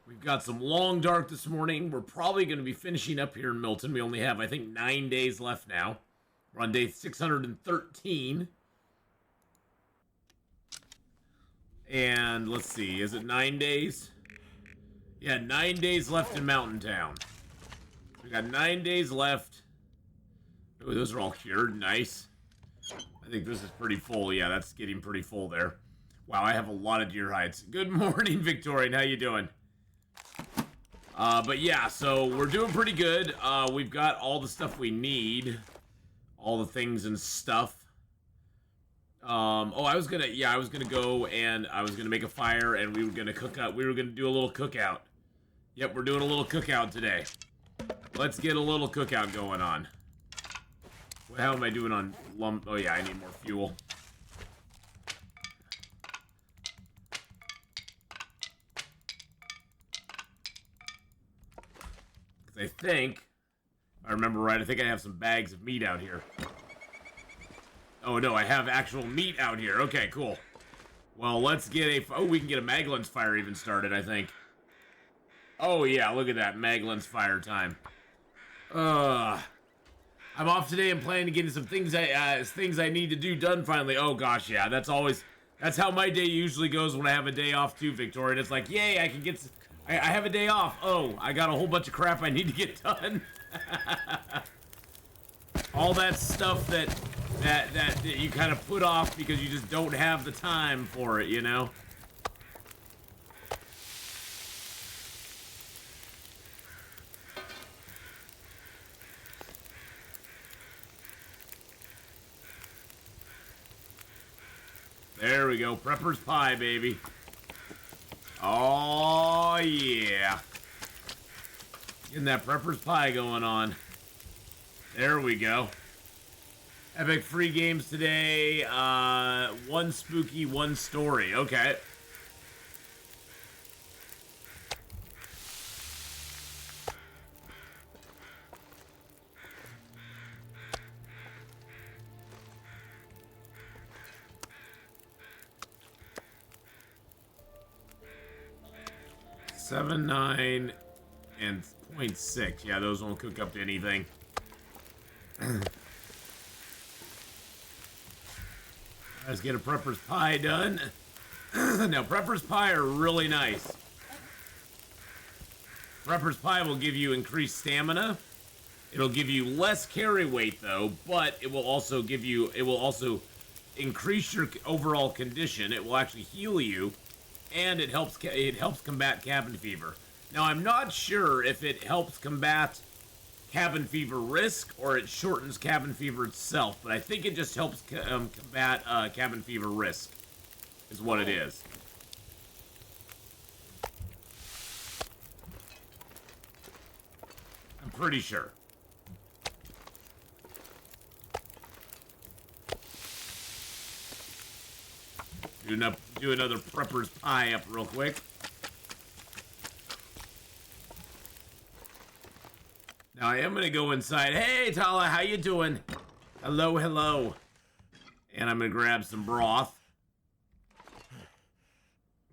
We've got some long dark this morning. We're probably going to be finishing up here in Milton. We only have, I think, 9 days left now. We're on day 613. And let's see, is it 9 days? Yeah, 9 days left in Mountain Town. We got 9 days left. Oh, those are all cured. Nice. I think this is pretty full. Yeah, that's getting pretty full there. Wow, I have a lot of deer hides. Good morning, Victorian. How you doing? But yeah, so we're doing pretty good. We've got all the stuff we need. All the things and stuff. I was gonna go and I was gonna make a fire and we were gonna cook up. We were gonna do a little cookout. Yep, we're doing a little cookout today. Let's get a little cookout going on. How am I doing on lump? Oh yeah, I need more fuel. I think, if I remember right, I think I have some bags of meat out here. Oh no, I have actual meat out here. Okay, cool. Well, let's get a... Oh, we can get a Maglin's fire even started, I think. Oh yeah, look at that. Maglin's fire time. I'm off today and planning to get some things I need to do done finally. Oh gosh, yeah, that's how my day usually goes when I have a day off too, Victoria. It's like, yay, I can get... I have a day off. Oh, I got a whole bunch of crap I need to get done. All that stuff that you kind of put off because you just don't have the time for it, you know? There we go. Prepper's pie, baby. Oh, yeah. Getting that Prepper's pie going on. There we go. Epic free games today. One spooky, one story. Okay. Seven, 9, and 0.6. Yeah, those won't cook up to anything. Let's get a Prepper's pie done. Now, Prepper's pie are really nice. Prepper's pie will give you increased stamina. It'll give you less carry weight, though, but it will also increase your overall condition. It will actually heal you. And it helps combat cabin fever. Now, I'm not sure if it helps combat cabin fever risk or it shortens cabin fever itself, but I think it just helps combat cabin fever risk, is what it is. I'm pretty sure. Do another Prepper's pie up real quick. Now I am gonna go inside. Hey Tala, how you doing? Hello, hello. And I'm gonna grab some broth.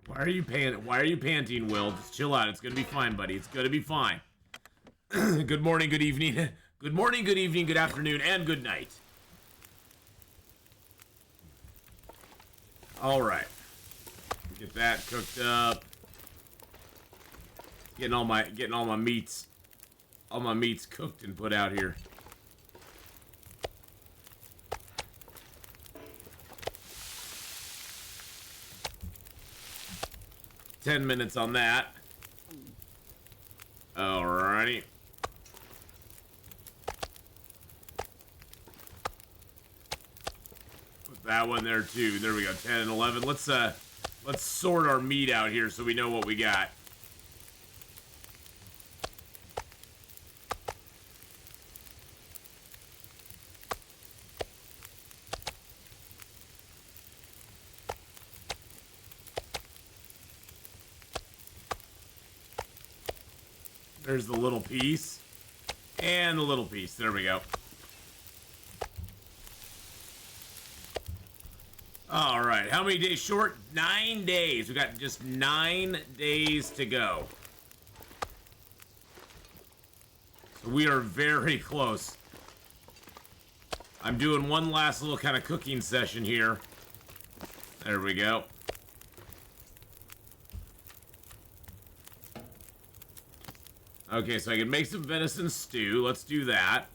Why are you panting, Will? Just chill out. It's gonna be fine, buddy. It's gonna be fine. Good morning, good evening. Good morning, good evening, good afternoon, and good night. All right, get that cooked up. Getting all my meats cooked and put out here. $10 minutes on that. Alrighty. That one there too. There we go. 10 and 11. Let's sort our meat out here so we know what we got. There's the little piece and the little piece. There we go. All right, how many days short? 9 days. We got just 9 days to go. So we are very close. I'm doing one last little kind of cooking session here. There we go. Okay, so I can make some venison stew. Let's do that.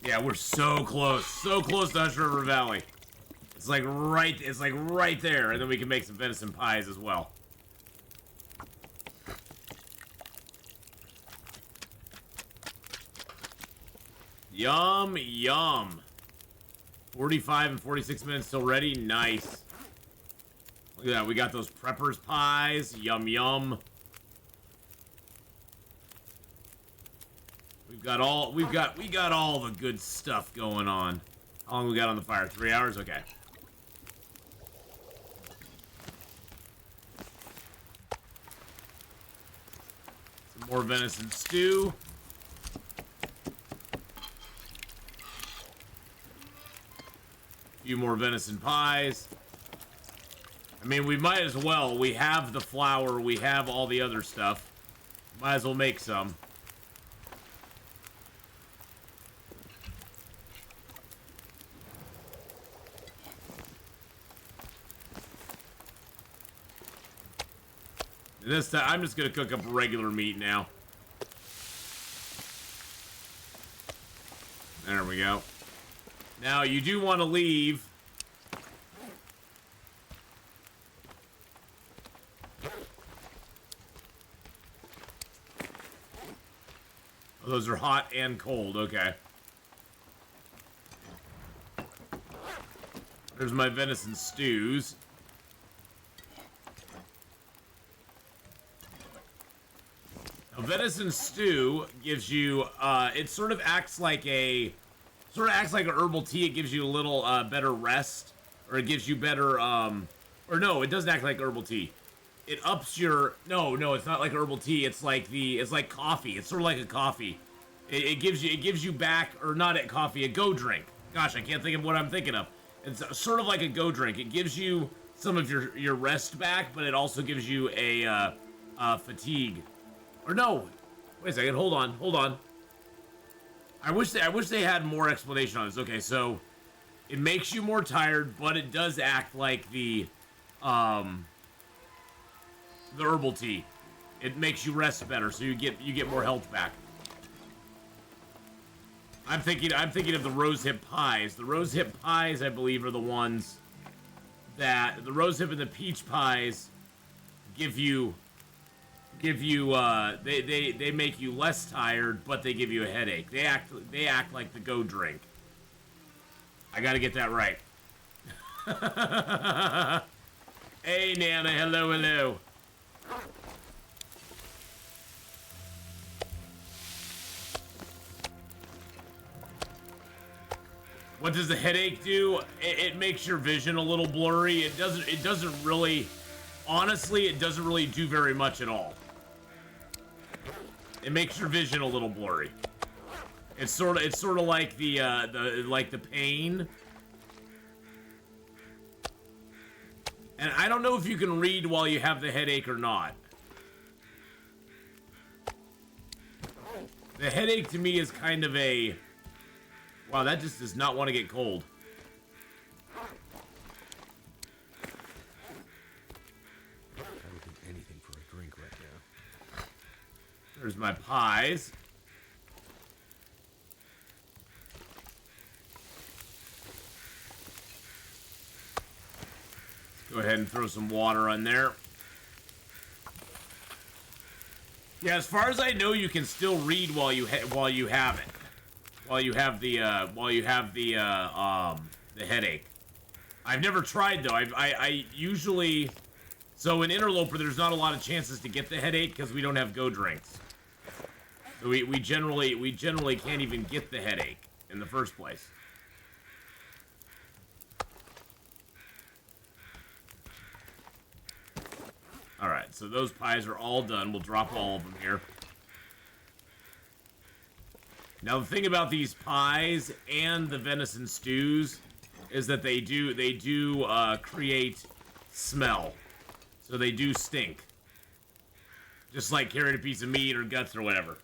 Yeah, we're so close. So close to Hush River Valley. It's like right there. And then we can make some venison pies as well. Yum, yum. 45 and 46 minutes till ready. Nice. Look at that. We got those preppers pies. Yum, yum. We got all the good stuff going on. How long we got on the fire? 3 hours? Okay. Some more venison stew. Few more venison pies. I mean, we might as well. We have the flour. We have all the other stuff. Might as well make some. This time, I'm just gonna cook up regular meat now. There we go. Now, you do want to leave. Oh, those are hot and cold, okay. There's my venison stews. A venison stew gives you, it sort of acts like an herbal tea. It gives you a little, better rest, or it gives you better, or no, it doesn't act like herbal tea. It ups your, no, it's not like herbal tea. It's like coffee. It's sort of like a coffee. It gives you back, or not a coffee, a go drink. Gosh, I can't think of what I'm thinking of. It's sort of like a go drink. It gives you some of your rest back, but it also gives you a fatigue. Or no, wait a second, hold on. I wish they had more explanation on this. Okay, so it makes you more tired, but it does act like the herbal tea. It makes you rest better, so you get more health back. I'm thinking of the rosehip pies. The rosehip pies, I believe, are the ones that the rosehip and the peach pies give you they make you less tired, but they give you a headache. They act like the go drink. I gotta get that right. Hey Nana, hello. What does the headache do? It makes your vision a little blurry. It doesn't really, honestly, it doesn't really do very much at all. It makes your vision a little blurry. It's sort of like the pain. And I don't know if you can read while you have the headache or not. The headache to me is kind of a, wow, that just does not want to get cold. I would do anything for a drink right now. There's my pies. Let's go ahead and throw some water on there. Yeah, as far as I know, you can still read while you have it. While you have the headache. I've never tried though. I usually, so in Interloper there's not a lot of chances to get the headache because we don't have go drinks. So we generally can't even get the headache in the first place. All right, so those pies are all done. We'll drop all of them here. Now the thing about these pies and the venison stews is that they do create smell, so they do stink. Just like carrying a piece of meat or guts or whatever.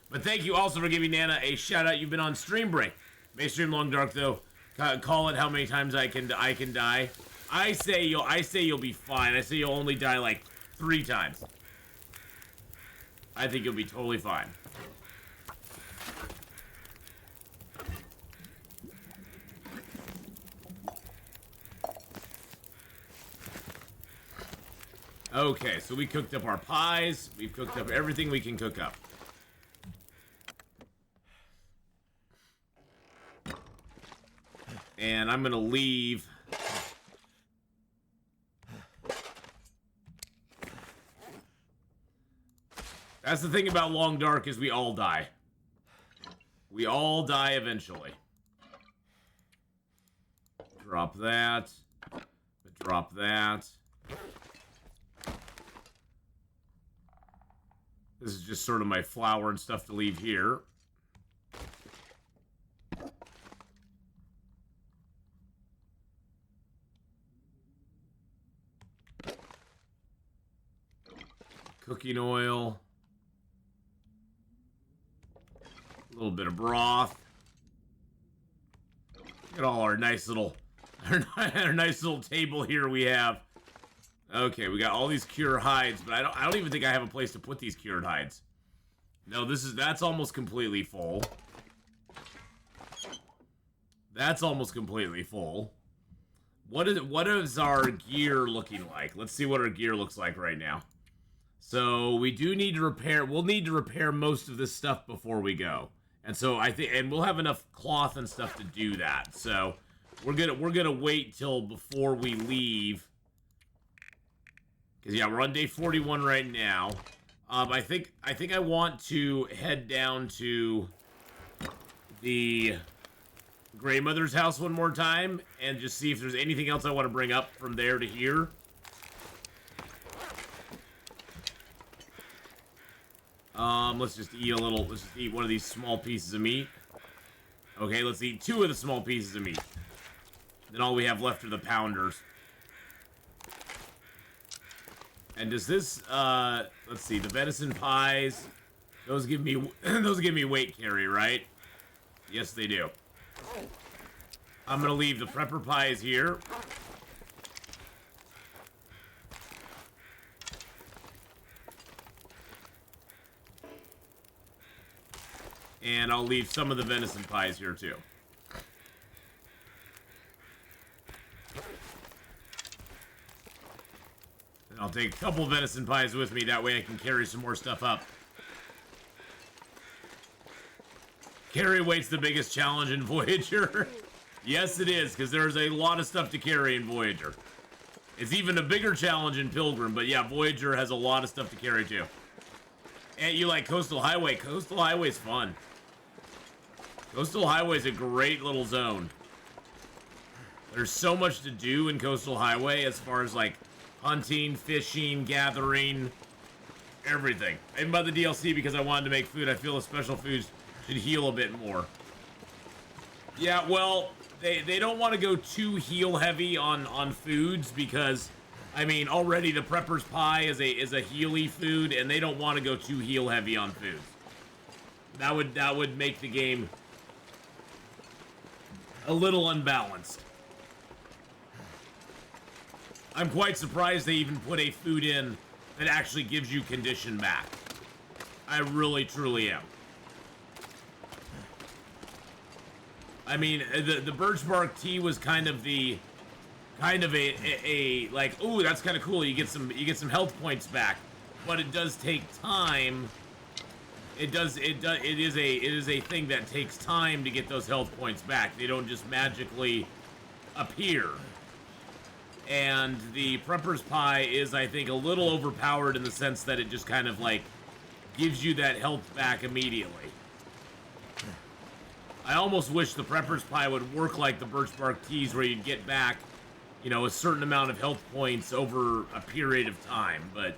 But thank you also for giving Nana a shout out. You've been on stream break. May stream long dark though. Call it how many times I can die. I say you'll be fine. I say you'll only die like 3 times. I think you'll be totally fine. Okay, so we cooked up our pies. We've cooked up everything we can cook up. And I'm gonna leave. That's the thing about Long Dark is we all die. We all die eventually. Drop that. Drop that. This is just sort of my flour and stuff to leave here. Cooking oil. A little bit of broth. Look at all our nice little, our nice little table here we have. Okay, we got all these cured hides, but I don't even think I have a place to put these cured hides. No, that's almost completely full. That's almost completely full. What is our gear looking like? Let's see what our gear looks like right now. So we do need to repair. We'll need to repair most of this stuff before we go, and so I think, and we'll have enough cloth and stuff to do that. So we're gonna wait till before we leave. Because, yeah, we're on day 41 right now. I think I want to head down to the Grandmother's house one more time and just see if there's anything else I want to bring up from there to here. Let's just eat a little. Let's just eat one of these small pieces of meat. Okay, let's eat 2 of the small pieces of meat. Then all we have left are the pounders. And does this, let's see, the venison pies, those give me weight carry, right? Yes, they do. I'm gonna leave the prepper pies here. And I'll leave some of the venison pies here, too. And I'll take a couple venison pies with me, that way I can carry some more stuff up. Carry weight's the biggest challenge in Voyager. Yes, it is, because there's a lot of stuff to carry in Voyager. It's even a bigger challenge in Pilgrim, but yeah, Voyager has a lot of stuff to carry, too. And you like Coastal Highway. Coastal Highway's fun. Coastal Highway's a great little zone. There's so much to do in Coastal Highway as far as, like, hunting, fishing, gathering, everything. I even bought the DLC because I wanted to make food. I feel the special foods should heal a bit more. Yeah, well, they don't want to go too heal heavy on foods because, I mean, already the Prepper's Pie is a healy food, and they don't want to go too heal heavy on foods. That would make the game a little unbalanced. I'm quite surprised they even put a food in that actually gives you condition back. I really, truly am. I mean, the birch bark tea was kind of a like, ooh, that's kind of cool. You get some health points back, but it does take time. It is a thing that takes time to get those health points back. They don't just magically appear. And the Prepper's Pie is, I think, a little overpowered in the sense that it just kind of, like, gives you that health back immediately. I almost wish the Prepper's Pie would work like the birch bark teas, where you'd get back, you know, a certain amount of health points over a period of time, but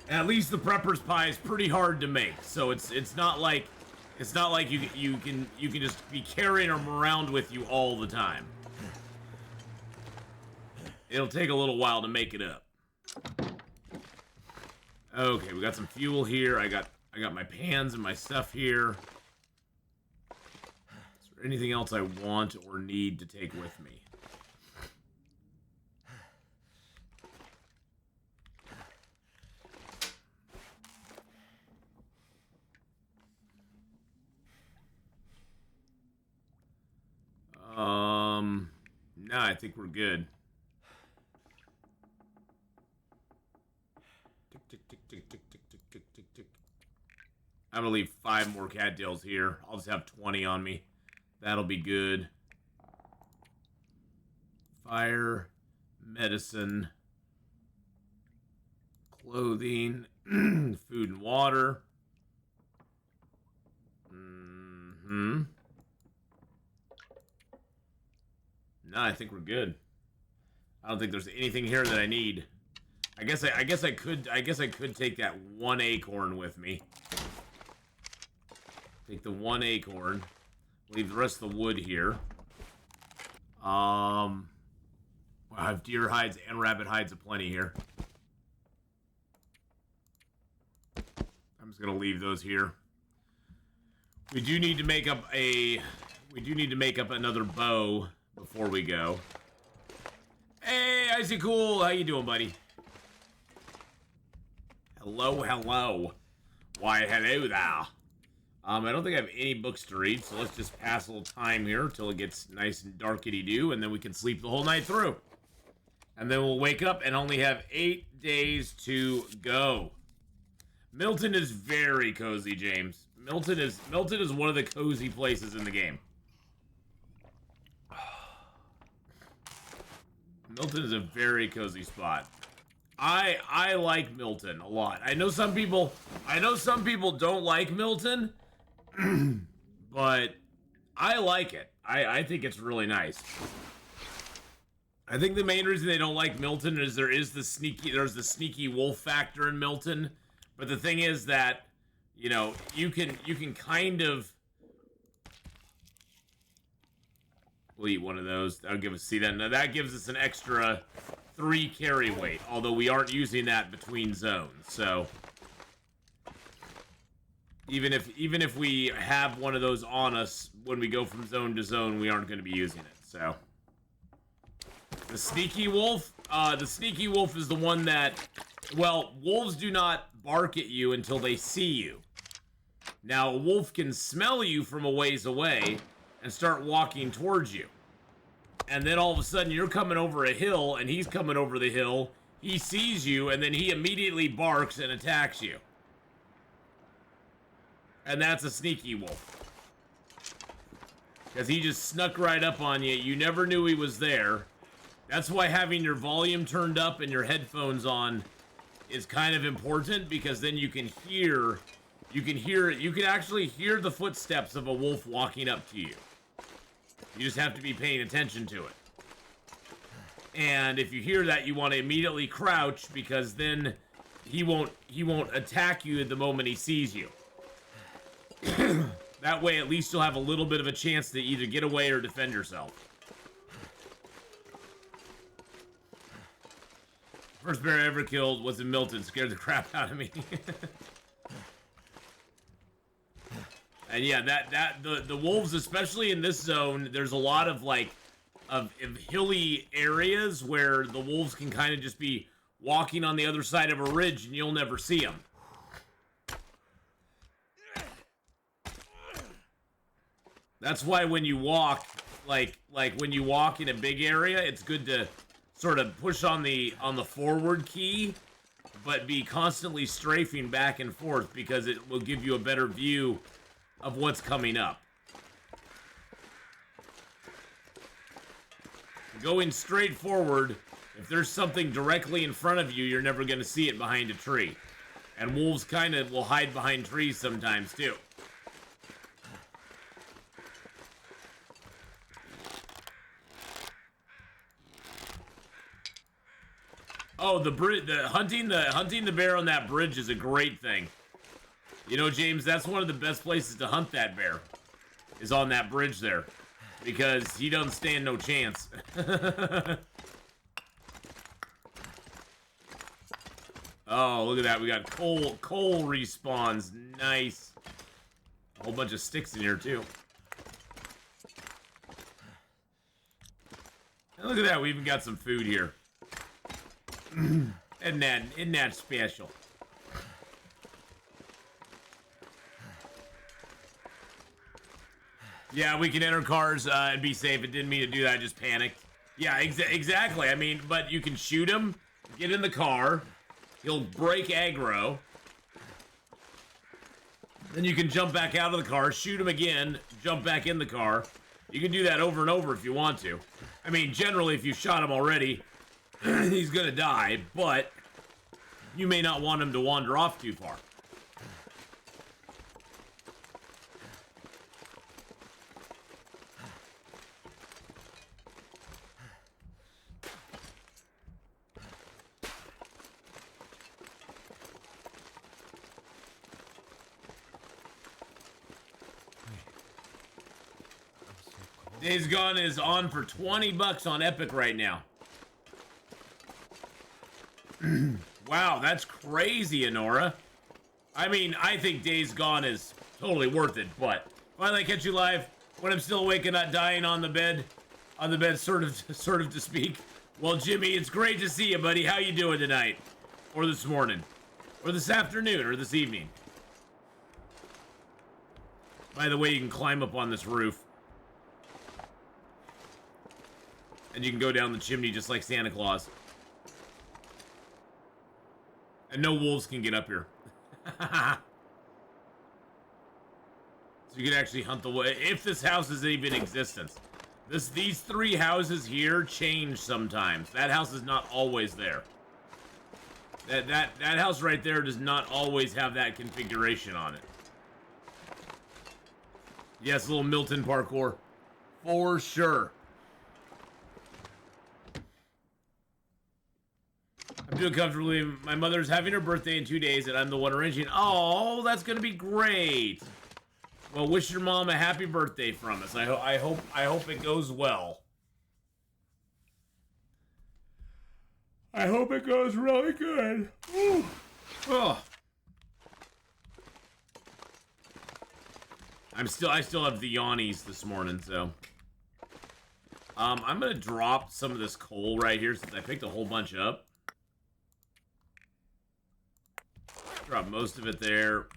at least the Prepper's Pie is pretty hard to make, so it's not like you can just be carrying them around with you all the time. It'll take a little while to make it up. Okay, we got some fuel here. I got my pans and my stuff here. Is there anything else I want or need to take with me? No, I think we're good. Tick, tick, tick, tick, tick, tick, tick, tick, tick. I'm gonna leave 5 more cattails here. I'll just have 20 on me. That'll be good. Fire, medicine, clothing, food and water. No, I think we're good. I don't think there's anything here that I need. I guess I could take that 1 acorn with me. Take the 1 acorn. Leave the rest of the wood here. I have deer hides and rabbit hides aplenty here. I'm just gonna leave those here. We do need to make up another bow before we go. Hey, Icy Cool, how you doing, buddy? Hello, hello. Why, hello there. I don't think I have any books to read, so let's just pass a little time here until it gets nice and darkety-doo, and then we can sleep the whole night through. And then we'll wake up and only have 8 days to go. Milton is very cozy, James. Milton is one of the cozy places in the game. Milton is a very cozy spot. I like Milton a lot. I know some people don't like Milton, but I like it. I think it's really nice. I think the main reason they don't like Milton is there's the sneaky wolf factor in Milton. But the thing is that, you know, you can kind of... We'll eat one of those. That'll give us, see that? Now that gives us an extra 3 carry weight, although we aren't using that between zones. So even if we have one of those on us when we go from zone to zone, we aren't going to be using it. So the sneaky wolf is the one that, well, wolves do not bark at you until they see you. Now a wolf can smell you from a ways away and start walking towards you. And then all of a sudden you're coming over a hill and he's coming over the hill. He sees you and then he immediately barks and attacks you. And that's a sneaky wolf. Because he just snuck right up on you. You never knew he was there. That's why having your volume turned up and your headphones on is kind of important, because then you can actually hear the footsteps of a wolf walking up to you. You just have to be paying attention to it. And if you hear that, you want to immediately crouch, because then he won't attack you at the moment he sees you. That way, at least you'll have a little bit of a chance to either get away or defend yourself. First bear I ever killed was in Milton. Scared the crap out of me. And yeah, the wolves, especially in this zone, there's a lot of of hilly areas where the wolves can kind of just be walking on the other side of a ridge and you'll never see them. That's why when you walk, like when you walk in a big area, it's good to sort of push on the forward key, but be constantly strafing back and forth, because it will give you a better view of what's coming up. Going straight forward, if there's something directly in front of you, you're never going to see it behind a tree. And wolves kind of will hide behind trees sometimes too. Oh, hunting the bear on that bridge is a great thing. You know, James, that's one of the best places to hunt that bear, is on that bridge there, because he doesn't stand no chance. Oh, look at that. We got coal respawns. Nice. A whole bunch of sticks in here, too. And look at that. We even got some food here. Isn't that special? Yeah, we can enter cars and be safe. It didn't mean to do that. I just panicked. Yeah, exactly. I mean, but you can shoot him, get in the car. He'll break aggro. Then you can jump back out of the car, shoot him again, jump back in the car. You can do that over and over if you want to. I mean, generally, if you shot him already, he's gonna die, but you may not want him to wander off too far. Days Gone is on for 20 bucks on Epic right now. Wow, that's crazy, Honora. I mean, I think Days Gone is totally worth it, but finally I catch you live when I'm still awake and not dying on the bed, sort of to speak. Well, Jimmy, it's great to see you, buddy. How you doing tonight? Or this morning? Or this afternoon? Or this evening? By the way, you can climb up on this roof. And you can go down the chimney just like Santa Claus. And no wolves can get up here. So you can actually hunt the wolf. If this house is even in existence. These three houses here change sometimes. That house is not always there. That house right there does not always have that configuration on it. Yes, a little Milton parkour. For sure. I'm doing comfortably. My mother's having her birthday in 2 days, and I'm the one arranging. Oh, that's gonna be great. Well, wish your mom a happy birthday from us. I hope it goes well. I hope it goes really good. Ooh. Oh. I still have the yawnies this morning, so. I'm gonna drop some of this coal right here since I picked a whole bunch up. Drop most of it there.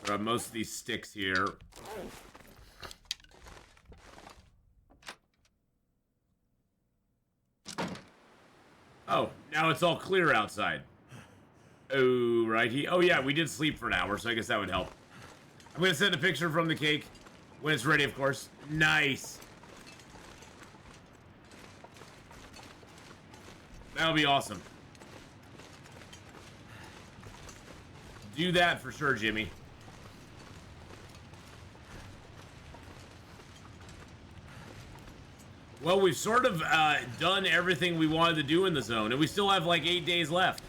Drop most of these sticks here. Oh, now it's all clear outside. Oh, right here. Oh, yeah, we did sleep for an hour, so I guess that would help. I'm going to send a picture from the cake when it's ready, of course. Nice. That'll be awesome. Do that for sure, Jimmy. Well, we've sort of done everything we wanted to do in the zone, and we still have like 8 days left.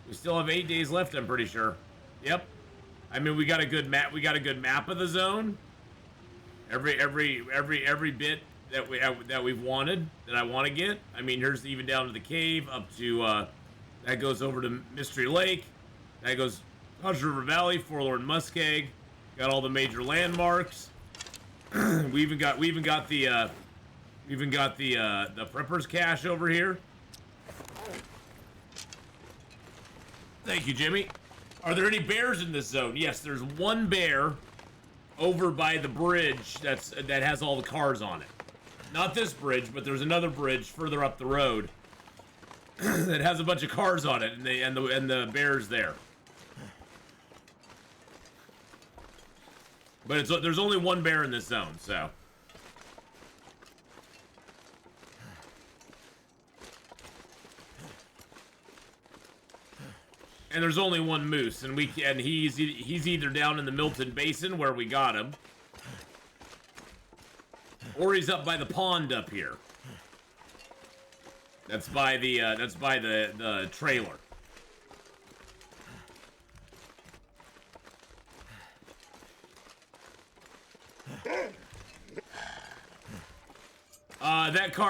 We still have 8 days left, I'm pretty sure. Yep. I mean, we got a good map. We got a good map of the zone. Every bit that we've wanted, that I want to get. I mean, here's even down to the cave, up to that goes over to Mystery Lake. That goes Hodge River Valley, Forlorn Muskeg. Got all the major landmarks. we even got the Prepper's Cache over here. Thank you, Jimmy. Are there any bears in this zone? Yes, there's one bear over by the bridge that has all the cars on it. Not this bridge, but there's another bridge further up the road that has a bunch of cars on it, and the bear's there. But there's only one bear in this zone, so. And there's only one moose, and he's either down in the Milton Basin where we got him, or he's up by the pond up here. That's by the trailer.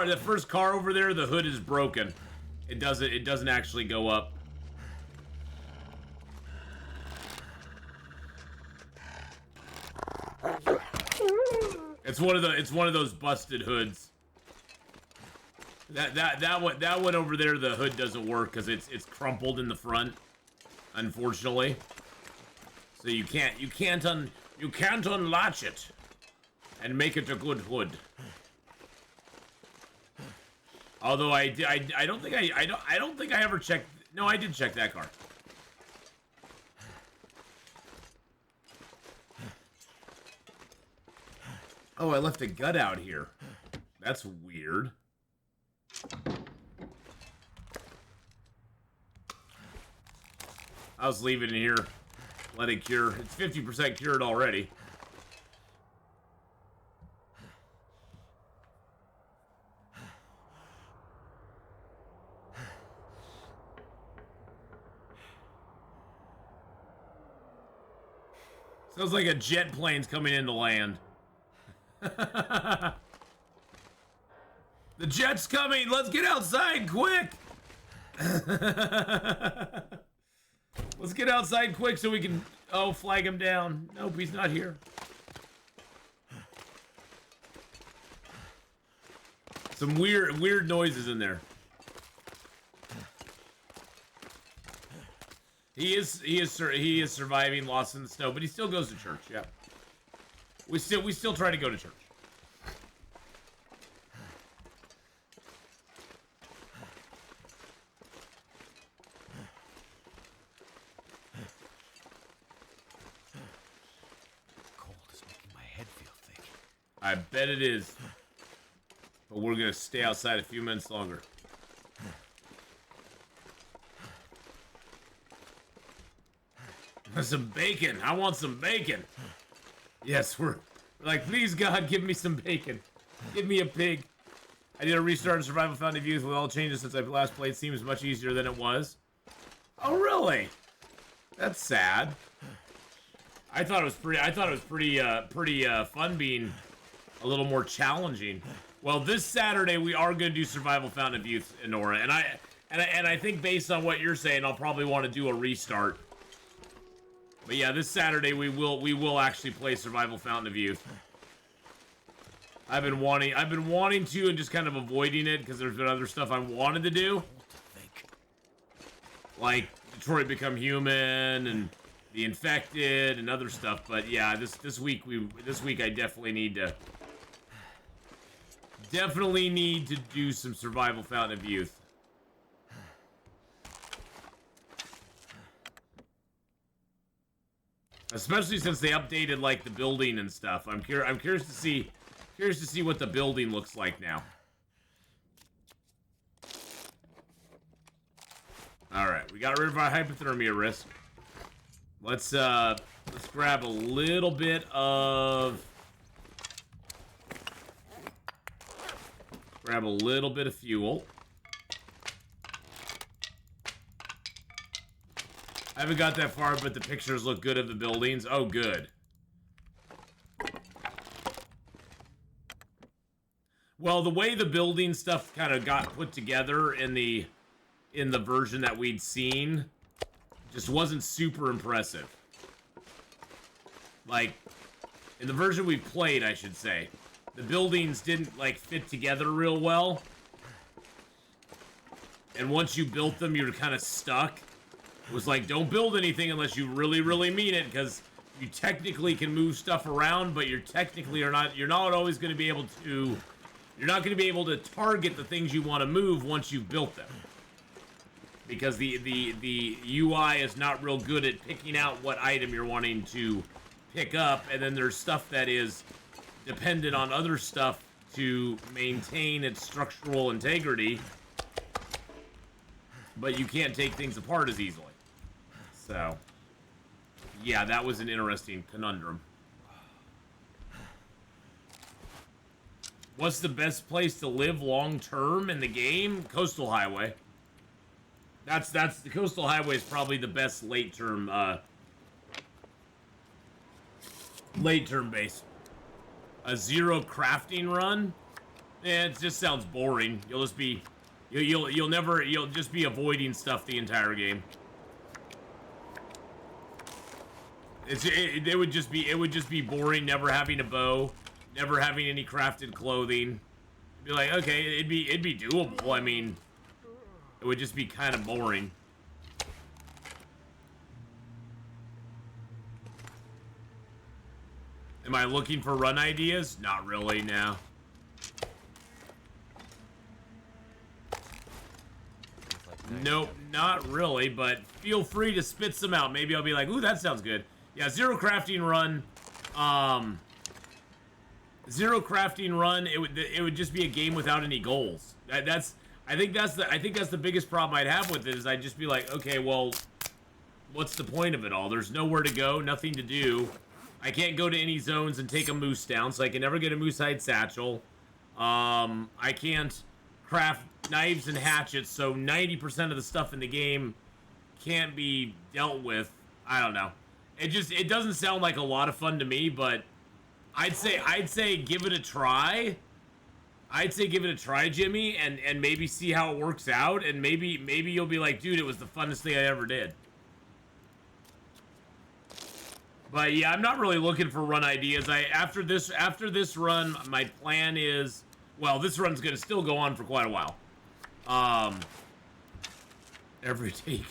That first car over there, the hood is broken. It doesn't actually go up. It's one of those busted hoods. That one over there, the hood doesn't work because it's crumpled in the front, unfortunately. So you can't unlatch it and make it a good hood. Although I don't think I ever checked. No, I did check that car. Oh, I left a gut out here. That's weird. I was leaving it here. Let it cure. It's 50% cured already. Sounds like a jet plane's coming into land. The jet's coming! Let's get outside, quick! Let's get outside quick so we can... Oh, flag him down. Nope, he's not here. Some weird noises in there. He is surviving, lost in the snow, but he still goes to church. Yeah, we still try to go to church. Cold is making my head feel thick. I bet it is. But we're gonna stay outside a few minutes longer. Some bacon. I want some bacon. Yes, we're like, please God, give me some bacon. Give me a pig. I did a restart of Survival Fountain of Youth with all changes since I last played. Seems much easier than it was. Oh, really? That's sad. I thought it was pretty fun being a little more challenging. Well, this Saturday we are going to do Survival Fountain of Youth, Nora, and I think based on what you're saying, I'll probably want to do a restart. But yeah, this Saturday we will actually play Survival Fountain of Youth. I've been wanting to and just kind of avoiding it because there's been other stuff I wanted to do. Like Detroit Become Human and The Infected and other stuff. But yeah, this week I definitely need to do some Survival Fountain of Youth. Especially since they updated like the building and stuff. I'm curious to see what the building looks like now. All right, we got rid of our hypothermia risk. Let's grab a little bit of fuel. I haven't got that far, but the pictures look good of the buildings. Oh, good. Well, the way the building stuff kind of got put together in the version that we'd seen just wasn't super impressive. Like, in the version we played, I should say, the buildings didn't, like, fit together real well. And once you built them, you were kind of stuck. It was like, don't build anything unless you really, really mean it, because you technically can move stuff around, but you're not always going to be able to, you're not going to be able to target the things you want to move once you've built them. Because the UI is not real good at picking out what item you're wanting to pick up, and then there's stuff that is dependent on other stuff to maintain its structural integrity, but you can't take things apart as easily. So, yeah, that was an interesting conundrum. What's the best place to live long-term in the game? Coastal Highway. That's the Coastal Highway is probably the best late-term base. A zero crafting run? Eh, it just sounds boring. You'll just be you'll just be avoiding stuff the entire game. It would just be boring, never having a bow, never having any crafted clothing. Be like, okay, it'd be doable. I mean, it would just be kind of boring. Am I looking for run ideas? Not really, no. Nope, not really, but feel free to spit some out. Maybe I'll be like, ooh, that sounds good. Yeah, zero crafting run. Zero crafting run. It would just be a game without any goals. I think that's the biggest problem I'd have with it is I'd just be like, okay, well, what's the point of it all? There's nowhere to go, nothing to do. I can't go to any zones and take a moose down, so I can never get a moose hide satchel. I can't craft knives and hatchets, so 90% of the stuff in the game can't be dealt with. I don't know. It doesn't sound like a lot of fun to me, but I'd say give it a try. I'd say give it a try, Jimmy, and maybe see how it works out, and maybe you'll be like, dude, it was the funnest thing I ever did. But yeah, I'm not really looking for run ideas. After this run, my plan is, well, this run's gonna still go on for quite a while. Every take.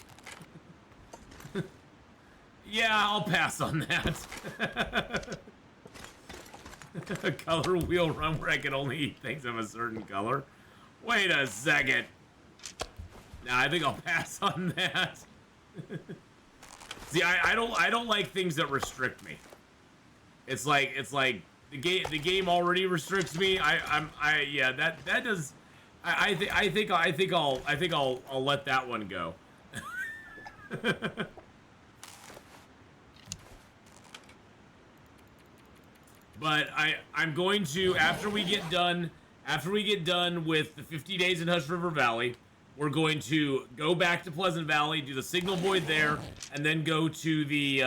Yeah, I'll pass on that. A color wheel run where I can only eat things of a certain color. Wait a second. Nah, I think I'll pass on that. See, I don't like things that restrict me. It's like the game already restricts me. Yeah, that does. I think I'll let that one go. But I'm going to, after we get done with the 50 days in Hush River Valley, we're going to go back to Pleasant Valley, do the Signal Void there, and then go to the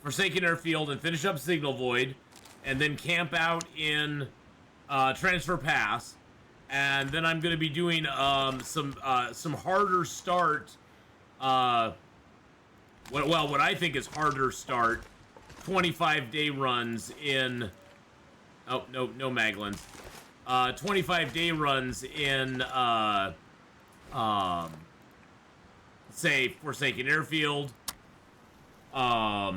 Forsaken Airfield and finish up Signal Void, and then camp out in Transfer Pass, and then I'm going to be doing some harder start. What I think is harder start 25-day runs in. Oh no Maglins. 25-day runs in say Forsaken Airfield, Hush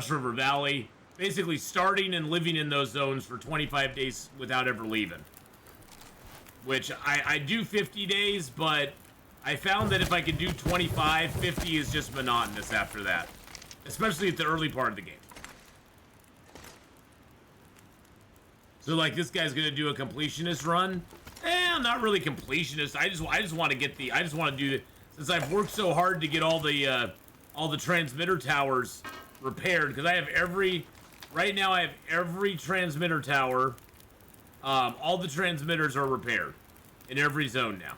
River Valley, basically starting and living in those zones for 25 days without ever leaving. Which I do 50 days, but I found that if I could do 25, 50 is just monotonous after that, especially at the early part of the game. So like this guy's gonna do a completionist run. Not really completionist. I just want to get I just want to do the, since I've worked so hard to get all the transmitter towers repaired, because I have right now I have every transmitter tower. All the transmitters are repaired in every zone now.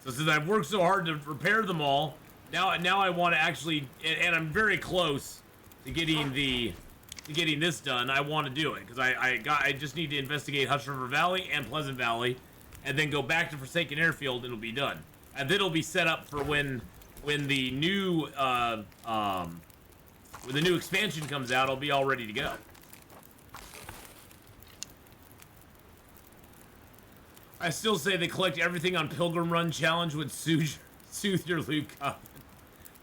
So since I've worked so hard to repair them all, now I want to actually, and I'm very close to getting this done. I want to do it because I just need to investigate Hush River Valley and Pleasant Valley, and then go back to Forsaken Airfield, and it'll be done. And then it'll be set up for when the new expansion comes out. I'll be all ready to go. I still say they collect everything on Pilgrim Run Challenge would soothe your loot coffin.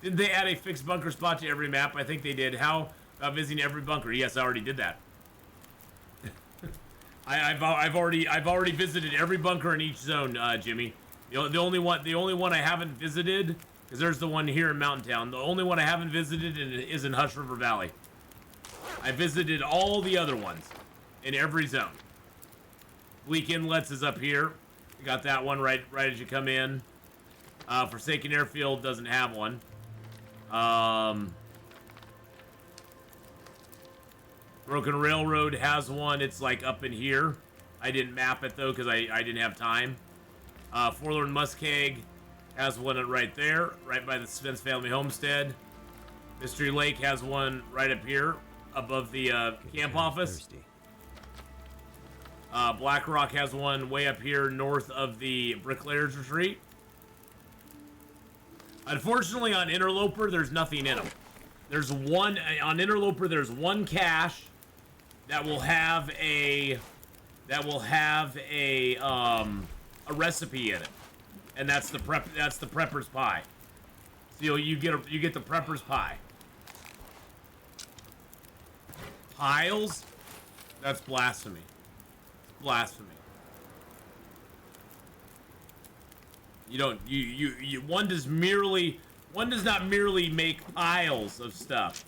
Didn't they add a fixed bunker spot to every map? I think they did. How about visiting every bunker? Yes, I already did that. I've already visited every bunker in each zone, Jimmy. The only one I haven't visited, because there's the one here in Mountain Town. The only one I haven't visited is in Hush River Valley. I visited all the other ones in every zone. Bleak Inlets is up here. You got that one right as you come in. Forsaken Airfield doesn't have one. Broken Railroad has one. It's like up in here. I didn't map it though because I didn't have time. Forlorn Muskeg has one right there, right by the Spence Family Homestead. Mystery Lake has one right up here, above the camp office. Black Rock has one way up here north of the Bricklayers Retreat. Unfortunately, on Interloper, there's nothing in them. There's one on Interloper. There's one cache that will have a recipe in it, and that's the prepper's pie. So you get the prepper's pie. Piles? That's blasphemy. Blasphemy. One does not merely make piles of stuff.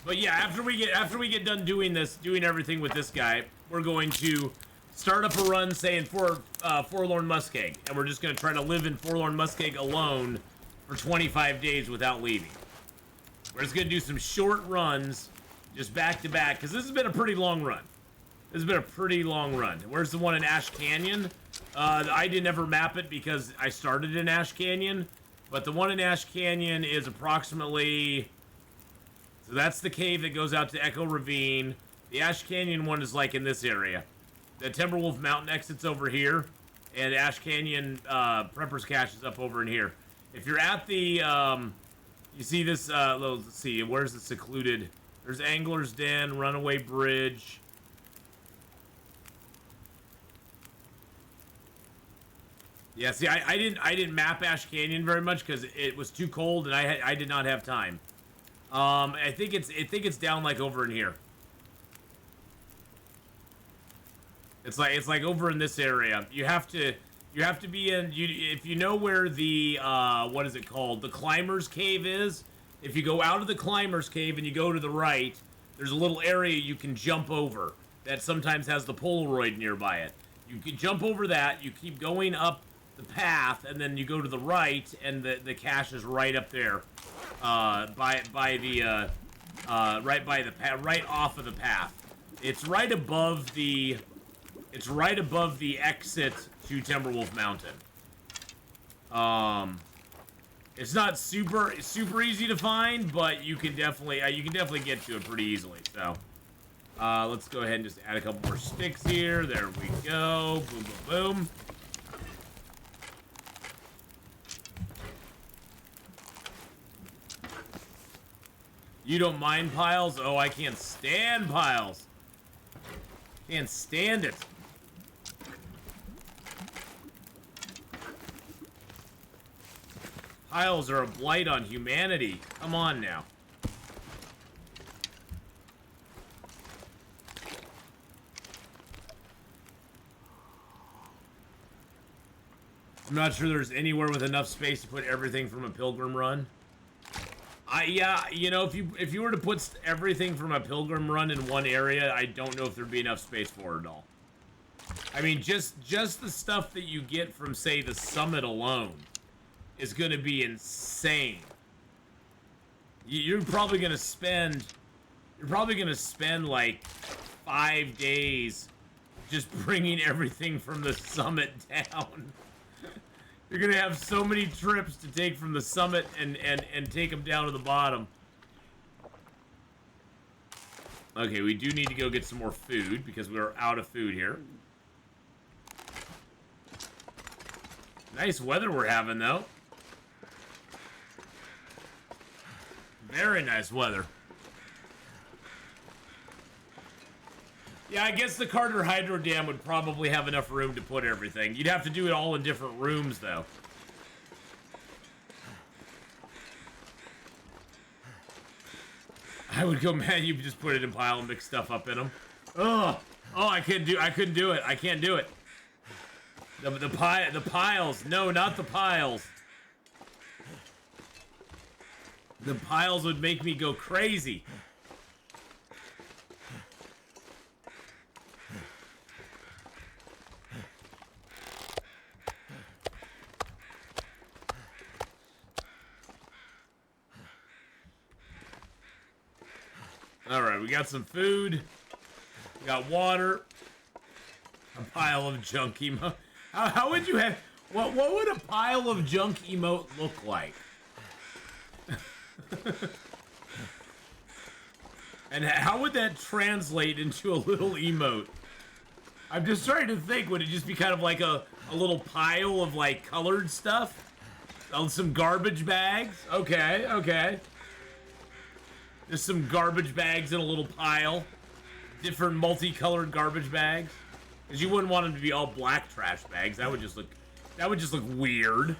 But yeah, after we get done doing everything with this guy, we're going to start up a run saying Forlorn Muskeg, and we're just going to try to live in Forlorn Muskeg alone for 25 days without leaving. We're just going to do some short runs, just back to back, because this has been a pretty long run. This has been a pretty long run. Where's the one in Ash Canyon? I didn't ever map it because I started in Ash Canyon, but the one in Ash Canyon is approximately... So that's the cave that goes out to Echo Ravine. The Ash Canyon one is like in this area. The Timberwolf Mountain exit's over here, and Ash Canyon Prepper's Cache is up over in here. If you're at the, you see this, let's see, where's the secluded? There's Angler's Den, Runaway Bridge. Yeah, see, I didn't map Ash Canyon very much because it was too cold and I did not have time. I think it's down like over in here. It's like over in this area. You have to be in, if you know where the what is it called? The Climber's Cave is. If you go out of the Climber's Cave and you go to the right, there's a little area you can jump over that sometimes has the Polaroid nearby it. You can jump over that, you keep going up the path, and then you go to the right, and the cache is right up there. Right off of the path. It's right above the exit to Timberwolf Mountain. It's not super easy to find, but you can definitely get to it pretty easily. So, let's go ahead and just add a couple more sticks here. There we go. Boom, boom, boom. You don't mind piles? Oh, I can't stand piles. Can't stand it. Piles are a blight on humanity. Come on now. I'm not sure there's anywhere with enough space to put everything from a Pilgrim Run. Yeah, you know, if you were to put everything from a Pilgrim Run in one area, I don't know if there'd be enough space for it at all. I mean, just the stuff that you get from, say, the summit alone is going to be insane. You're probably going to spend like 5 days just bringing everything from the summit down. You're gonna have so many trips to take from the summit and take them down to the bottom. Okay, we do need to go get some more food because we're out of food here. Nice weather we're having, though. Very nice weather. Yeah, I guess the Carter Hydro Dam would probably have enough room to put everything. You'd have to do it all in different rooms, though. I would go, man, you just put it in a pile and mix stuff up in them. Oh, I couldn't do it. I can't do it. The piles. No, not the piles. The piles would make me go crazy. Alright, we got some food. We got water. A pile of junky. How would you have... What would a pile of junk emote look like? And how would that translate into a little emote? I'm just trying to think, would it just be kind of like a little pile of like colored stuff? Some garbage bags? Okay, okay. Just some garbage bags in a little pile. Different multicolored garbage bags. Because you wouldn't want them to be all black trash bags. That would just look weird.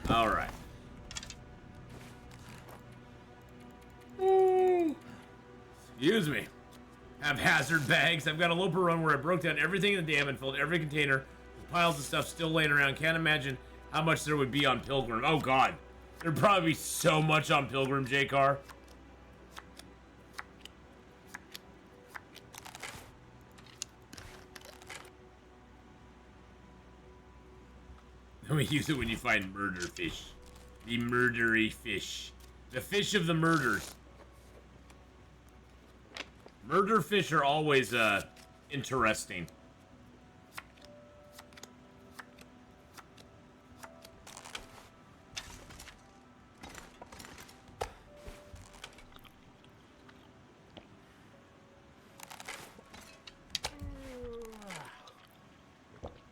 All right. Ooh. Excuse me. Have hazard bags. I've got a Loper run where I broke down everything in the dam and filled every container with piles of stuff still laying around. Can't imagine how much there would be on Pilgrim. Oh God, there'd probably be so much on Pilgrim, J-Car. We use it when you find murder fish. The murdery fish. The fish of the murders. Murder fish are always, interesting.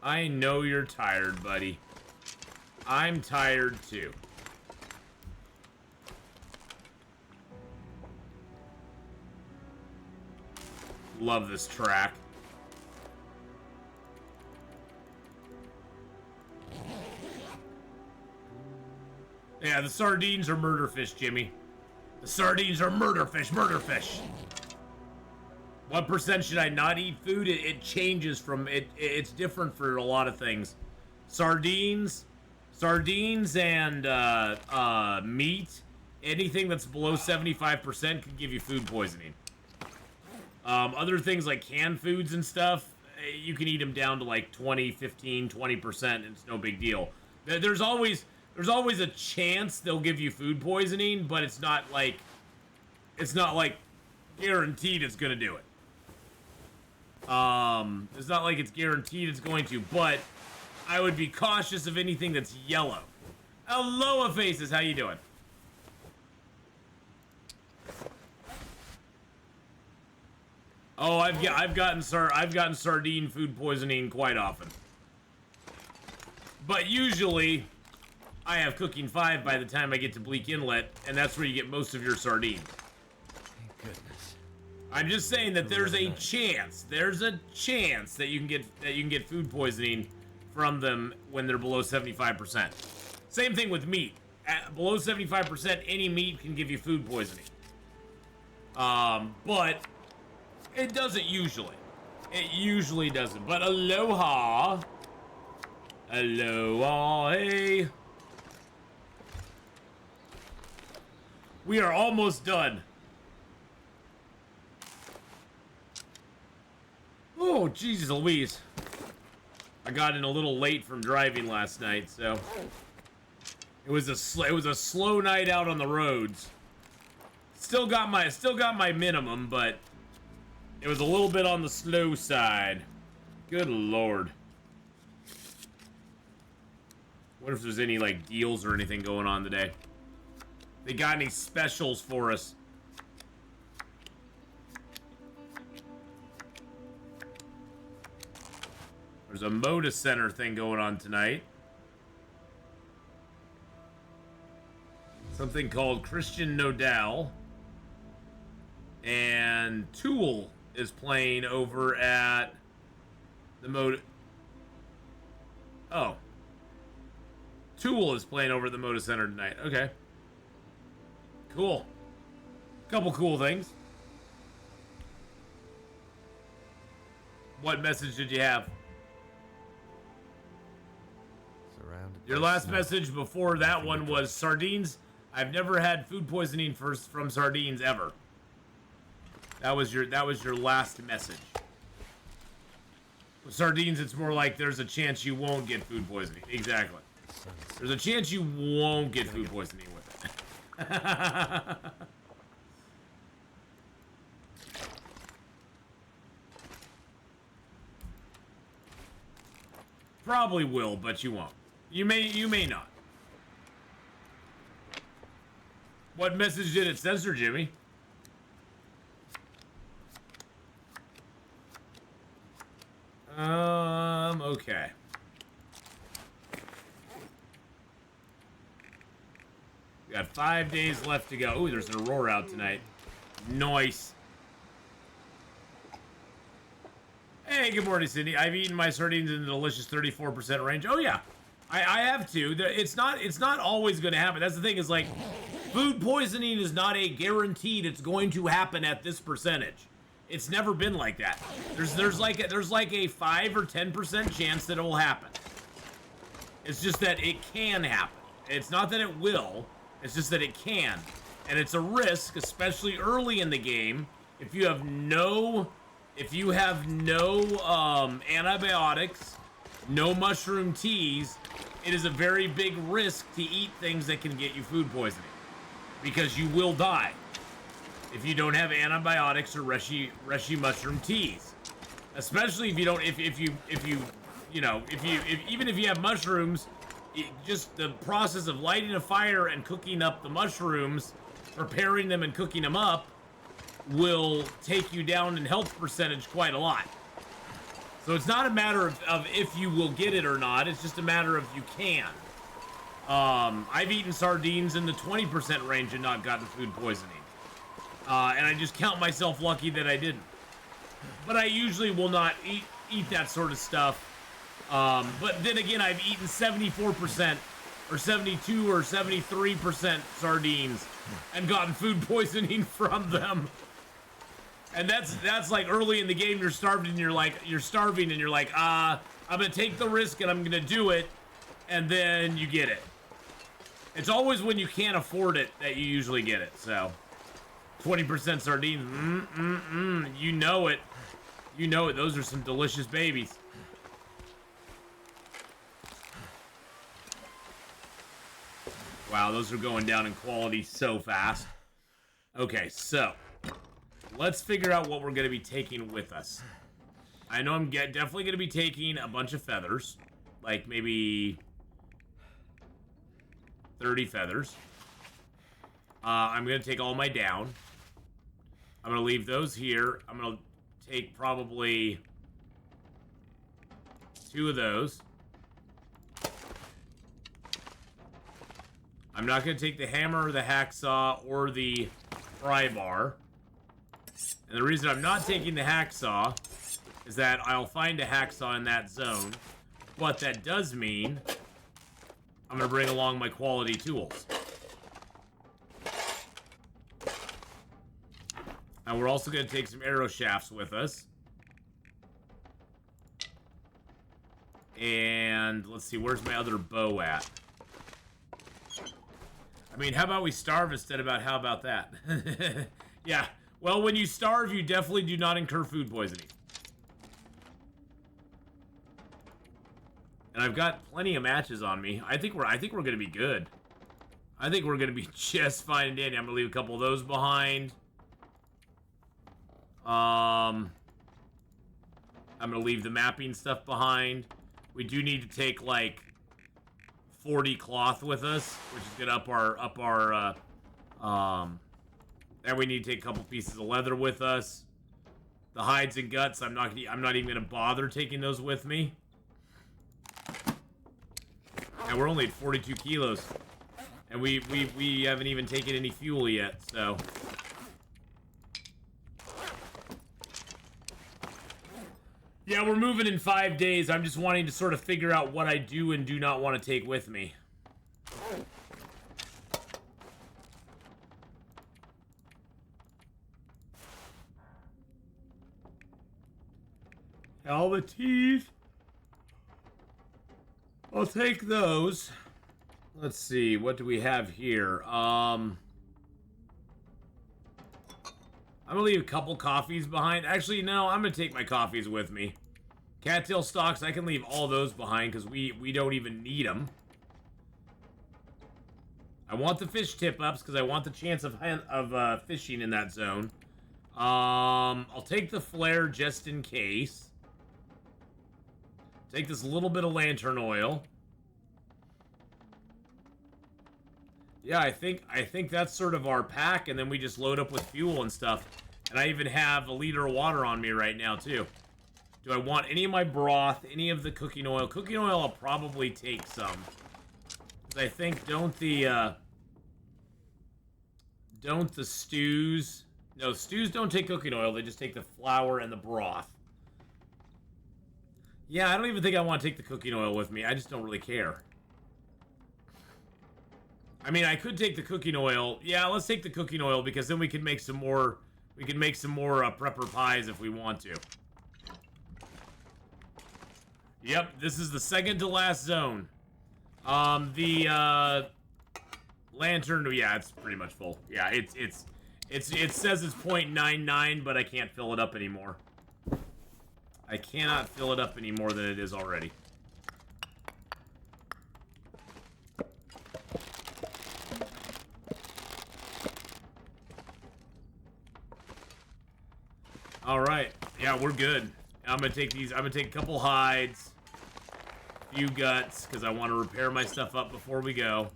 I know you're tired, buddy. I'm tired too. Love this track. Yeah, the sardines are murder fish, Jimmy. The sardines are murder fish, murder fish. What % should I not eat food? It changes from it's different for a lot of things. Sardines and meat, anything that's below 75% can give you food poisoning. Other things like canned foods and stuff, you can eat them down to like 20, 15, 20%, and it's no big deal. There's always a chance they'll give you food poisoning, but it's not like guaranteed it's gonna do it. It's not like it's guaranteed it's going to, but I would be cautious of anything that's yellow. Aloha Faces, how you doing? Oh, I've gotten sardine food poisoning quite often. But usually, I have cooking 5 by the time I get to Bleak Inlet, and that's where you get most of your sardines. Thank goodness. I'm just saying that there's a chance that you can get food poisoning from them when they're below 75%. Same thing with meat. At below 75%, any meat can give you food poisoning. But it doesn't usually. It usually doesn't. But aloha. Aloha, hey. We are almost done. Oh, Jesus Louise. I got in a little late from driving last night, so it was a slow night out on the roads. Still got my minimum, but it was a little bit on the slow side. Good Lord. Wonder if there's any like deals or anything going on today. They got any specials for us? There's a Moda Center thing going on tonight. Something called Christian Nodal. And Tool is playing over at the Moda... Oh. Tool is playing over at the Moda Center tonight. Okay. Cool. Couple cool things. What message did you have? Your last message before that one was sardines. I've never had food poisoning from sardines ever. That was your last message. With sardines, it's more like there's a chance you won't get food poisoning. Exactly. There's a chance you won't get food poisoning with it. Probably will, but you won't. You may not. What message did it censor, Jimmy? Okay. We got 5 days left to go. Ooh, there's an Aurora out tonight. Nice. Hey, good morning, Cindy. I've eaten my sardines in the delicious 34% range. Oh yeah, I have to. It's not always going to happen. That's the thing. Is like, food poisoning is not a guaranteed it's going to happen at this percentage. It's never been like that. There's like a 5 or 10% chance that it will happen. It's just that it can happen. It's not that it will. It's just that it can, and it's a risk, especially early in the game. If you have no antibiotics, no mushroom teas, it is a very big risk to eat things that can get you food poisoning, because you will die if you don't have antibiotics or reishi mushroom teas. Especially if you don't, even if you have mushrooms, just the process of lighting a fire and cooking up the mushrooms, preparing them and cooking them up, will take you down in health percentage quite a lot. So it's not a matter of if you will get it or not, it's just a matter of you can. I've eaten sardines in the 20% range and not gotten food poisoning. And I just count myself lucky that I didn't. But I usually will not eat that sort of stuff. But then again, I've eaten 74% or 72 or 73% sardines and gotten food poisoning from them. And that's like early in the game, you're starving and you're like, I'm gonna take the risk and I'm gonna do it, and then you get it. It's always when you can't afford it that you usually get it. So 20% sardines, you know it. You know it. Those are some delicious babies. Wow, those are going down in quality so fast. Okay, so let's figure out what we're going to be taking with us. I know I'm definitely going to be taking a bunch of feathers. Like maybe 30 feathers. I'm going to take all my down. I'm going to leave those here. I'm going to take probably 2 of those. I'm not going to take the hammer, the hacksaw, or the pry bar. And the reason I'm not taking the hacksaw is that I'll find a hacksaw in that zone. What that does mean, I'm going to bring along my quality tools. And we're also going to take some arrow shafts with us. And let's see, where's my other bow at? I mean, how about we starve instead of how about that? Yeah. Well, when you starve, you definitely do not incur food poisoning. And I've got plenty of matches on me. I think we're gonna be good. I think we're gonna be just fine and dandy. I'm gonna leave a couple of those behind. I'm gonna leave the mapping stuff behind. We do need to take like 40 cloth with us, which is gonna up our and we need to take a couple pieces of leather with us. The hides and guts, I'm not even gonna bother taking those with me. And we're only at 42 kilos, and we haven't even taken any fuel yet. So yeah, we're moving in 5 days. I'm just wanting to sort of figure out what I do and do not want to take with me. All the teeth. I'll take those. Let's see, what do we have here? I'm gonna leave a couple coffees behind. Actually, no, I'm gonna take my coffees with me. Cattail stalks, I can leave all those behind because we don't even need them. I want the fish tip-ups because I want the chance of fishing in that zone. I'll take the flare just in case. Take this little bit of lantern oil. Yeah, I think that's sort of our pack, and then we just load up with fuel and stuff. And I even have a liter of water on me right now, too. Do I want any of my broth, any of the cooking oil? Cooking oil, I'll probably take some. I think, don't the stews... No, stews don't take cooking oil. They just take the flour and the broth. Yeah, I don't even think I want to take the cooking oil with me. I just don't really care. I mean, I could take the cooking oil. Yeah, let's take the cooking oil because then we can make some more... We can make some more prepper pies if we want to. Yep, this is the second to last zone. The lantern, yeah, it's pretty much full. Yeah, it says it's 0.99, but I can't fill it up anymore. I cannot fill it up any more than it is already. All right, yeah, we're good. I'm gonna take these. I'm gonna take a couple hides, a few guts, because I want to repair my stuff up before we go.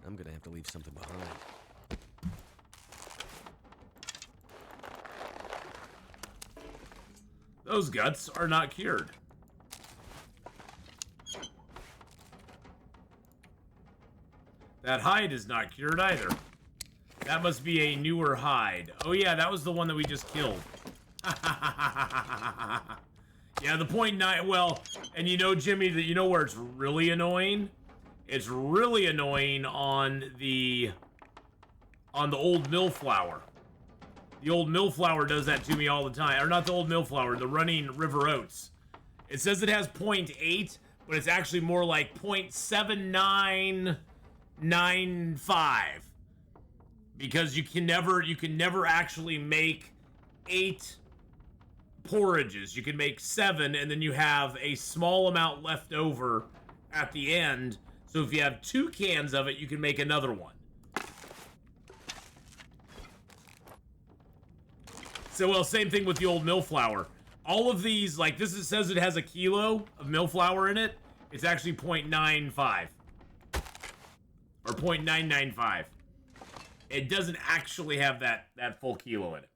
I'm gonna have to leave something behind. Those guts are not cured. That hide is not cured either. That must be a newer hide. Oh yeah, that was the one that we just killed. Yeah, the 0.9, well, and you know, Jimmy, that you know where it's really annoying? It's really annoying on the old millflower. The old millflower does that to me all the time. Or not the old millflower, the running river oats. It says it has 0.8, but it's actually more like 0.7995. Because you can never actually make 8 porridges. You can make 7, and then you have a small amount left over at the end. So if you have 2 cans of it, you can make another one. So, well, same thing with the old millflower. All of these, like this, it says it has a kilo of millflower in it. It's actually 0.95. Or 0.995. It doesn't actually have that full kilo in it.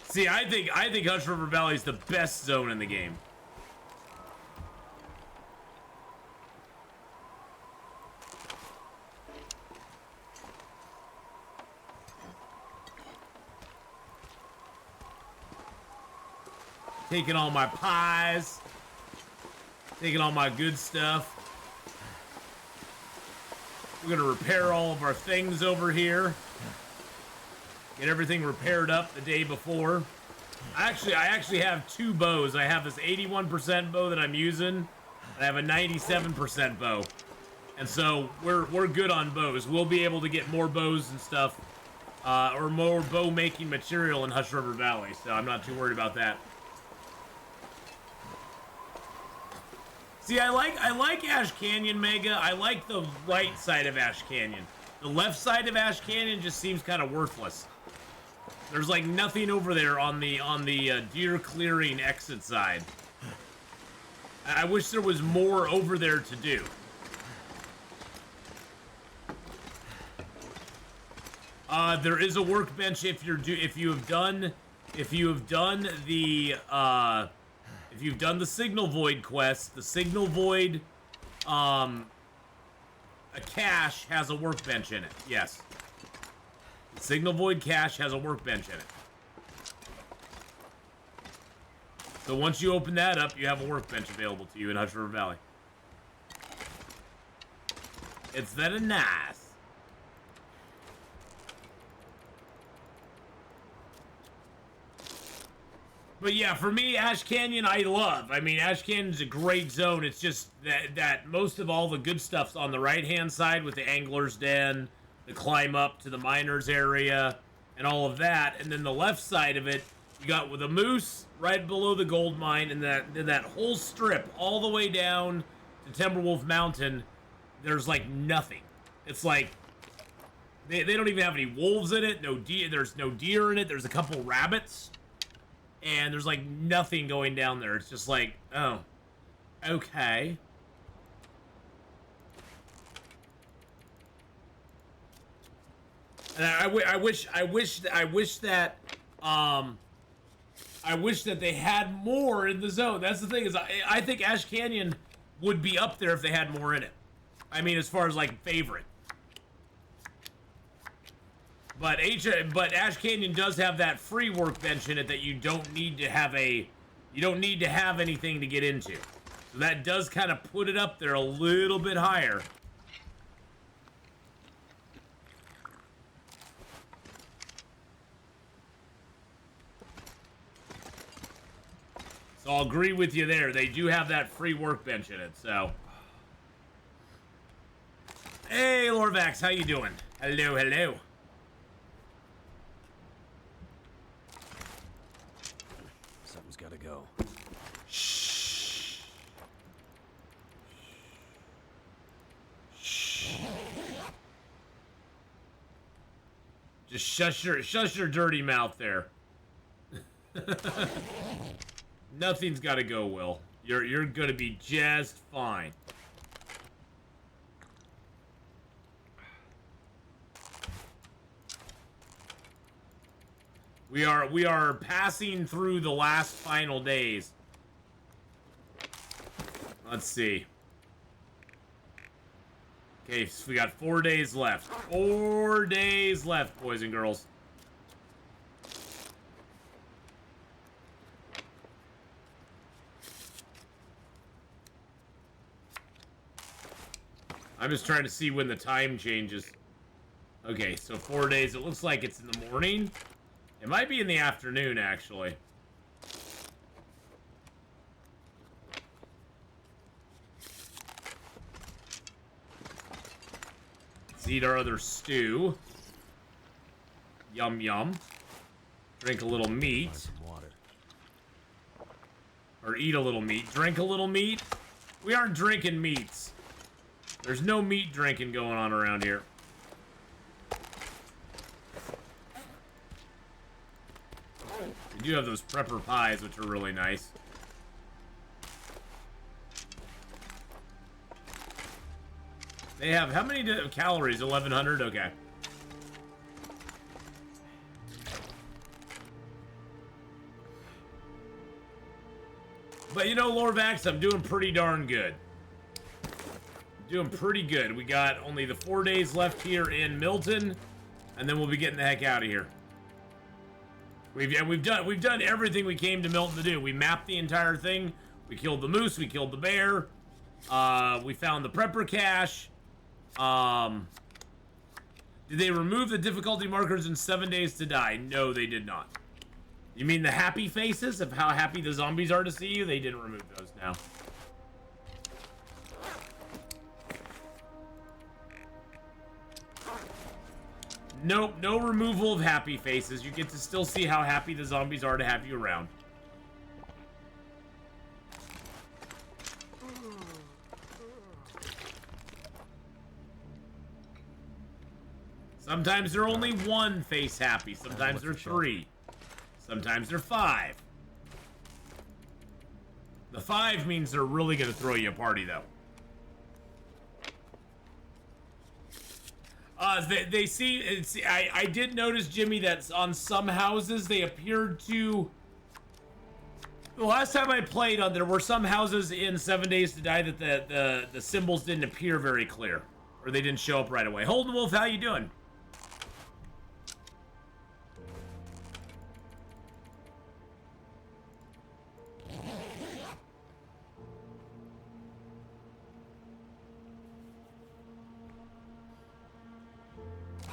See, I think Hush River Valley is the best zone in the game. Taking all my pies. Taking all my good stuff. We're gonna repair all of our things over here. Get everything repaired up the day before. I actually have 2 bows. I have this 81% bow that I'm using, and I have a 97% bow. And so we're good on bows. We'll be able to get more bows and stuff, or more bow making material in Hush River Valley. So I'm not too worried about that. See, I like Ash Canyon, Mega. I like the right side of Ash Canyon. The left side of Ash Canyon just seems kind of worthless. There's like nothing over there on the deer clearing exit side. I wish there was more over there to do. There is a workbench if you've done the Signal Void quest. The Signal Void a cache has a workbench in it. Yes. The Signal Void cache has a workbench in it. So once you open that up, you have a workbench available to you in Hush River Valley. It's that nice. But yeah, for me, Ash Canyon, I love. I mean, Ash Canyon's a great zone. It's just that most of all the good stuff's on the right-hand side with the Angler's Den, the climb up to the Miners area, and all of that. And then the left side of it, You got with a moose right below the gold mine, and that whole strip all the way down to Timberwolf Mountain. There's like nothing. It's like they don't even have any wolves in it. No deer. There's no deer in it. There's a couple rabbits, and there's like nothing going down there. It's just like, oh, okay. And I wish that they had more in the zone. That's the thing, is I think Ash Canyon would be up there if they had more in it. I mean, as far as like favorite. But Ash Canyon does have that free workbench in it that you don't need to have anything to get into. So that does kind of put it up there a little bit higher. So I'll agree with you there. They do have that free workbench in it, so. Hey, Lorvax, how you doing? Hello, hello. Something's gotta go. Shh. Shh. Just shush your dirty mouth there. Nothing's got to go, Will. You're gonna be just fine. We are passing through the last final days. Let's see. Okay, so we got 4 days left. 4 days left, boys and girls. I'm just trying to see when the time changes. Okay, so 4 days. It looks like it's in the morning. It might be in the afternoon, actually. Let's eat our other stew. Yum, yum. Drink a little meat. Find some water. Or eat a little meat. Drink a little meat. We aren't drinking meats. There's no meat drinking going on around here. We do have those prepper pies, which are really nice. They have, how many calories? 1,100? Okay. But you know, Lorvax, I'm doing pretty darn good. Doing pretty good. We got only the 4 days left here in Milton, and then we'll be getting the heck out of here. We've done everything we came to Milton to do. We mapped the entire thing. We killed the moose. We killed the bear. We found the prepper cache. Did they remove the difficulty markers in 7 days to die? No, they did not. You mean the happy faces of how happy the zombies are to see you? They didn't remove those now. Nope, no removal of happy faces. You get to still see how happy the zombies are to have you around. Sometimes they're only one face happy. Sometimes they're three. Sometimes they're five. The 5 means they're really going to throw you a party, though. They see, I did notice, Jimmy, that on some houses they appeared to. The last time I played on, there were some houses in 7 Days to Die that the symbols didn't appear very clear, or they didn't show up right away. Holden Wolf, how you doing?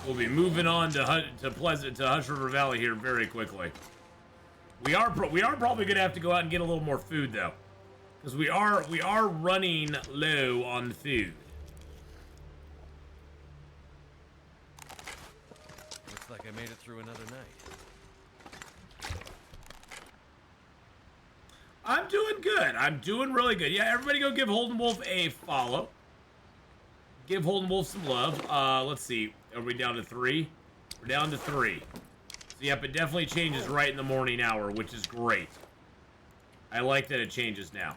We'll be moving on to Hush River Valley here very quickly. We are probably gonna have to go out and get a little more food though, because we are running low on food. Looks like I made it through another night. I'm doing good. I'm doing really good. Yeah, everybody go give Holden Wolf a follow. Give Holden Wolf some love. Let's see. Are we down to 3? We're down to 3. So, yep, it definitely changes right in the morning hour, which is great. I like that it changes now.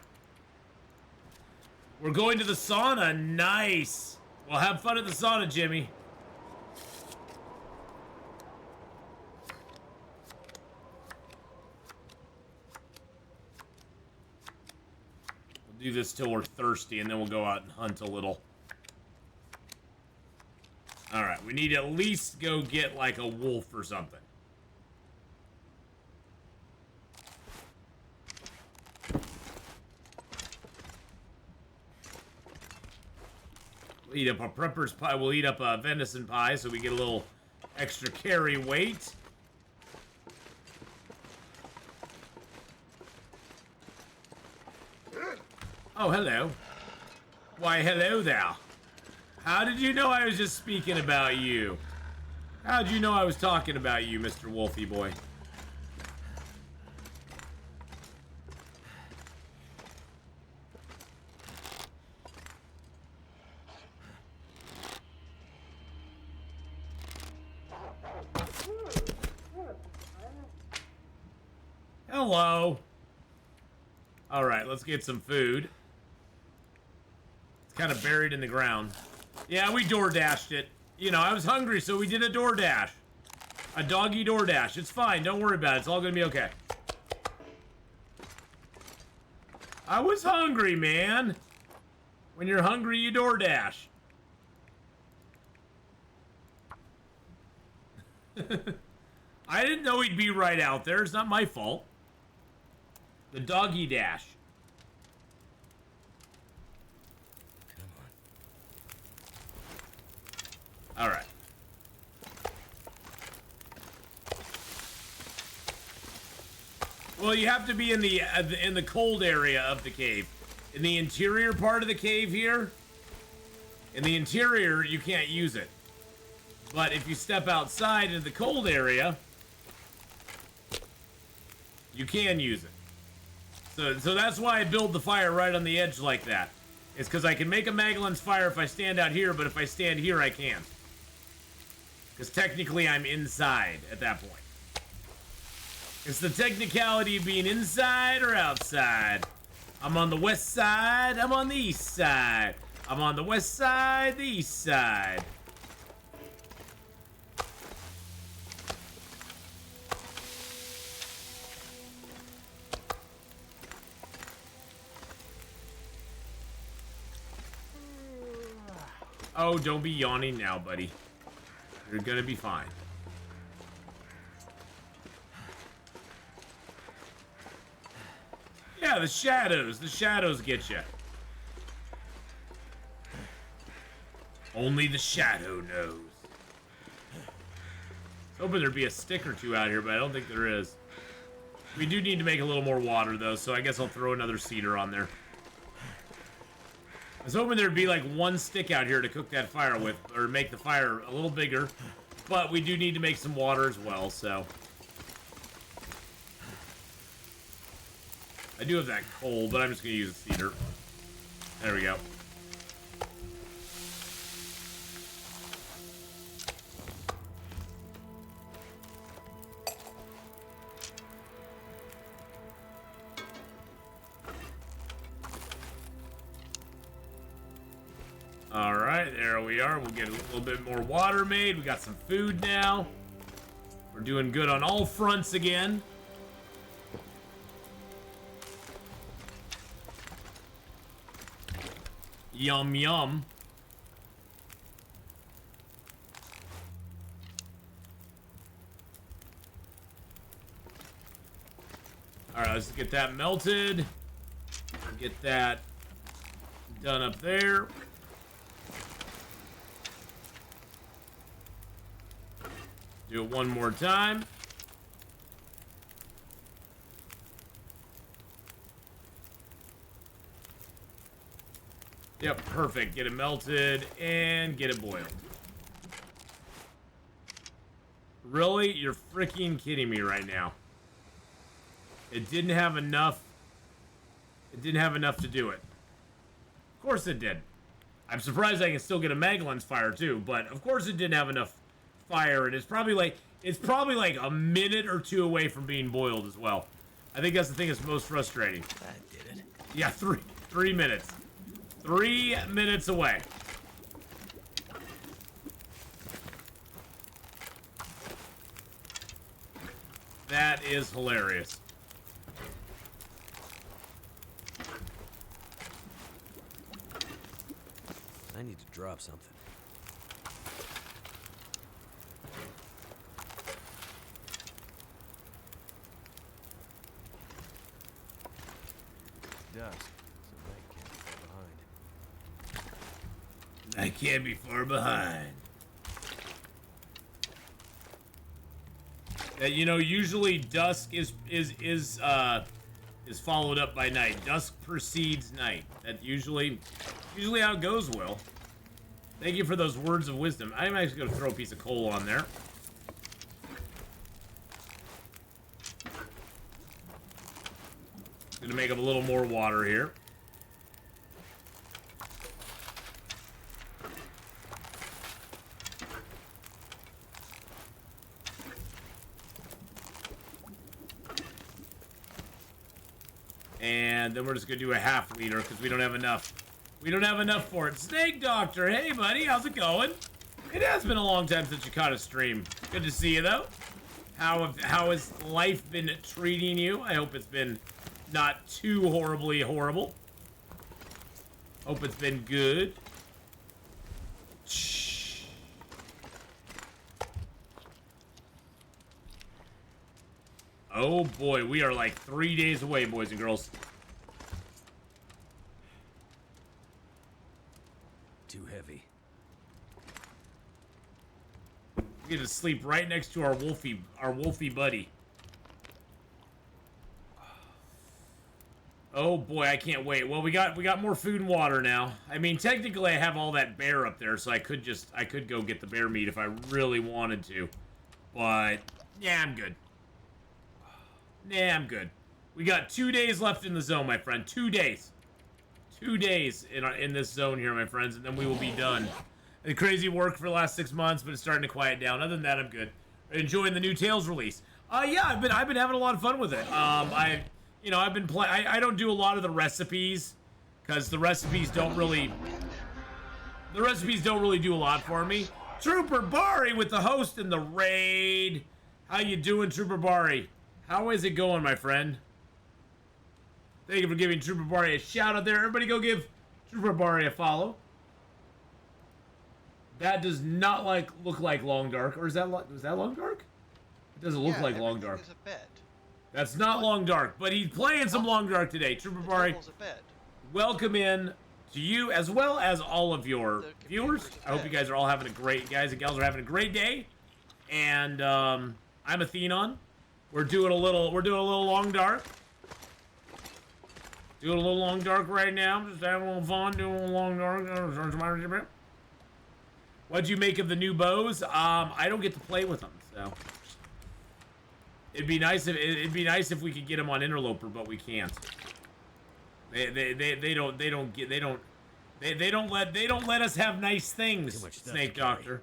We're going to the sauna. Nice. Well, have fun at the sauna, Jimmy. We'll do this till we're thirsty, and then we'll go out and hunt a little. Alright, we need to at least go get, like, a wolf or something. We'll eat up a prepper's pie. We'll eat up a venison pie so we get a little extra carry weight. Oh, hello. Why, hello there. How did you know I was just speaking about you? How'd you know I was talking about you, Mr. Wolfie boy? Hello. All right, let's get some food. It's kind of buried in the ground. Yeah, we door dashed it. You know, I was hungry, so we did a door dash. A doggy door dash. It's fine. Don't worry about it. It's all gonna be okay. I was hungry, man. When you're hungry, you door dash. I didn't know he'd be right out there. It's not my fault. The doggy dash. All right. Well, you have to be in the cold area of the cave. In the interior part of the cave here, in the interior, you can't use it. But if you step outside into the cold area, you can use it. So that's why I build the fire right on the edge like that. It's because I can make a Magellan's fire if I stand out here, but if I stand here, I can't. Because technically I'm inside at that point. It's the technicality of being inside or outside. I'm on the west side, I'm on the east side. I'm on the west side, the east side. Oh, don't be yawning now, buddy. You're gonna be fine. Yeah, the shadows. The shadows get you. Only the shadow knows. I was hoping there'd be a stick or two out here, but I don't think there is. We do need to make a little more water, though, so I guess I'll throw another cedar on there. I was hoping there'd be like one stick out here to cook that fire with, or make the fire a little bigger. But we do need to make some water as well, so. I do have that coal, but I'm just going to use a cedar. There we go. Alright, there we are. We'll get a little bit more water made. We got some food now. We're doing good on all fronts again. Yum, yum. Alright, let's get that melted. Get that done up there. Do it one more time. Yep, perfect. Get it melted and get it boiled. Really? You're freaking kidding me right now. It didn't have enough It didn't have enough to do it. Of course it did. I'm surprised I can still get a mag lens fire too, but of course it didn't have enough fire, and it's probably like a minute or two away from being boiled as well. I think that's the thing that's most frustrating. That did it. Yeah, 3 minutes. 3 minutes away. That is hilarious. I need to drop something. It's dusk, so night can't be far behind. I can't be far behind. You know, usually dusk is followed up by night. Dusk precedes night. That's usually how it goes, Will. Thank you for those words of wisdom. I'm actually going to throw a piece of coal on there. Going to make up a little more water here. And then we're just going to do a half liter because we don't have enough. We don't have enough for it. Snake Doctor, hey buddy, how's it going? It has been a long time since you caught a stream. Good to see you though. How has life been treating you? I hope it's been not too horribly horrible. Hope it's been good. Shh. Oh boy, we are like 3 days away, boys and girls. Too heavy. We get to sleep right next to our wolfy buddy. Oh boy, I can't wait. Well, we got more food and water now. I mean, technically I have all that bear up there, so I could go get the bear meat if I really wanted to. But yeah, I'm good. Yeah, I'm good. We got 2 days left in the zone, my friend. 2 days. 2 days in this zone here, my friends, and then we will be done. The crazy work for the last 6 months, but it's starting to quiet down. Other than that, I'm good. Enjoying the new Tales release. Yeah, I've been having a lot of fun with it. I've been playing. I don't do a lot of the recipes because the recipes don't really do a lot for me. Trooper Bari with the host in the raid. How you doing, Trooper Bari? How is it going, my friend? Thank you for giving Trooper Bari a shout out there. Everybody go give Trooper Bari a follow. That does not look like Long Dark. Or was that Long Dark? It doesn't look like Long Dark. Is a bed. That's not Long Dark, but he's playing some Long Dark today. Trooper Bari, welcome in to you as well as all of your viewers. I hope you guys are all having a great, guys and gals are having a great day. And I'm Atheenon. We're doing a little Long Dark. Doing a little Long Dark right now. Just having a little fun doing a little Long Dark. What'd you make of the new bows? I don't get to play with them, so it'd be nice if we could get them on Interloper, but we can't. They don't let us have nice things, Snake Doctor.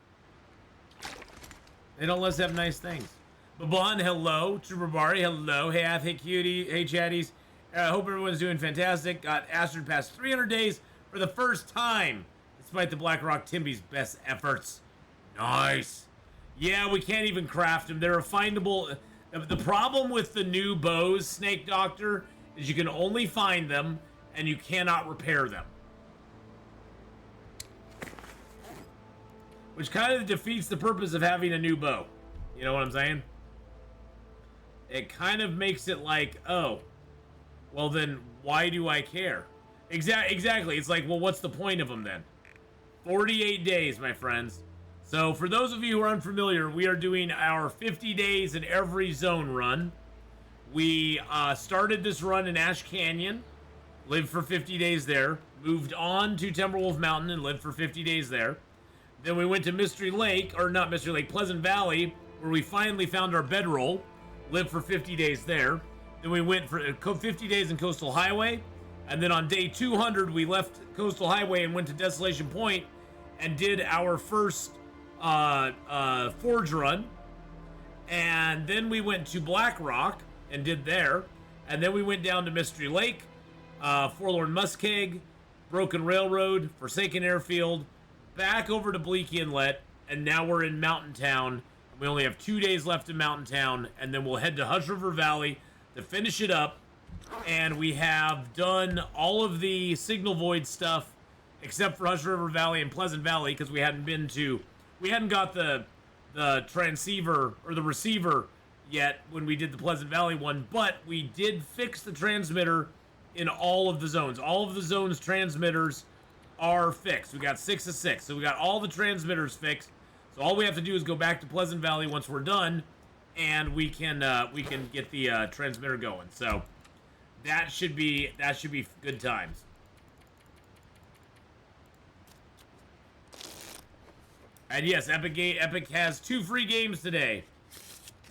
They don't let us have nice things. Babon, hello. Trooper Bari, hello. Hey, Ath, hey, Cutie, hey, Chatties. Hope everyone's doing fantastic. Got Astrid past 300 days for the first time, despite the Blackrock Timby's best efforts. Nice. Yeah, we can't even craft them. They're findable. The problem with the new bows, Snake Doctor, is you can only find them and you cannot repair them. Which kind of defeats the purpose of having a new bow. You know what I'm saying? It kind of makes it like, oh, well then why do I care? Exactly. It's like, well, what's the point of them then? 48 days, my friends. So for those of you who are unfamiliar, we are doing our 50 days in every zone run. We started this run in Ash Canyon, lived for 50 days there, moved on to Timberwolf Mountain and lived for 50 days there. Then we went to Mystery Lake, or not Mystery Lake, Pleasant Valley, where we finally found our bedroll, lived for 50 days there. Then we went for 50 days in Coastal Highway, And then on day 200, we left Coastal Highway and went to Desolation Point and did our first forge run. And then we went to Black Rock and did there. And then we went down to Mystery Lake, Forlorn Muskeg, Broken Railroad, Forsaken Airfield, back over to Bleak Inlet, and now we're in Mountain Town. We only have 2 days left in Mountain Town, and then we'll head to Hush River Valley to finish it up. And we have done all of the Signal Void stuff, except for Hush River Valley and Pleasant Valley, because we hadn't got the transceiver or the receiver yet when we did the Pleasant Valley one, but we did fix the transmitter in all of the zones. All of the zones transmitters are fixed. We got 6 of 6, so we got all the transmitters fixed. So all we have to do is go back to Pleasant Valley once we're done, and we can get the transmitter going. So that should be good times. And yes, Epic has 2 free games today.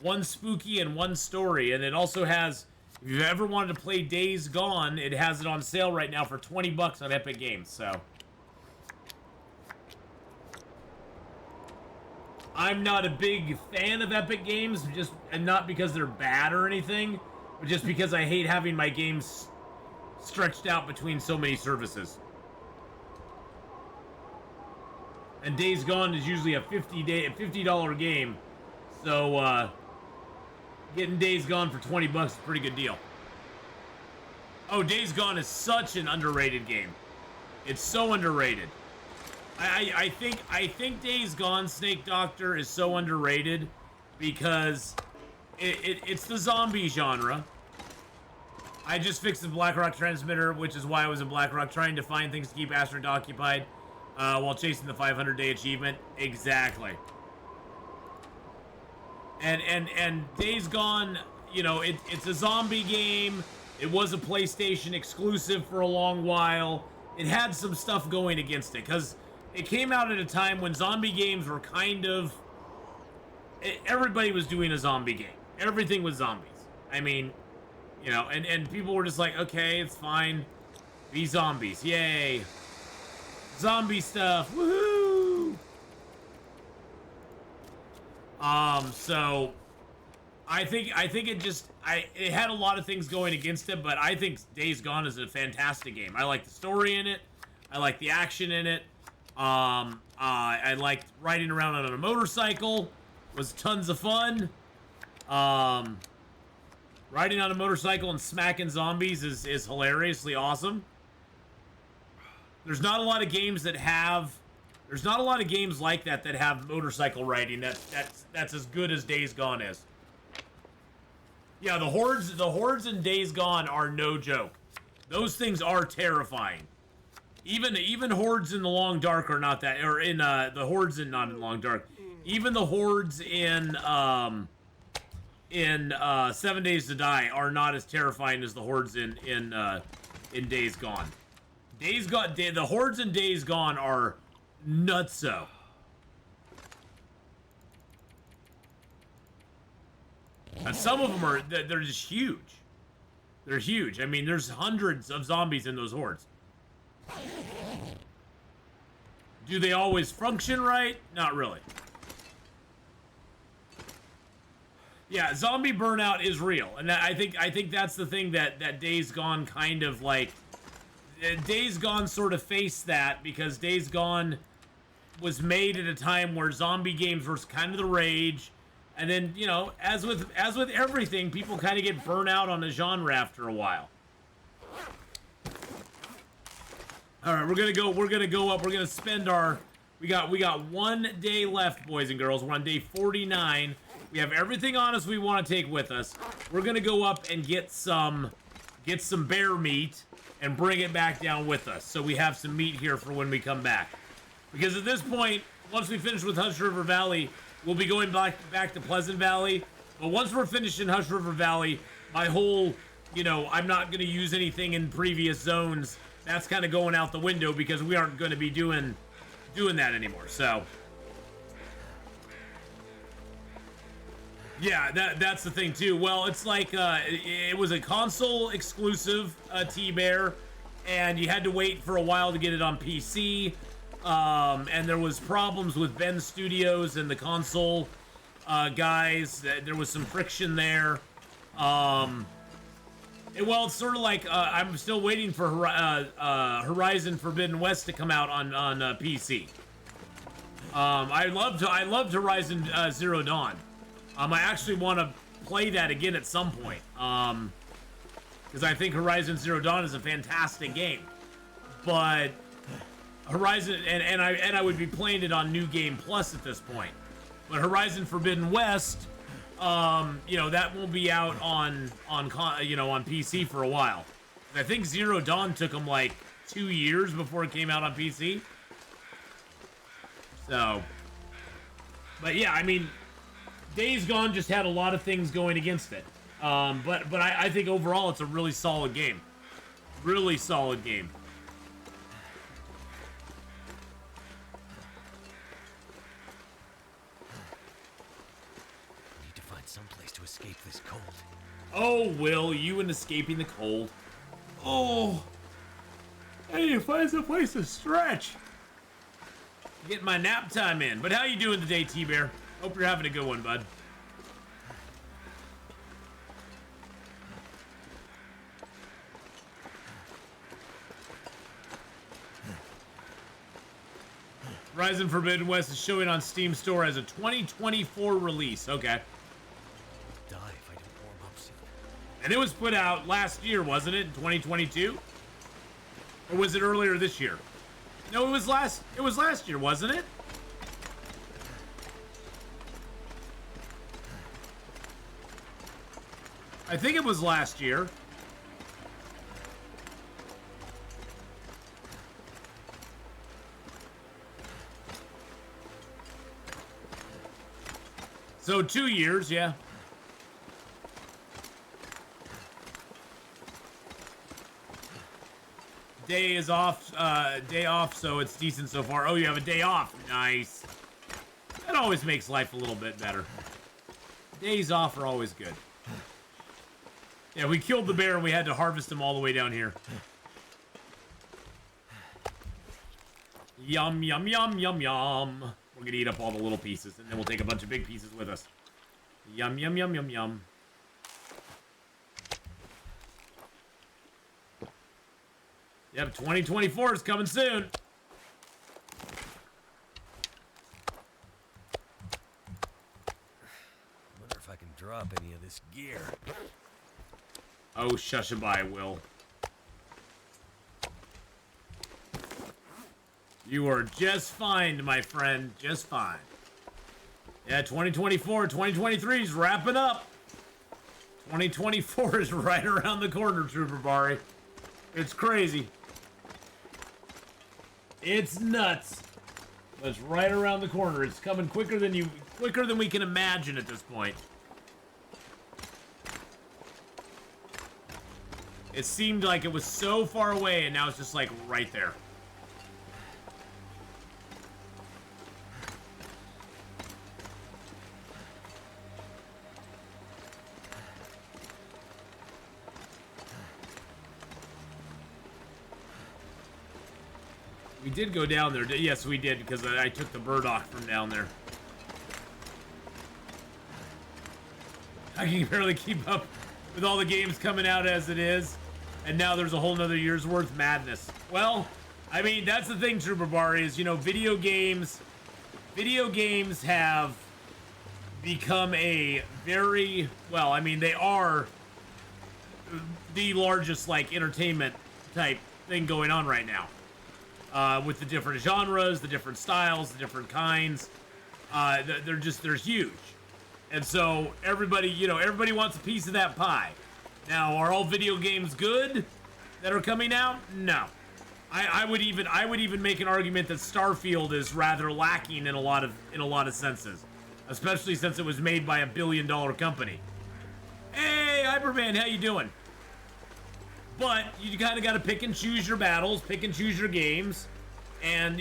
One spooky and one story, and it also has, if you've ever wanted to play Days Gone, it has it on sale right now for $20 on Epic Games. So I'm not a big fan of Epic Games, and not because they're bad or anything, but just because I hate having my games stretched out between so many services. And Days Gone is usually a $50 game, so getting Days Gone for $20 is a pretty good deal. Oh, Days Gone is such an underrated game. It's so underrated. I think Days Gone, Snake Doctor, is so underrated because it's the zombie genre. I just fixed the Blackrock transmitter, which is why I was in Blackrock, trying to find things to keep Astrid occupied while chasing the 500-day achievement. Exactly. And Days Gone, you know, it's a zombie game. It was a PlayStation exclusive for a long while. It had some stuff going against it because it came out at a time when zombie games were kind of... everybody was doing a zombie game. Everything was zombies. I mean, you know, and people were just like, okay, it's fine. Be zombies. Yay. Zombie stuff. Woohoo! So I think it had a lot of things going against it, but I think Days Gone is a fantastic game. I like the story in it. I like the action in it. I liked riding around on a motorcycle. It was tons of fun. Riding on a motorcycle and smacking zombies is hilariously awesome. There's not a lot of games that have... There's not a lot of games like that have motorcycle riding that's as good as Days Gone is. Yeah, the hordes in Days Gone are no joke. Those things are terrifying. Even hordes in the Long Dark are not that, or in the hordes in not in Long Dark. Even the hordes in 7 Days to Die are not as terrifying as the hordes in Days Gone. The hordes in Days Gone are nutso. And some of them are, they're just huge. They're huge. I mean, there's hundreds of zombies in those hordes. Do they always function right? Not really. Yeah, zombie burnout is real. And I think that's the thing that Days Gone kind of like... Days Gone sort of faced that because Days Gone was made at a time where zombie games were kind of the rage, and then, you know, as with everything, people kind of get burnt out on a genre after a while. All right, we're gonna go up. We're gonna spend our we got 1 day left, boys and girls. We're on day 49. We have everything on us we want to take with us. We're gonna go up and get some bear meat and bring it back down with us, so we have some meat here for when we come back. Because at this point, once we finish with Hush River Valley, we'll be going back to Pleasant Valley. But once we're finished in Hush River Valley, my whole, you know, I'm not going to use anything in previous zones. That's kind of going out the window because we aren't going to be doing that anymore. So, yeah, that's the thing too. Well, it's like it was a console exclusive T-Bear. and you had to wait for a while to get it on PC. And there was problems with Ben Studios and the console guys. There was some friction there. It's sort of like I'm still waiting for Horizon Forbidden West to come out on PC. I loved Horizon Zero Dawn. I actually want to play that again at some point. Because I think Horizon Zero Dawn is a fantastic game. But Horizon and I would be playing it on New Game Plus at this point. But Horizon Forbidden West, that won't be out on PC for a while. I think Zero Dawn took them like 2 years before it came out on PC. So, but yeah, I mean, Days Gone just had a lot of things going against it. But I think overall it's a really solid game. Really solid game. Need to find some place to escape this cold. Oh, Will, you and escaping the cold. Oh, I need to find some place to stretch. Get my nap time in. But how you doing today, T-Bear? Hope you're having a good one, bud. Horizon Forbidden West is showing on Steam Store as a 2024 release. Okay. Die if I don't warm up soon. And it was put out last year, wasn't it? In 2022? Or was it earlier this year? No, it was last year, wasn't it? I think it was last year. So 2 years, yeah. Day off, so it's decent so far. Oh, you have a day off. Nice. That always makes life a little bit better. Days off are always good. Yeah, we killed the bear and we had to harvest him all the way down here. Yum, yum, yum, yum, yum. We're gonna eat up all the little pieces, and then we'll take a bunch of big pieces with us. Yum, yum, yum, yum, yum. Yep, 2024 is coming soon. Wonder if I can drop any of this gear. Oh, shushaby, Will. You are just fine, my friend. Just fine. Yeah, 2024, 2023 is wrapping up. 2024 is right around the corner, Trooper Bari. It's crazy. It's nuts. But it's right around the corner. It's coming quicker than we can imagine at this point. It seemed like it was so far away, and now it's just like right there. We did go down there. Yes, we did, because I took the burdock from down there. I can barely keep up with all the games coming out as it is. And now there's a whole nother year's worth. Madness. Well, I mean, that's the thing, Trooper Bar, is, video games have become a very, well, I mean, they are the largest, like, entertainment type thing going on right now. With the different genres, the different styles, the different kinds. They're huge. And so everybody wants a piece of that pie. Now, are all video games good that are coming out? No. I would even make an argument that Starfield is rather lacking in a lot of senses, especially since it was made by a billion-dollar company. Hey, Hyperman, how you doing? But you kind of got to pick and choose your battles, pick and choose your games, and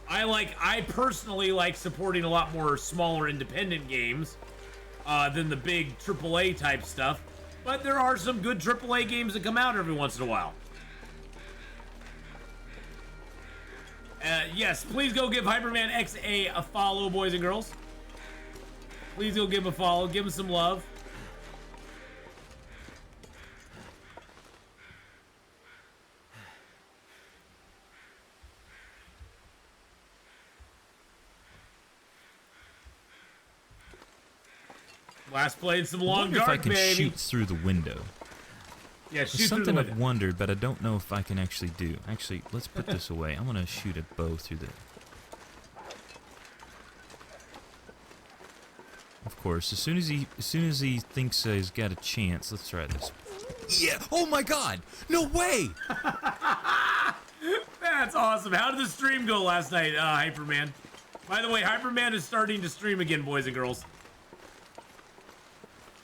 I personally like supporting a lot more smaller independent games than the big AAA type stuff. But there are some good AAA games that come out every once in a while. Yes, please go give Hyperman X a follow, boys and girls. Please go give him a follow. Give him some love. Last played some long dark, if I can baby. shoot through the window. Yeah, shoot It's through the something window. I've wondered, but I don't know if I can actually do. Actually, let's put this away. I'm gonna shoot a bow through the. Of course, as soon as he thinks he's got a chance, let's try this. Yeah! Oh my God! No way! That's awesome. How did the stream go last night, Hyperman? By the way, Hyperman is starting to stream again, boys and girls.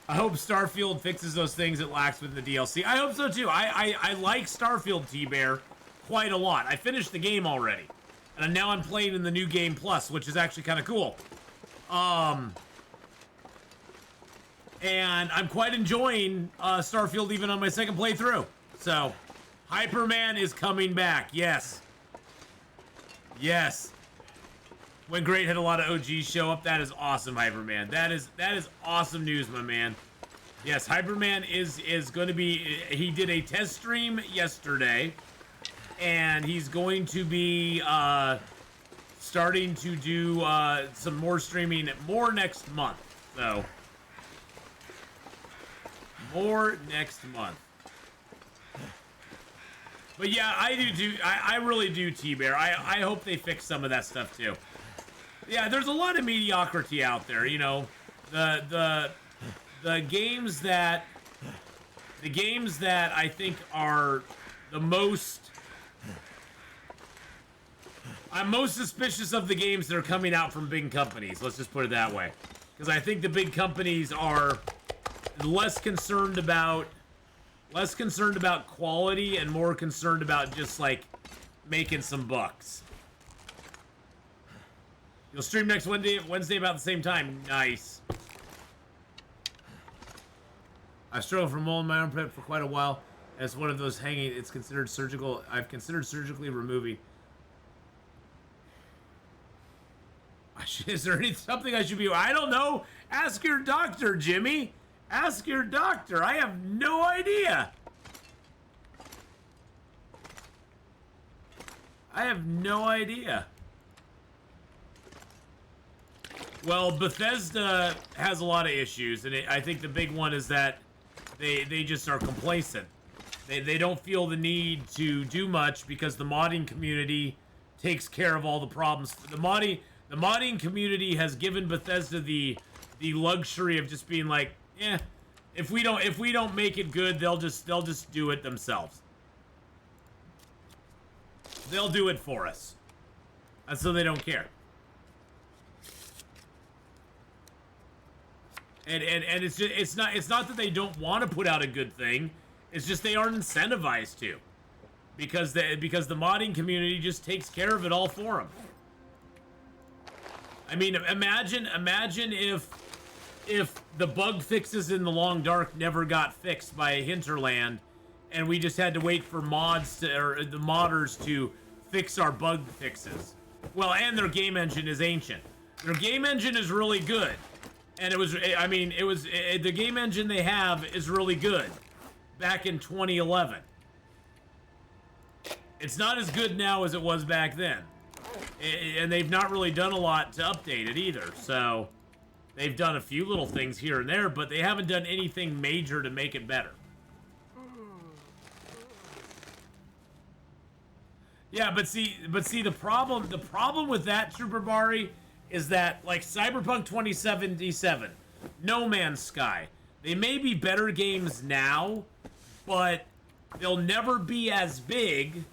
I hope Starfield fixes those things it lacks within the DLC. I hope so too. I like Starfield, T-Bear, quite a lot. I finished the game already, and now I'm playing in the new game plus, which is actually kind of cool. And I'm quite enjoying Starfield even on my second playthrough. So, Hyperman is coming back. Yes. Yes. When Great had a lot of OGs show up, that is awesome, Hyperman. That is awesome news, my man. Yes, Hyperman is going to be. He did a test stream yesterday, and he's going to be starting to do some more streaming more next month. So, more next month. But yeah, I really do, T-Bear. I hope they fix some of that stuff too. Yeah, there's a lot of mediocrity out there, you know. The games that I think are the most. I'm most suspicious of the games that are coming out from big companies. Let's just put it that way, because I think the big companies are less concerned about quality and more concerned about just like making some bucks. You'll stream next Wednesday about the same time. Nice. I've struggled from mole in my armpit for quite a while. As one of those hanging, it's considered surgical. I've considered surgically removing. Is there something I should be? I don't know. Ask your doctor, Jimmy. Ask your doctor. I have no idea. I have no idea. Well, Bethesda has a lot of issues, and I think the big one is that they just are complacent. They don't feel the need to do much because the modding community takes care of all the problems. The modding community has given Bethesda the luxury of just being like, eh, if we don't make it good, they'll just do it themselves. They'll do it for us. And so they don't care. And it's not that they don't want to put out a good thing. It's just they aren't incentivized to, because the modding community just takes care of it all for them. I mean, imagine if the bug fixes in the Long Dark never got fixed by Hinterland, and we just had to wait for the modders to fix our bug fixes. Well, and their game engine is ancient. Their game engine is really good. And the game engine they have is really good back in 2011. It's not as good now as it was back then. And they've not really done a lot to update it either. So they've done a few little things here and there, but they haven't done anything major to make it better. Yeah, but see the problem with that, Trooper Bari, is that, like, Cyberpunk 2077, No Man's Sky, they may be better games now, but they'll never be as big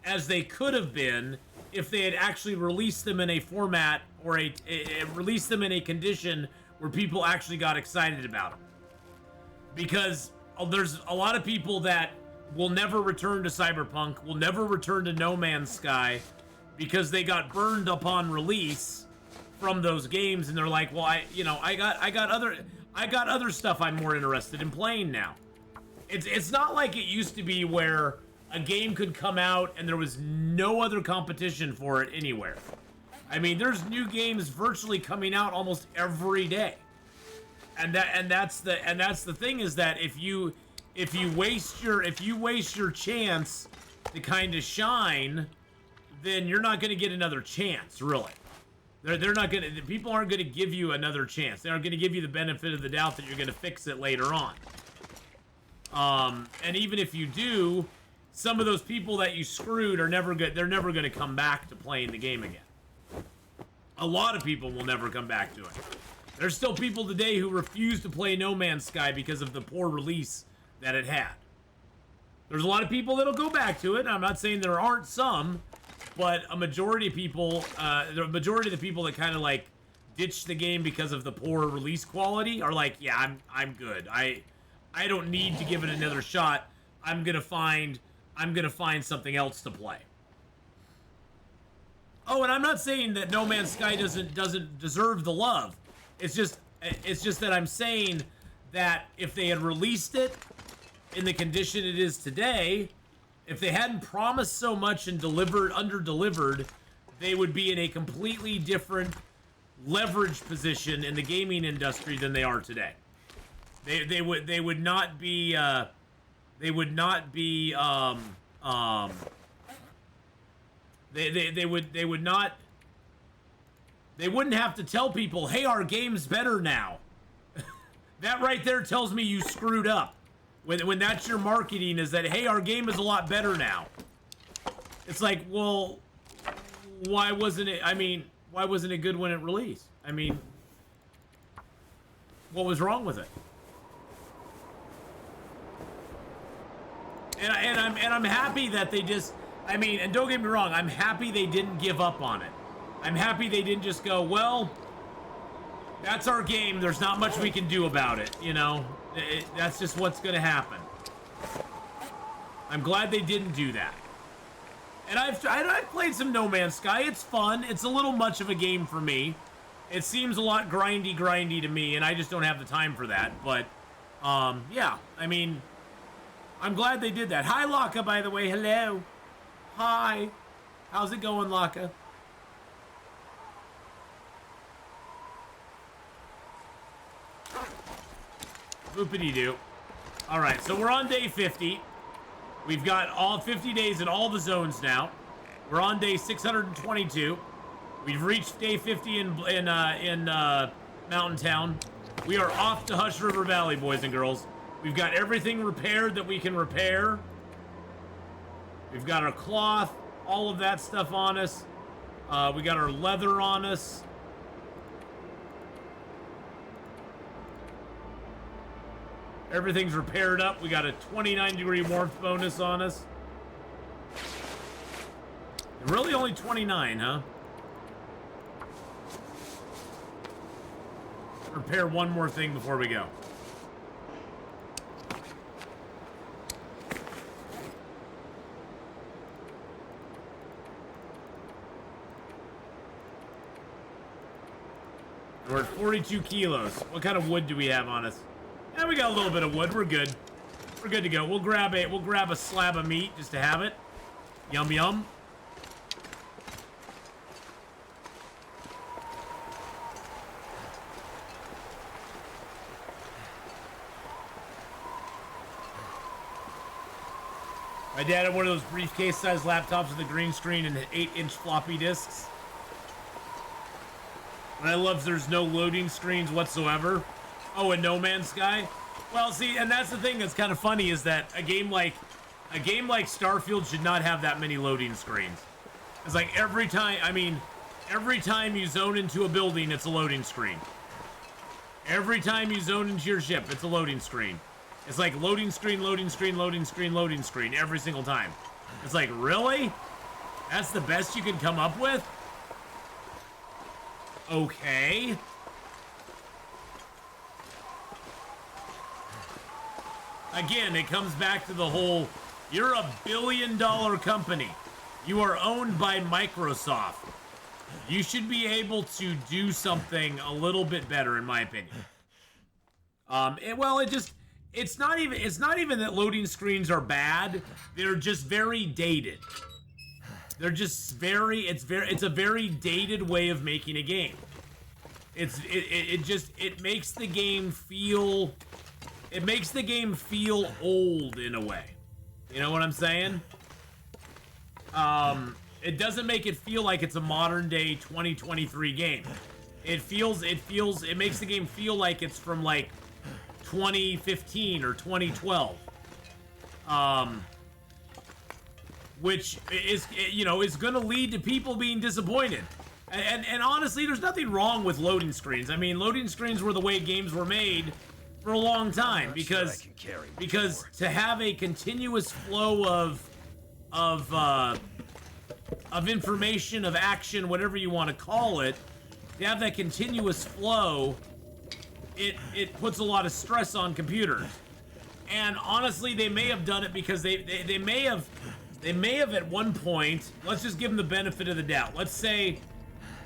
as they could have been if they had actually released them in a format or released them in a condition where people actually got excited about them. Because there's a lot of people that will never return to Cyberpunk, will never return to No Man's Sky, because they got burned upon release from those games, and they're like, well, I got other stuff I'm more interested in playing now. It's not like it used to be where a game could come out and there was no other competition for it anywhere. I mean, there's new games virtually coming out almost every day. And that's the thing, is that if you waste your chance to kind of shine, then you're not going to get another chance, really. They're not going to, people aren't going to give you another chance. They aren't going to give you the benefit of the doubt that you're going to fix it later on. And even if you do, some of those people that you screwed are never good. They're never going to come back to playing the game again. A lot of people will never come back to it. There's still people today who refuse to play No Man's Sky because of the poor release that it had. There's a lot of people that'll go back to it. I'm not saying there aren't some, but a majority of people, the majority of the people that kind of like ditch the game because of the poor release quality are like, yeah, I'm good. I don't need to give it another shot. I'm gonna find something else to play. Oh, and I'm not saying that No Man's Sky doesn't deserve the love. It's just that I'm saying that if they had released it in the condition it is today, if they hadn't promised so much and under-delivered, they would be in a completely different leverage position in the gaming industry than they are today. They would not be they wouldn't have to tell people, hey, our game's better now. That right there tells me you screwed up. When that's your marketing, is that, hey, our game is a lot better now. It's like, well, why wasn't it good when it released? I mean, what was wrong with it? And I'm happy that they just, I mean, and don't get me wrong, I'm happy they didn't give up on it. I'm happy they didn't just go, well, that's our game, there's not much we can do about it, you know? That's just what's gonna happen. I'm glad they didn't do that. And I've played some No Man's Sky. It's fun. It's a little much of a game for me. It seems a lot grindy to me, and I just don't have the time for that. But, yeah, I mean, I'm glad they did that. Hi, Laka, by the way. Hello. Hi. How's it going, Laka? Boopity-doo. All right, so we're on day 50. We've got all 50 days in all the zones now. We're on day 622. We've reached day 50 in Mountain Town. We are off to Hush River Valley, boys and girls. We've got everything repaired that we can repair. We've got our cloth, all of that stuff on us. We got our leather on us. Everything's repaired up. We got a 29-degree warmth bonus on us. Really only 29, huh? Repair one more thing before we go. We're at 42 kilos. What kind of wood do we have on us? Yeah, we got a little bit of wood. We're good. We're good to go. We'll grab a slab of meat just to have it. Yum yum. My dad had one of those briefcase-sized laptops with a green screen and 8-inch floppy disks. And I love there's no loading screens whatsoever. Oh, and No Man's Sky? Well, see, and that's the thing that's kind of funny, is that a game like Starfield should not have that many loading screens. It's like every time you zone into a building, it's a loading screen. Every time you zone into your ship, it's a loading screen. It's like loading screen, loading screen, loading screen, loading screen every single time. It's like, really? That's the best you can come up with? Okay. Again, it comes back to the whole, you're a billion-dollar company. You are owned by Microsoft. You should be able to do something a little bit better, in my opinion. it's not even that loading screens are bad. They're just very dated. They're just it's a very dated way of making a game. It makes the game feel old in a way. You know what I'm saying? It doesn't make it feel like it's a modern day 2023 game. It makes the game feel like it's from like 2015 or 2012. Which is, you know, is going to lead to people being disappointed. And honestly, there's nothing wrong with loading screens. I mean, loading screens were the way games were made for a long time, because to have a continuous flow of information, of action, whatever you want to call it, to have that continuous flow, it puts a lot of stress on computers. And honestly, they may have done it because they may have at one point, let's just give them the benefit of the doubt. Let's say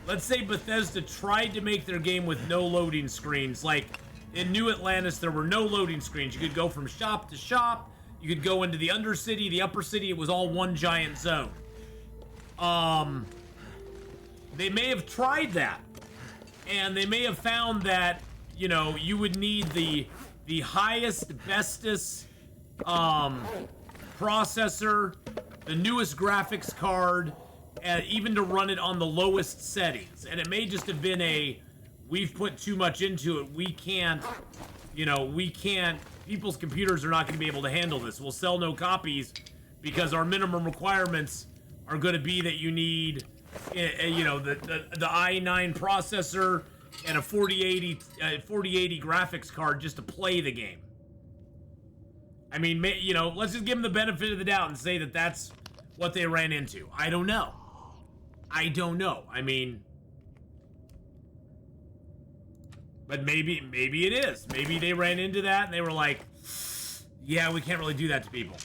Bethesda tried to make their game with no loading screens. Like in New Atlantis, there were no loading screens. You could go from shop to shop. You could go into the undercity, the upper city. It was all one giant zone. They may have tried that, and they may have found that, you know, you would need the highest, bestest processor, the newest graphics card, and even to run it on the lowest settings. And it may just have been we've put too much into it. We can't, people's computers are not going to be able to handle this. We'll sell no copies because our minimum requirements are going to be that you need, the i9 processor and a 4080 graphics card just to play the game. I mean, let's just give them the benefit of the doubt and say that that's what they ran into. I don't know. I mean, but maybe it is. Maybe they ran into that and they were like, yeah, we can't really do that to people.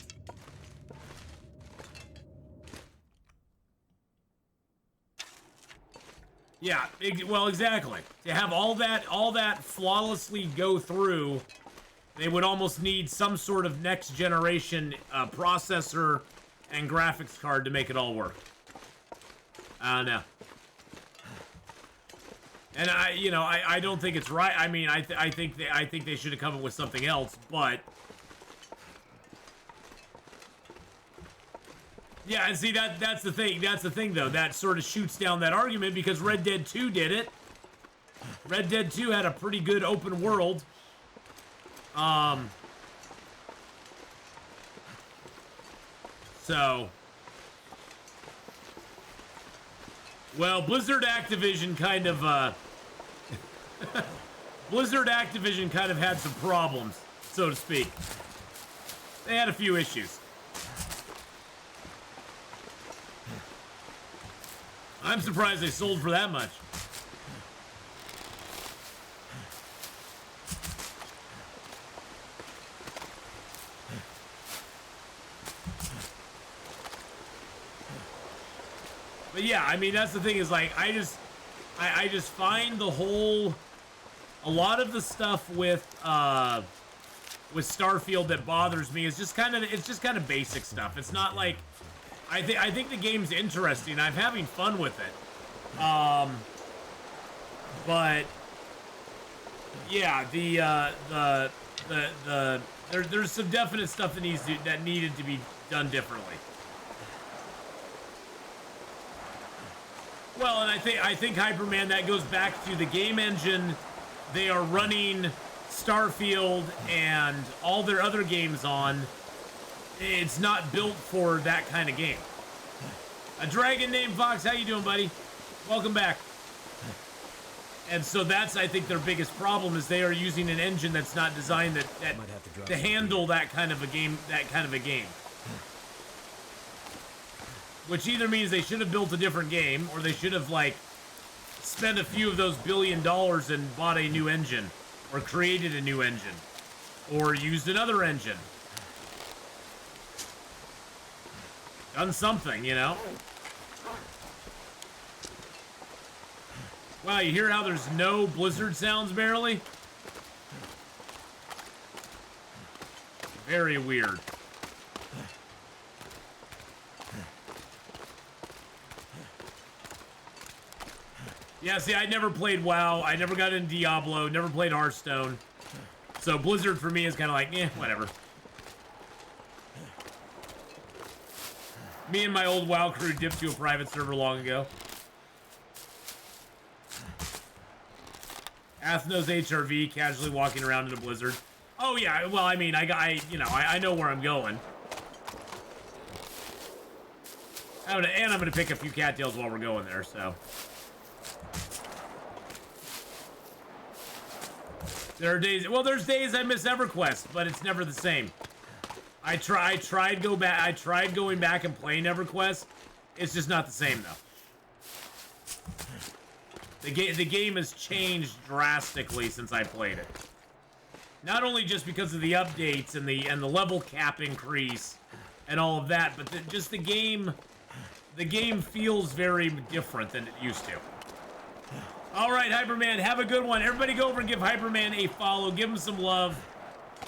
Yeah, well, exactly. To have all that flawlessly go through, they would almost need some sort of next generation processor and graphics card to make it all work. I don't know. And I don't think it's right. I mean, I think they should have come up with something else, but yeah, and see that's the thing. That's the thing, though. That sort of shoots down that argument because Red Dead 2 did it. Red Dead 2 had a pretty good open world. So, well, Blizzard Activision kind of had some problems, so to speak. They had a few issues. I'm surprised they sold for that much. But yeah, I mean, that's the thing is, like, I just find a lot of the stuff with Starfield that bothers me is just kind of basic stuff. It's not like, I think the game's interesting. I'm having fun with it. But yeah, there's some definite stuff that needed to be done differently. Well, and I think Hyperman, that goes back to the game engine they are running Starfield and all their other games on. It's not built for that kind of game. A dragon named Fox, how you doing, buddy? Welcome back. And so that's, I think, their biggest problem is they are using an engine that's not designed to handle that kind of a game. Which either means they should have built a different game, or they should have, like, spent a few of those $1 billion and bought a new engine, or created a new engine, or used another engine. Done something, you know? Wow, you hear how there's no Blizzard sounds, barely? Very weird. Yeah, see, I never played WoW. I never got into Diablo. Never played Hearthstone. So Blizzard for me is kind of like, eh, whatever. Me and my old WoW crew dipped to a private server long ago. Athnos HRV, casually walking around in a blizzard. Oh yeah, well, I mean, I know where I'm going. And I'm gonna pick a few cattails while we're going there, so. There are days, well, there's days I miss EverQuest, but it's never the same. I tried going back and playing EverQuest. It's just not the same though. The game has changed drastically since I played it. Not only just because of the updates and the level cap increase and all of that, but just the game feels very different than it used to. All right, Hyperman, have a good one. Everybody go over and give Hyperman a follow. Give him some love.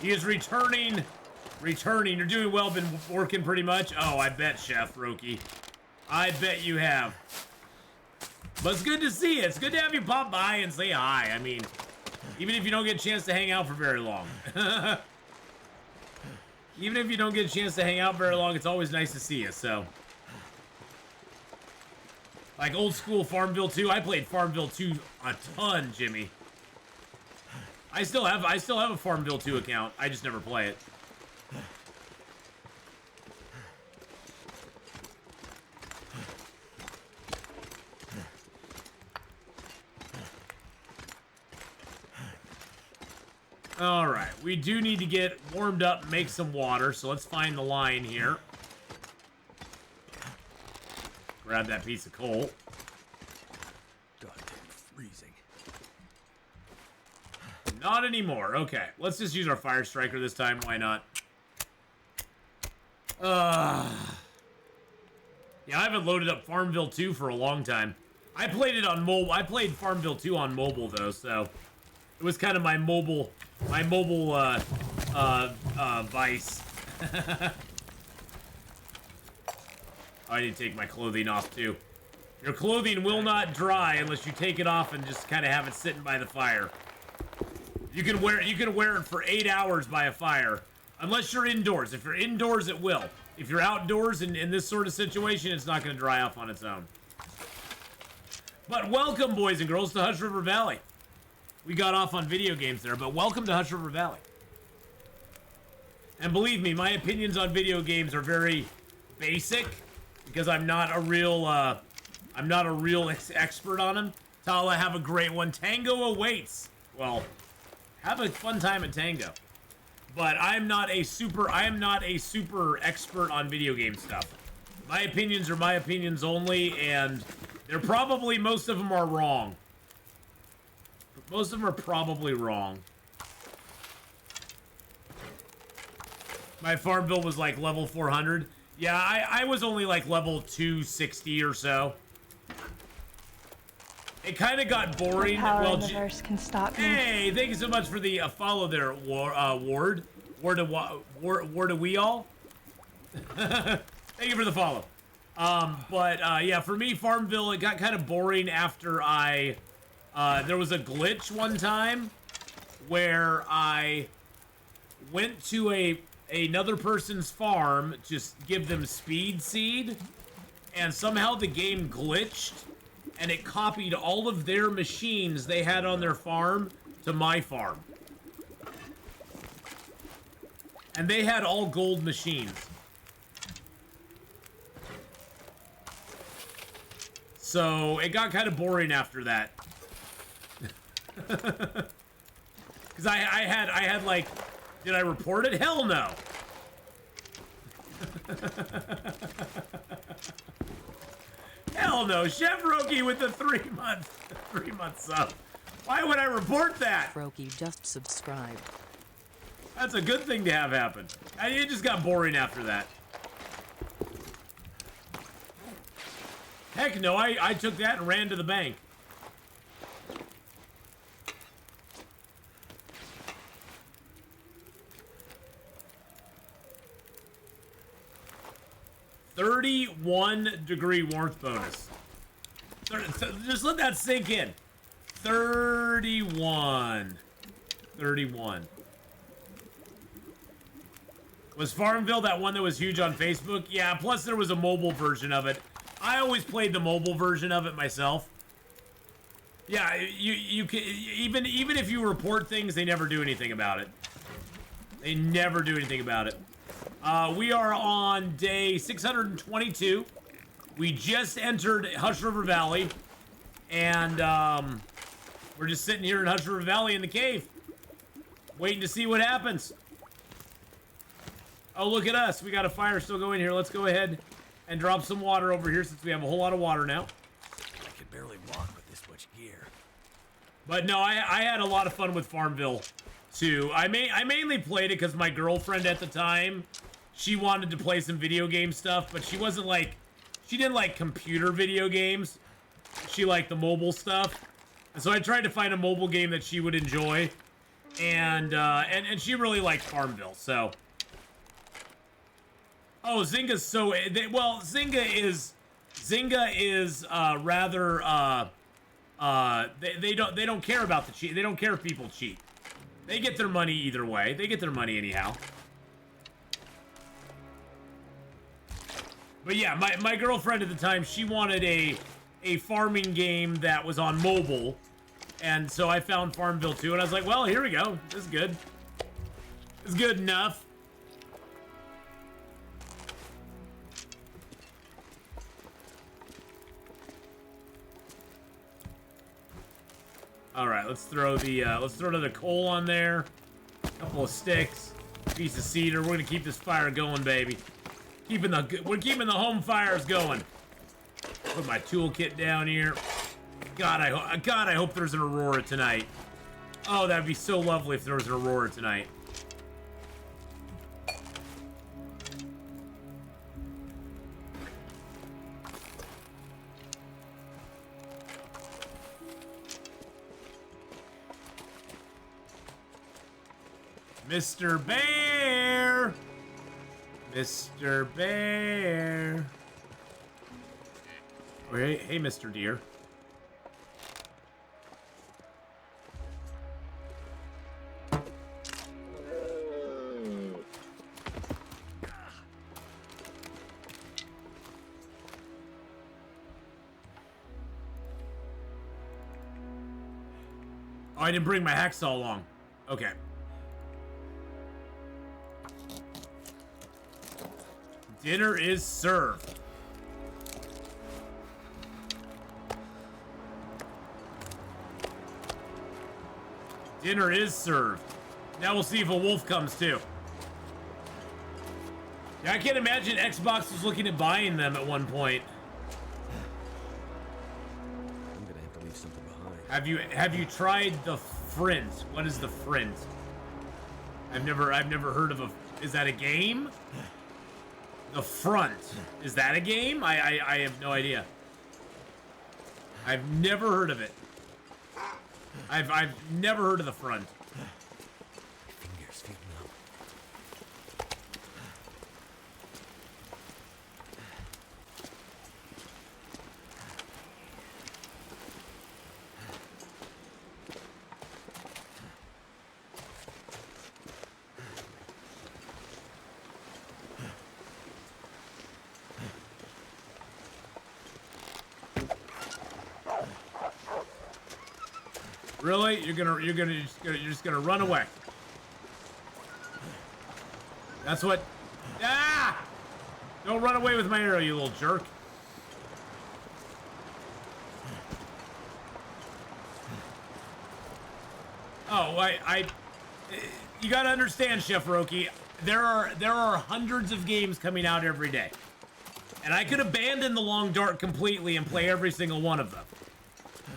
He is returning. You're doing well. Been working pretty much. Oh, I bet, Chef Roki. I bet you have. But it's good to see you. It's good to have you pop by and say hi. I mean, even if you don't get a chance to hang out for very long. Even if you don't get a chance to hang out very long, it's always nice to see you, so. Like old school Farmville 2. I played Farmville 2 a ton, Jimmy. I still have a Farmville 2 account. I just never play it. All right, we do need to get warmed up, make some water, so let's find the line here. Grab that piece of coal. Goddamn freezing. Not anymore. Okay, let's just use our fire striker this time. Why not? Yeah, I haven't loaded up Farmville 2 for a long time. I played it on mobile. I played Farmville 2 on mobile though, so it was kind of my mobile vice. I need to take my clothing off too. Your clothing will not dry unless you take it off and just kind of have it sitting by the fire. You can wear it for 8 hours by a fire, unless you're indoors. If you're indoors, it will. If you're outdoors in this sort of situation, it's not going to dry off on its own. But welcome, boys and girls, to Hush River Valley. We got off on video games there, but welcome to Hush River Valley. And believe me, my opinions on video games are very basic because I'm not a real expert on them. Tala, have a great one. Tango awaits. Well, have a fun time at Tango. But I am not a super expert on video game stuff. My opinions are my opinions only, and they're probably, most of them are wrong. Most of them are probably wrong. My Farmville was like level 400. Yeah, I was only like level 260 or so. It kind of got boring. The power well, in the verse can stop me. Hey, thank you so much for the follow there, Ward. Ward to we all. Thank you for the follow. Yeah, for me, Farmville, it got kind of boring after there was a glitch one time where I went to another person's farm to give them speed seed, and somehow the game glitched and it copied all of their machines they had on their farm to my farm. And they had all gold machines. So it got kind of boring after that. Because I had like, did I report it? Hell no. Hell no. Chef Roki with the 3 month sub. Why would I report that? Roki just subscribed. That's a good thing to have happen. It just got boring after that. Heck no, I took that and ran to the bank. 31-degree warmth bonus. Just let that sink in. 31. 31. Was Farmville that one that was huge on Facebook? Yeah, plus there was a mobile version of it. I always played the mobile version of it myself. Yeah, you can even if you report things, they never do anything about it. They never do anything about it. We are on day 622. We just entered Hush River Valley, and we're just sitting here in Hush River Valley in the cave, waiting to see what happens. Oh, look at us. We got a fire still going here. Let's go ahead and drop some water over here since we have a whole lot of water now. I can barely walk with this much gear. But no, I had a lot of fun with Farmville, too. I mainly played it because my girlfriend at the time, she wanted to play some video game stuff, but she didn't like computer video games. She liked the mobile stuff. And so I tried to find a mobile game that she would enjoy. And she really liked Farmville, so... Oh, Zynga's so... well, Zynga is rather, they don't care about the cheat. They don't care if people cheat. They get their money either way. They get their money anyhow. But yeah, my girlfriend at the time, she wanted a farming game that was on mobile. And so I found Farmville 2, and I was like, well, here we go. This is good. It's good enough. All right, let's throw the coal on there. A couple of sticks, piece of cedar. We're gonna keep this fire going, baby. We're keeping the home fires going. Put my toolkit down here. God, I hope there's an aurora tonight. Oh, that'd be so lovely if there was an aurora tonight. Mr. Bear! Mr. Bear! Oh, hey, Mr. Deer. Oh, I didn't bring my hacksaw along. Okay. Dinner is served. Dinner is served. Now we'll see if a wolf comes too. Yeah, I can't imagine Xbox was looking at buying them at one point. I'm gonna have to leave something behind. Have you tried the Frint? What is the Frint? I've never heard of a. Is that a game? The Front. Is that a game? I have no idea. I've never heard of it. I've never heard of the Front. Fingers feel numb. Really? You're just gonna run away. That's what. Ah! Don't run away with my arrow, you little jerk. Oh, you gotta understand, Chef Roki. There are hundreds of games coming out every day, and I could abandon the long dark completely and play every single one of them.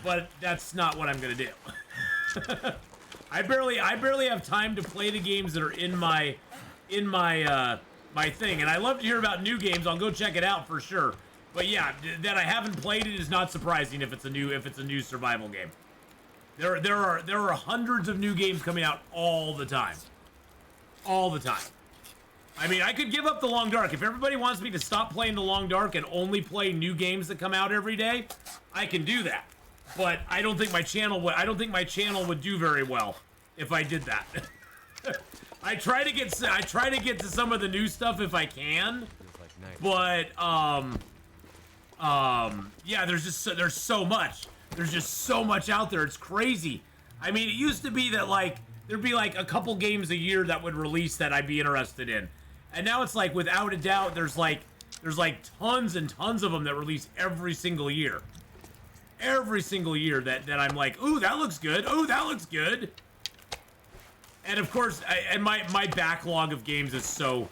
But that's not what I'm gonna do. I barely have time to play the games that are in my my thing, and I love to hear about new games. I'll go check it out for sure. But yeah, that I haven't played it is not surprising if it's a new survival game. There are hundreds of new games coming out all the time. All the time. I mean, I could give up the Long Dark. If everybody wants me to stop playing the Long Dark and only play new games that come out every day, I can do that. But I don't think my channel would do very well if I did that. I try to get to some of the new stuff if I can. But yeah, there's so much. There's just so much out there. It's crazy. I mean, it used to be that like there'd be like a couple games a year that would release that I'd be interested in. And now it's like, without a doubt, there's like tons and tons of them that release every single year. Every single year that I'm like, ooh, that looks good. Ooh, that looks good. And of course, my backlog of games is so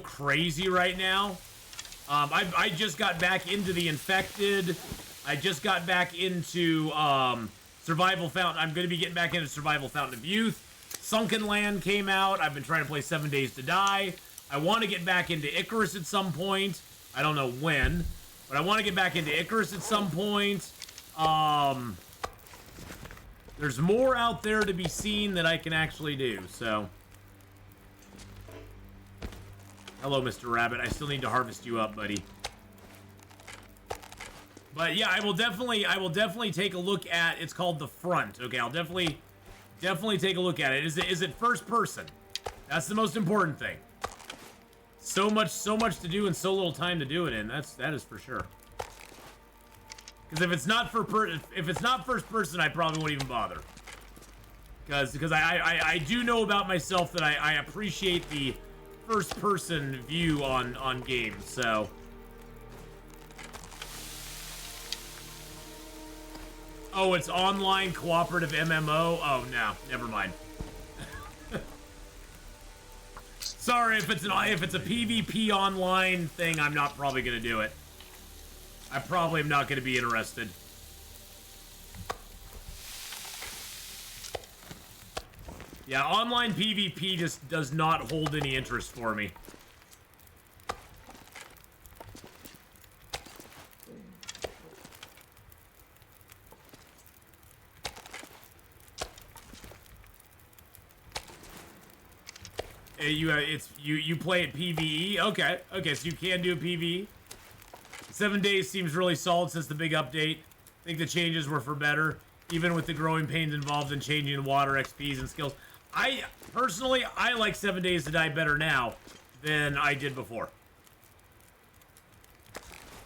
crazy right now. I just got back into the Infected. I just got back into Survival Fountain. I'm going to be getting back into Survival Fountain of Youth. Sunken Land came out. I've been trying to play 7 Days to Die. I want to get back into Icarus at some point. I don't know when, but I want to get back into Icarus at some point. There's more out there to be seen that I can actually do, so. Hello, Mr. Rabbit. I still need to harvest you up, buddy. But yeah, I will definitely take a look at, it's called The Front. Okay, I'll definitely take a look at it. Is it first person? That's the most important thing. So much to do and so little time to do it in. That is for sure. Because if it's not first person, I probably won't even bother. Because I do know about myself that I appreciate the first person view on games. So. Oh, it's online cooperative MMO? Oh, no. Never mind. Sorry, if it's a PvP online thing, I'm not probably going to do it. I probably am not going to be interested. Yeah, online PvP just does not hold any interest for me. You play it PvE? Okay, so you can do a PvE. 7 days seems really solid since the big update. I think the changes were for better, even with the growing pains involved in changing the water, XPs, and skills. Personally, I like 7 Days to Die better now than I did before.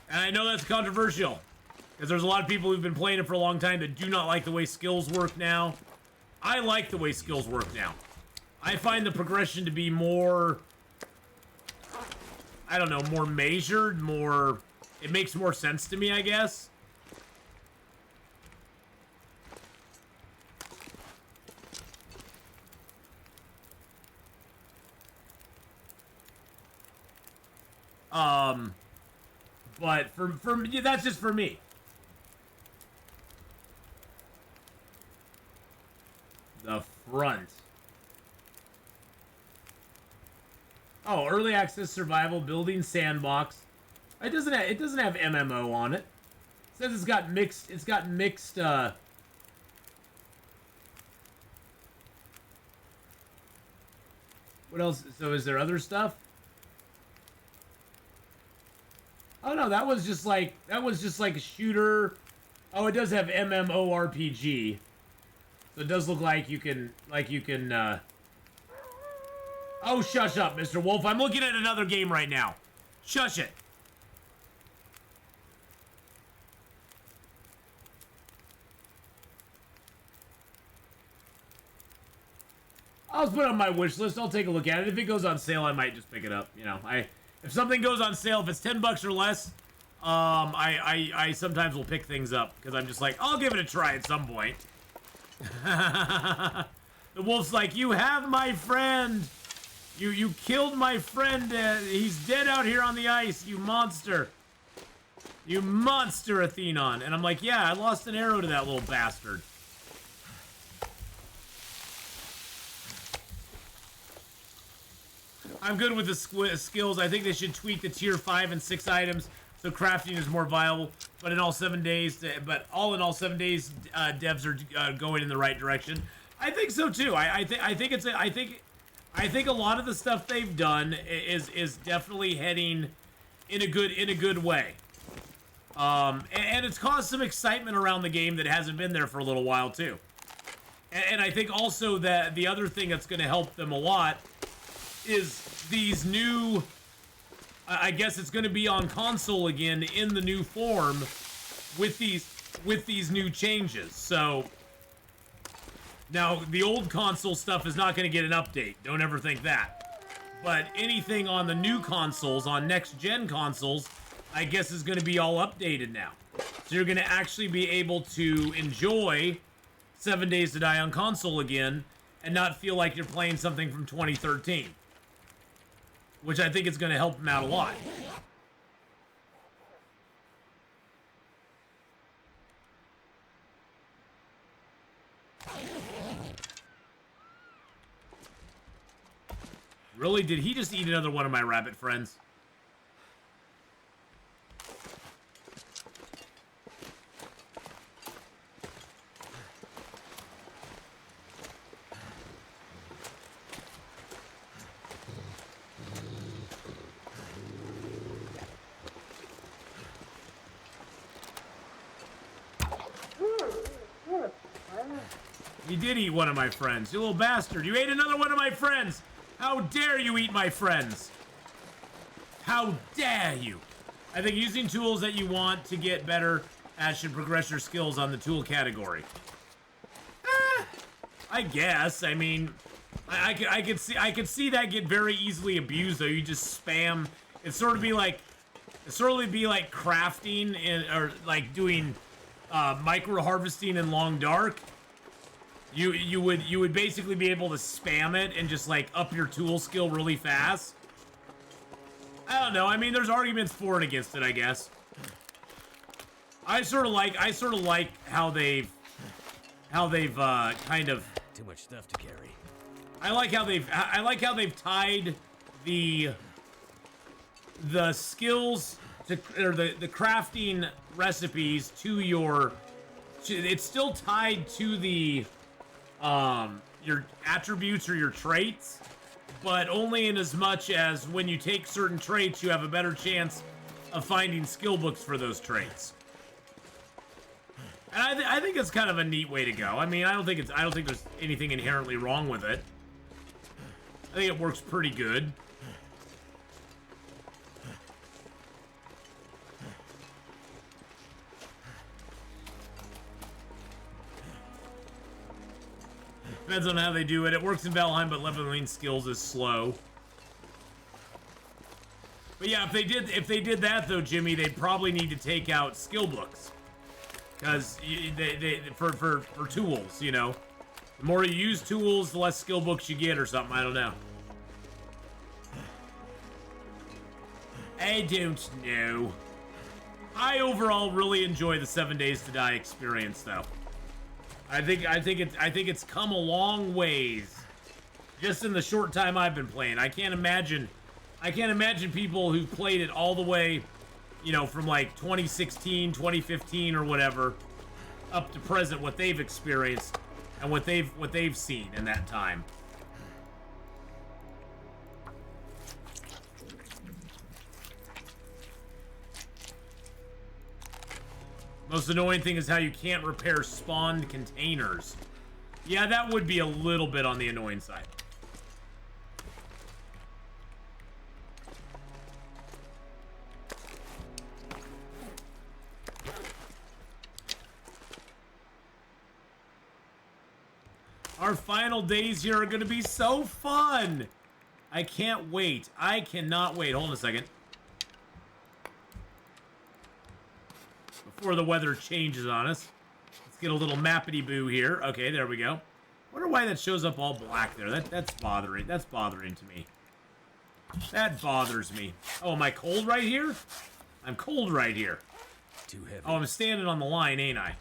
And I know that's controversial, because there's a lot of people who've been playing it for a long time that do not like the way skills work now. I like the way skills work now. I find the progression to be more, I don't know, more measured, more, it makes more sense to me, I guess. But for yeah, that's just for me. The Front. Oh, early access survival building sandbox. It doesn't have MMO on it. It says it's got mixed what else? So is there other stuff? Oh no, that was just like a shooter. Oh, it does have MMORPG. So it does look like you can Oh, shush up, Mr. Wolf. I'm looking at another game right now. Shush it. I'll put it on my wish list. I'll take a look at it. If it goes on sale, I might just pick it up. You know, if something goes on sale, if it's $10 or less, I sometimes will pick things up because I'm just like, I'll give it a try at some point. The wolf's like, you have my friend. You killed my friend. He's dead out here on the ice. You monster. You monster, Atheenon. And I'm like, yeah, I lost an arrow to that little bastard. I'm good with the skills. I think they should tweak the tier 5 and 6 items so crafting is more viable. But in all 7 days, all in all 7 days, devs are going in the right direction. I think so too. I think I think a lot of the stuff they've done is definitely heading in a good way. And it's caused some excitement around the game that hasn't been there for a little while too. And I think also that the other thing that's going to help them a lot is these new, I guess it's going to be on console again in the new form with these new changes. So now the old console stuff is not going to get an update. Don't ever think that. But anything on the new consoles, on next gen consoles, I guess is going to be all updated now. So you're going to actually be able to enjoy 7 Days to Die on console again and not feel like you're playing something from 2013. Which I think is going to help them out a lot. Really? Did he just eat another one of my rabbit friends? You did eat one of my friends, you little bastard. You ate another one of my friends. How dare you eat my friends? How dare you? I think using tools that you want to get better at should progress your skills on the tool category. I guess. I mean, I could see that get very easily abused though. You just spam. It'd sort of be like crafting or like doing micro harvesting in Long Dark. You would basically be able to spam it and just like up your tool skill really fast. I don't know. I mean, there's arguments for and against it, I guess. I sort of like how they've kind of Too much stuff to carry. I like how they've tied the skills to, or the crafting recipes to your. It's still tied to the your attributes or your traits, but only in as much as when you take certain traits, you have a better chance of finding skill books for those traits. And I think it's kind of a neat way to go. I mean, I don't think there's anything inherently wrong with it. I think it works pretty good. Depends on how they do it. It works in Valheim, but leveling skills is slow. But yeah, if they did that though, Jimmy, they'd probably need to take out skill books, because for tools, you know, the more you use tools, the less skill books you get, or something. I don't know. I don't know. I overall really enjoy the 7 Days to Die experience, though. I think it's come a long ways just in the short time I've been playing. I can't imagine people who've played it all the way, you know, from like 2016, 2015 or whatever up to present, what they've experienced and what they've seen in that time. Most annoying thing is how you can't repair spawned containers. Yeah, that would be a little bit on the annoying side. Our final days here are going to be so fun. I can't wait. I cannot wait. Hold on a second. Before the weather changes on us. Let's get a little mappity-boo here. Okay, there we go. Wonder why that shows up all black there. That's bothering to me. That bothers me. Oh, am I cold right here? I'm cold right here. Too heavy. Oh, I'm standing on the line, ain't I?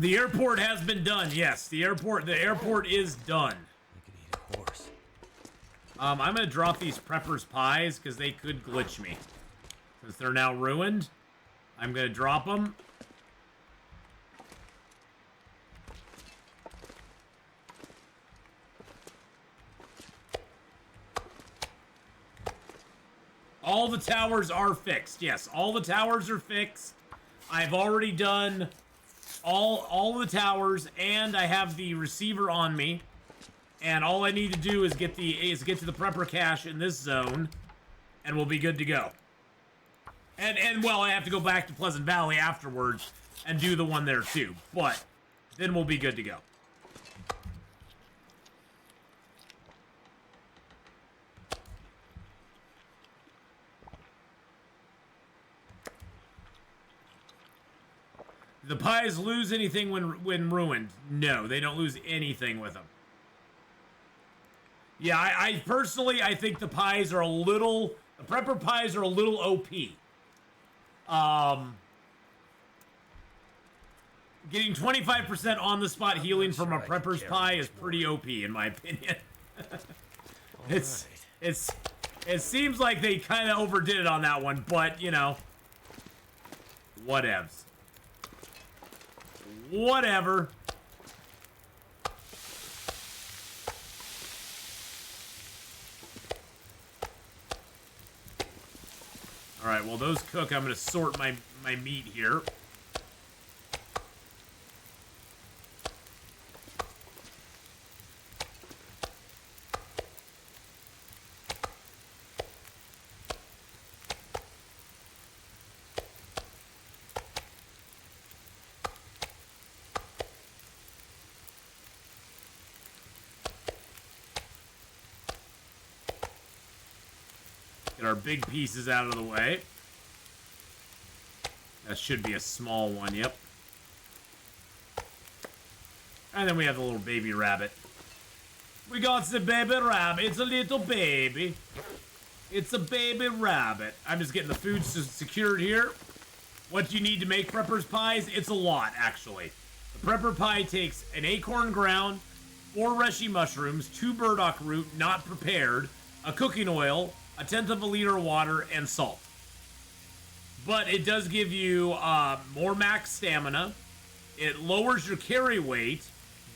The airport has been done. Yes, the airport is done. I could eat a horse. I'm gonna drop these preppers pies because they could glitch me. Since they're now ruined, I'm gonna drop them. All the towers are fixed. Yes, all the towers are fixed. I've already done all the towers, and I have the receiver on me. And all I need to do is get to the prepper cache in this zone, and we'll be good to go. And well, I have to go back to Pleasant Valley afterwards and do the one there too. But then we'll be good to go. The pies lose anything when ruined? No, they don't lose anything with them. Yeah, I personally, I think the pies are the prepper pies are a little OP. Getting 25% on the spot healing from a prepper's pie is pretty OP in my opinion. It seems like they kind of overdid it on that one, but you know, whatevs. Whatever. Alright, well those cook. I'm going to sort my meat here. Get our big pieces out of the way. That should be a small one, yep. And then we have the little baby rabbit. We got the baby rabbit. It's a little baby. It's a baby rabbit. I'm just getting the food secured here. What do you need to make prepper's pies? It's a lot, actually. The prepper pie takes an acorn ground, 4 reishi mushrooms, 2 burdock root, not prepared, a cooking oil, 1/10 of a liter of water, and salt. But it does give you more max stamina. It lowers your carry weight,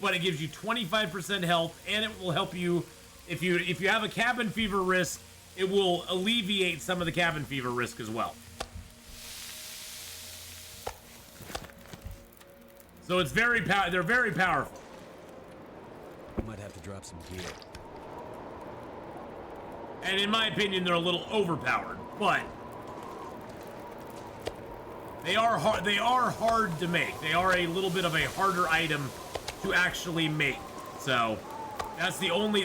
but it gives you 25% health, and it will help you if you have a cabin fever risk. It will alleviate some of the cabin fever risk as well. So it's they're very powerful. Might have to drop some gear. And in my opinion, they're a little overpowered, but they are hard. They are hard to make. They are a little bit of a harder item to actually make. So that's the only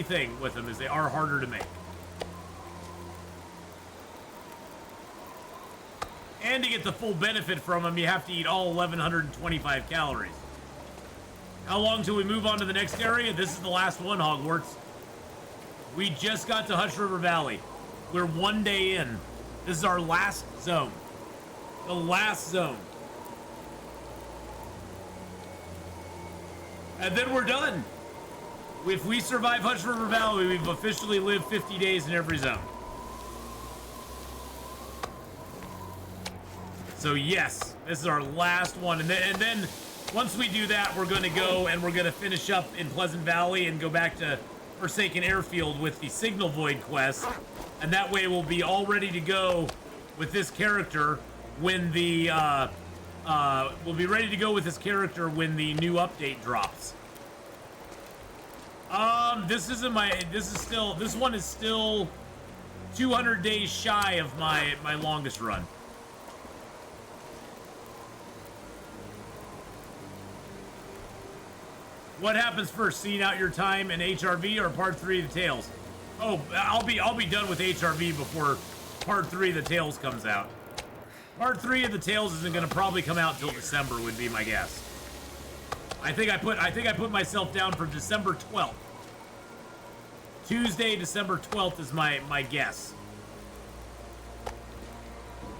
thing with them, is they are harder to make. And to get the full benefit from them, you have to eat all 1,125 calories. How long till we move on to the next area? This is the last one, Hogwarts. We just got to Hush River Valley. We're 1 day in. This is our last zone. The last zone. And then we're done. If we survive Hush River Valley, we've officially lived 50 days in every zone. So yes, this is our last one. And then once we do that, we're going to go and we're going to finish up in Pleasant Valley and go back to Forsaken Airfield with the Signal Void quest, and that way we'll be all ready to go with this character when the we'll be ready to go with this character when the new update drops. This one is still 200 days shy of my longest run. What happens first, seeing out your time in HRV or part 3 of the Tales? Oh, I'll be done with HRV before part 3 of the Tales comes out. Part 3 of the Tales isn't going to probably come out till December, would be my guess. I think I put myself down for December 12th. Tuesday, December 12th is my guess.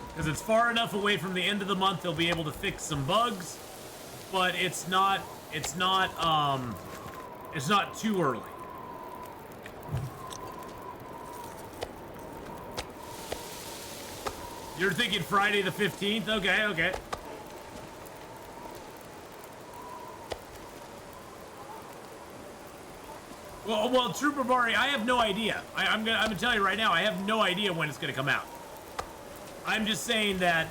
Because it's far enough away from the end of the month, they'll be able to fix some bugs, but it's not too early. You're thinking Friday the 15th? Okay, okay. Well, Trooper Bari, I have no idea. I'm gonna tell you right now, I have no idea when it's gonna come out. I'm just saying that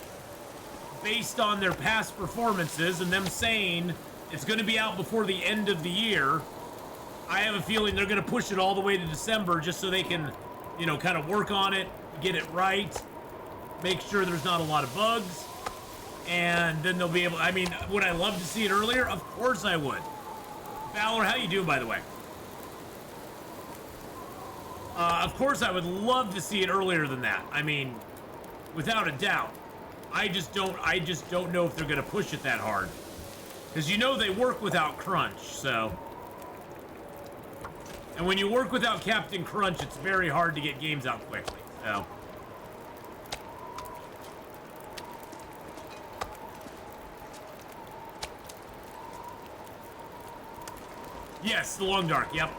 based on their past performances and them saying it's gonna be out before the end of the year, I have a feeling they're gonna push it all the way to December just so they can, you know, kind of work on it, get it right, make sure there's not a lot of bugs, and then they'll be able, I mean, would I love to see it earlier? Of course I would. Valor, how you doing, by the way? Of course I would love to see it earlier than that. I mean, without a doubt. I just don't know if they're gonna push it that hard. Because you know they work without crunch, so. And when you work without Captain Crunch, it's very hard to get games out quickly, so. Yes, the Long Dark, yep.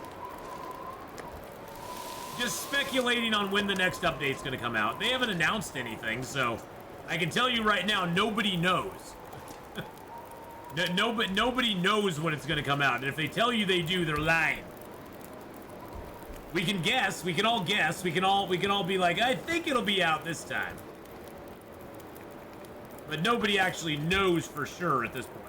Just speculating on when the next update's gonna come out. They haven't announced anything, so I can tell you right now, nobody knows. Nobody knows when it's gonna come out, and if they tell you they do, they're lying. We can guess. We can all guess. We can all be like, I think it'll be out this time. But nobody actually knows for sure at this point.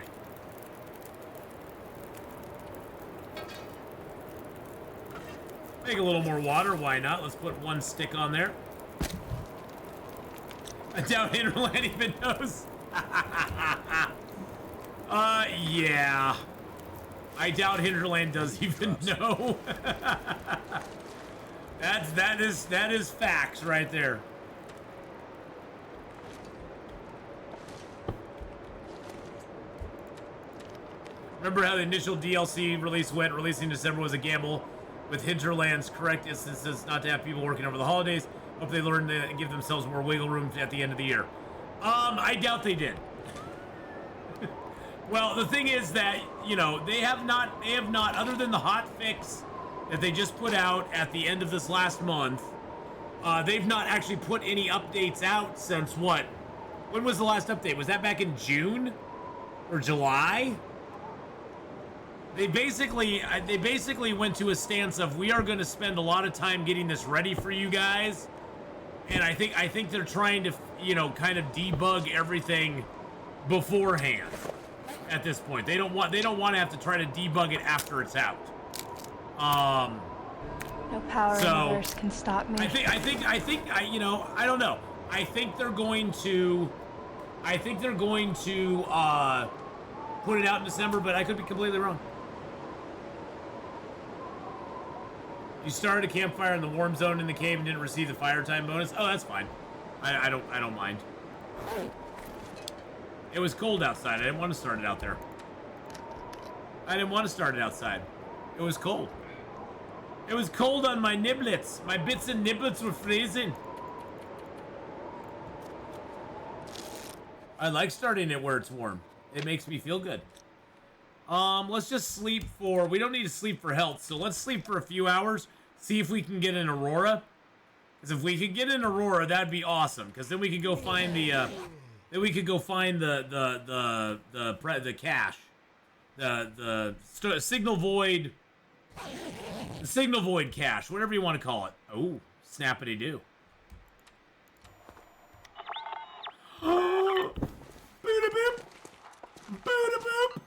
Make a little more water, why not? Let's put one stick on there. I doubt Hinterland even knows. Yeah. I doubt Hinterland does even know. that is facts right there. Remember how the initial DLC release went? Releasing December was a gamble. With Hinterland's correct instances not to have people working over the holidays. Hope they learn to give themselves more wiggle room at the end of the year. I doubt they did. Well, the thing is that, you know, they have not, other than the hot fix that they just put out at the end of this last month, they've not actually put any updates out since what? When was the last update? Was that back in June? Or July? They basically went to a stance of, we are going to spend a lot of time getting this ready for you guys, and I think they're trying to, you know, kind of debug everything beforehand. At this point, they don't want to have to try to debug it after it's out. No power in the universe can stop me. I think you know, I don't know. I think they're going to put it out in December, but I could be completely wrong. You started a campfire in the warm zone in the cave and didn't receive the fire time bonus. Oh, that's fine. I don't mind. It was cold outside. I didn't want to start it out there. I didn't want to start it outside. It was cold. It was cold on my niblets. My bits and niblets were freezing. I like starting it where it's warm. It makes me feel good. Let's just sleep for... We don't need to sleep for health, so let's sleep for a few hours. See if we can get an Aurora. Because if we could get an Aurora, that'd be awesome. Because then we could go find the... then we could go find the cache. The Signal Void... The Signal Void cache. Whatever you want to call it. Oh, snappity-doo. Boot-a-boop. Boot-a-boop.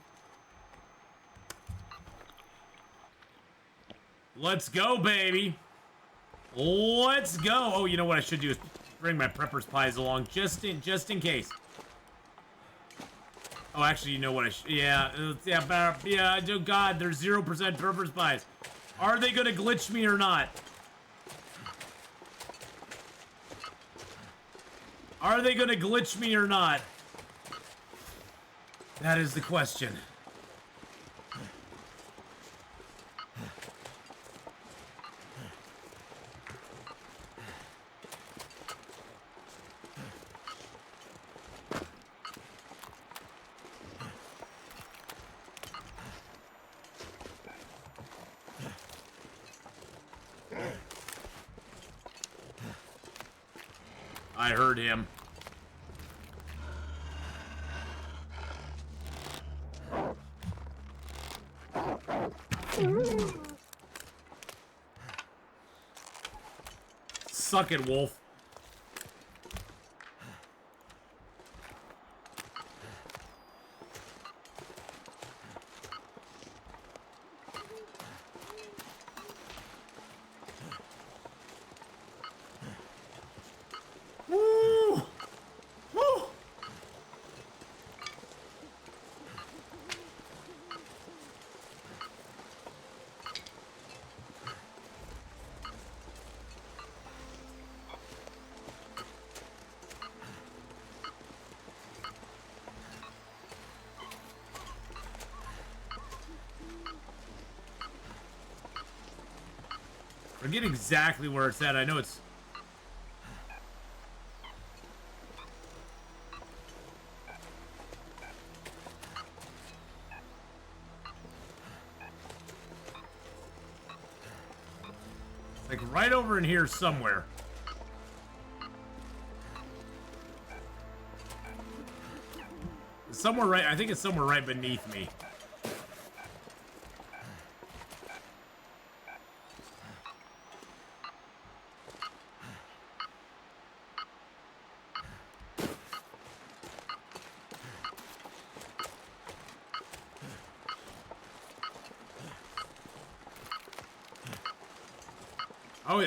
Let's go, baby. Let's go. Oh, you know what I should do is bring my prepper's pies along just in case. Oh, actually, you know what I should... Yeah, oh God, there's 0% prepper's pies. Are they gonna glitch me or not? Are they gonna glitch me or not? That is the question. I heard him. suck it, wolf. Woo! Woo! Forget exactly where it's at. I know it's... like right over in here somewhere. Somewhere right... I think it's somewhere right beneath me.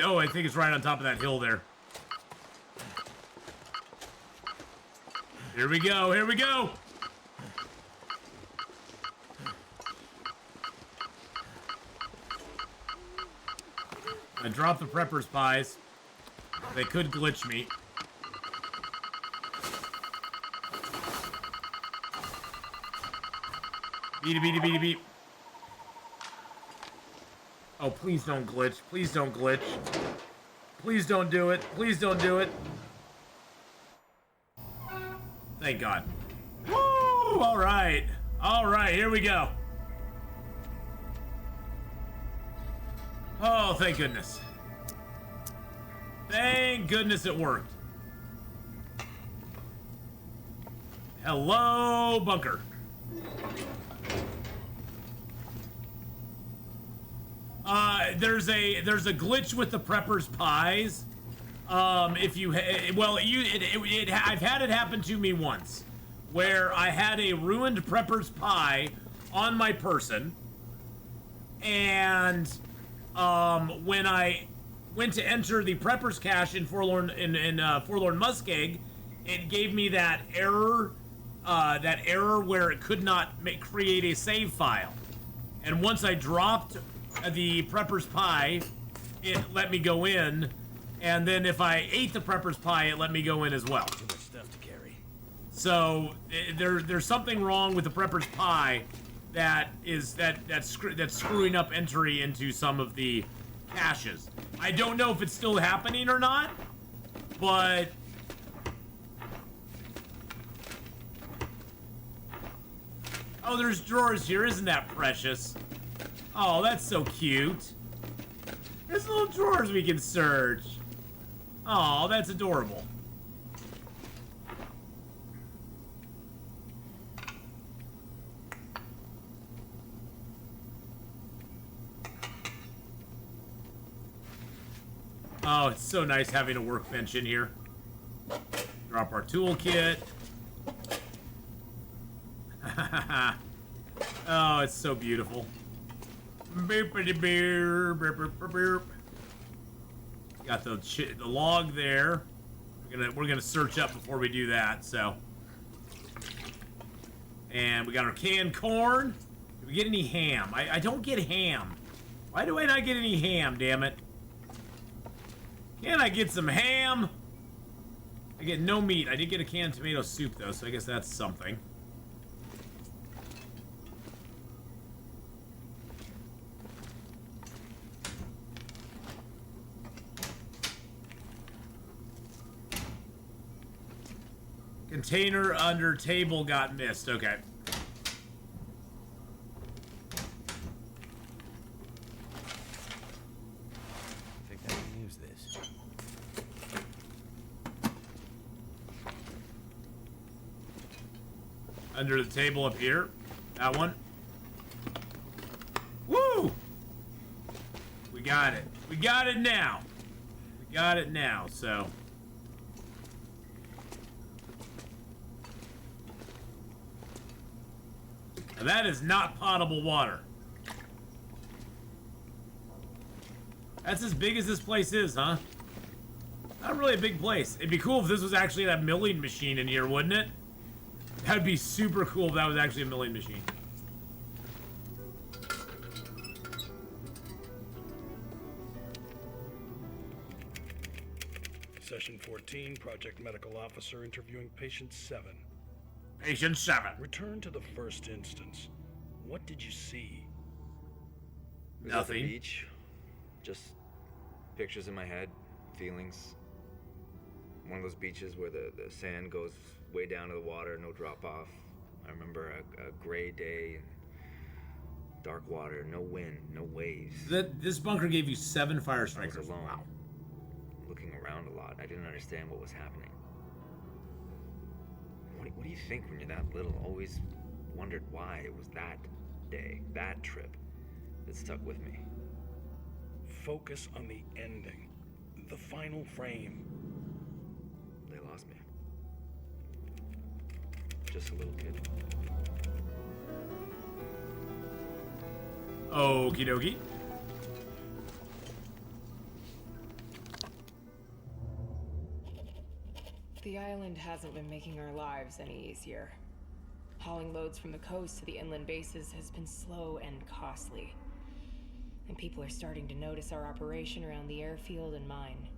Oh, I think it's right on top of that hill there. Here we go, here we go! I dropped the prepper's pies. They could glitch me. Beep, beep, beep, beep. Oh, please don't glitch. Please don't glitch. Please don't do it. Please don't do it. Thank God. Woo! All right. All right, here we go. Oh, thank goodness. Thank goodness it worked. Hello, bunker. There's a glitch with the prepper's pies. If you I've had it happen to me once, where I had a ruined prepper's pie on my person, and when I went to enter the prepper's cache in Forlorn Muskeg, it gave me that error where it could not create a save file, and once I dropped the prepper's pie, it let me go in, and then if I ate the prepper's pie, it let me go in as well. Too much stuff to carry. So there's something wrong with the prepper's pie that's screwing up entry into some of the caches. I don't know if it's still happening or not, but oh, there's drawers here. Isn't that precious? Oh, that's so cute. There's little drawers we can search. Oh, that's adorable. Oh, it's so nice having a workbench in here. Drop our toolkit. Oh, it's so beautiful. Got the log there. We're gonna search up before we do that. So, and we got our canned corn. Did we get any ham? I don't get ham. Why do I not get any ham? Damn it! Can I get some ham? I get no meat. I did get a canned tomato soup though, so I guess that's something. Container under table got missed. Okay. I think I can use this. Under the table up here. That one. Woo! We got it. We got it now. We got it now, so... Now that is not potable water. That's as big as this place is, huh? Not really a big place. It'd be cool if this was actually that milling machine in here, wouldn't it? That'd be super cool if that was actually a milling machine. Session 14, Project Medical Officer interviewing Patient 7. Patient 7. Return to the first instance. What did you see? It was at the Nothing. beach. Just pictures in my head, feelings. One of those beaches where the sand goes way down to the water, no drop off. I remember a gray day, dark water, no wind, no waves. This bunker gave you 7 fire I was strikers. alone, Wow. looking around a lot. I didn't understand what was happening. What do you think when you're that little? Always wondered why it was that day, that trip, that stuck with me. Focus on the ending. The final frame. They lost me. Just a little kid. Okie dokie. The island hasn't been making our lives any easier. Hauling loads from the coast to the inland bases has been slow and costly. And people are starting to notice our operation around the airfield and mine.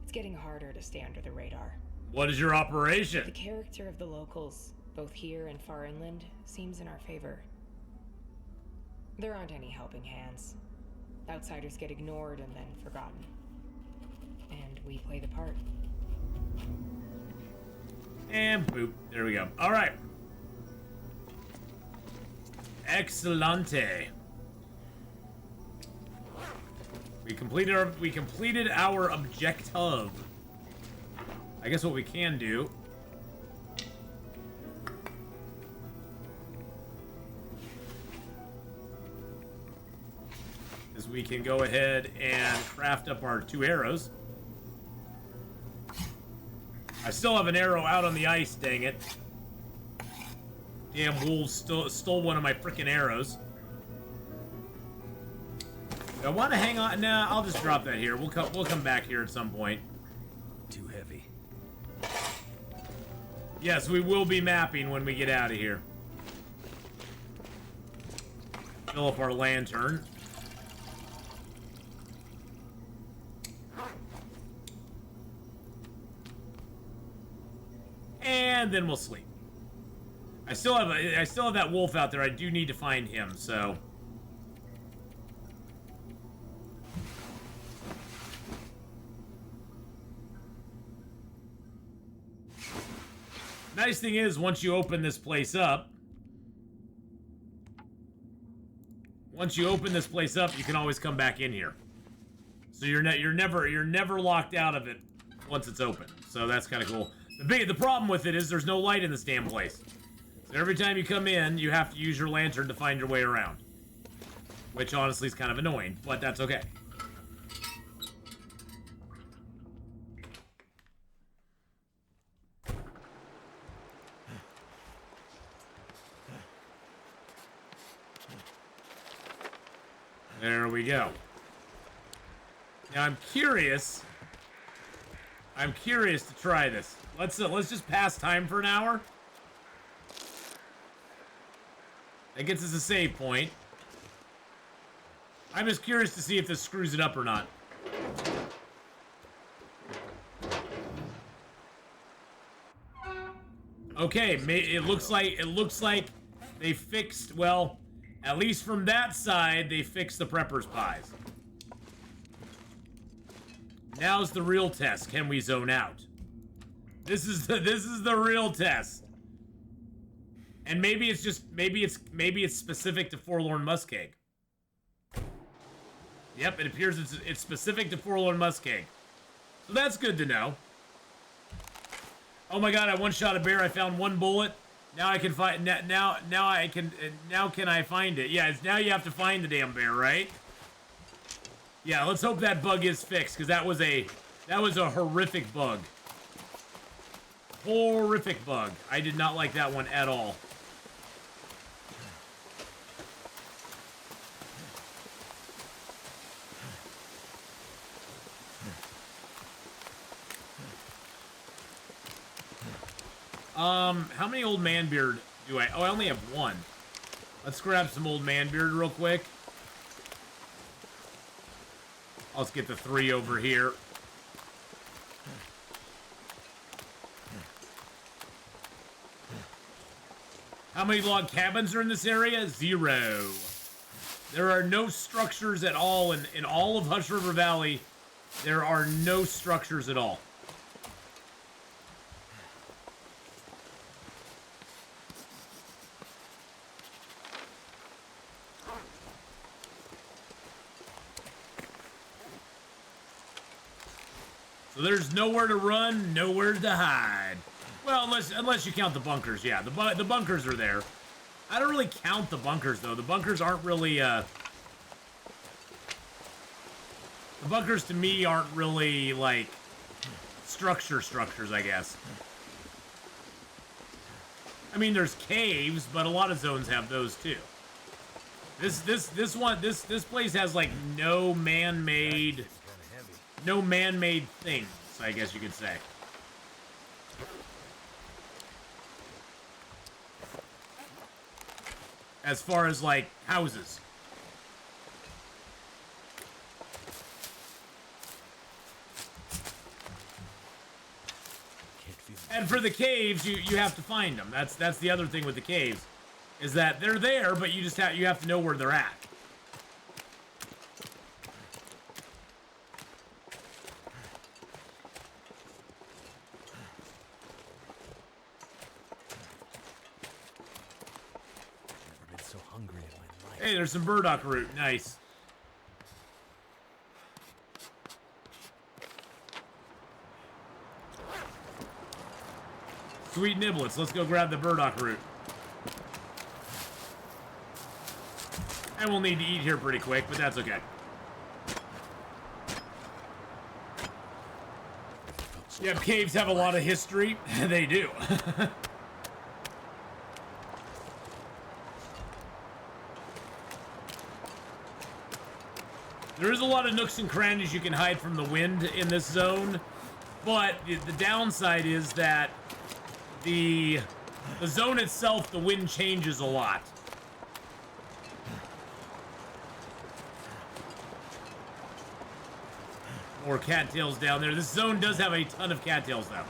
It's getting harder to stay under the radar. What is your operation? The character of the locals, both here and far inland, seems in our favor. There aren't any helping hands. Outsiders get ignored and then forgotten. And we play the part. And boop. There we go. All right. Excellente. We completed our objective. I guess what we can do is we can go ahead and craft up our 2 arrows. I still have an arrow out on the ice, dang it. Damn wolves stole one of my freaking arrows. Do I want to hang on? Nah, I'll just drop that here. We'll come back here at some point. Too heavy. Yes, we will be mapping when we get out of here. Fill up our lantern. And then we'll sleep. I still have that wolf out there. I do need to find him, so. Nice thing is, once you open this place up, you can always come back in here. So you're never locked out of it once it's open. So that's kind of cool. The problem with it is there's no light in this damn place. So every time you come in, you have to use your lantern to find your way around. Which honestly is kind of annoying, but that's okay. There we go. Now I'm curious to try this. Let's just pass time for an hour. That gets us a save point. I'm just curious to see if this screws it up or not. Okay, it looks like they fixed, well, at least from that side, they fixed the prepper's pies. Now's the real test. Can we zone out? This is the real test. And maybe it's specific to Forlorn Muskeg. Yep, it appears it's specific to Forlorn Muskeg. So that's good to know. Oh my god, I one-shot a bear. I found 1 bullet. Now I can find now can I find it? Yeah, it's now you have to find the damn bear, right? Yeah, let's hope that bug is fixed, because that was a horrific bug. Horrific bug. I did not like that one at all. How many old man beard do I... Oh, I only have one. Let's grab some old man beard real quick. Let's get the 3 over here. How many log cabins are in this area? 0. There are no structures at all in all of Hush River Valley. There are no structures at all. So there's nowhere to run, nowhere to hide. Well, unless you count the bunkers, yeah. The bunkers are there. I don't really count the bunkers, though. The bunkers aren't really, The bunkers, to me, aren't really, like, structures, I guess. I mean, there's caves, but a lot of zones have those, too. This place has, like, no man-made things, I guess you could say. As far as, like, houses. And for the caves, you have to find them. That's the other thing with the caves, is that they're there, but you have to know where they're at. Hey, there's some burdock root. Nice. Sweet niblets. Let's go grab the burdock root. And we'll need to eat here pretty quick, but that's okay. Yep, caves have a lot of history. They do. There is a lot of nooks and crannies you can hide from the wind in this zone, but the downside is that the zone itself, the wind changes a lot. More cattails down there. This zone does have a ton of cattails, though.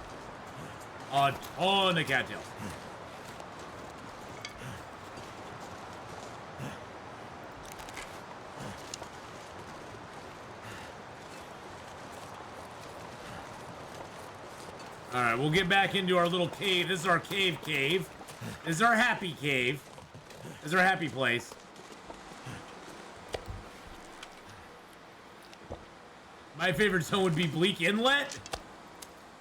A ton of cattails. Alright, we'll get back into our little cave. This is our cave. This is our happy cave. This is our happy place. My favorite zone would be Bleak Inlet.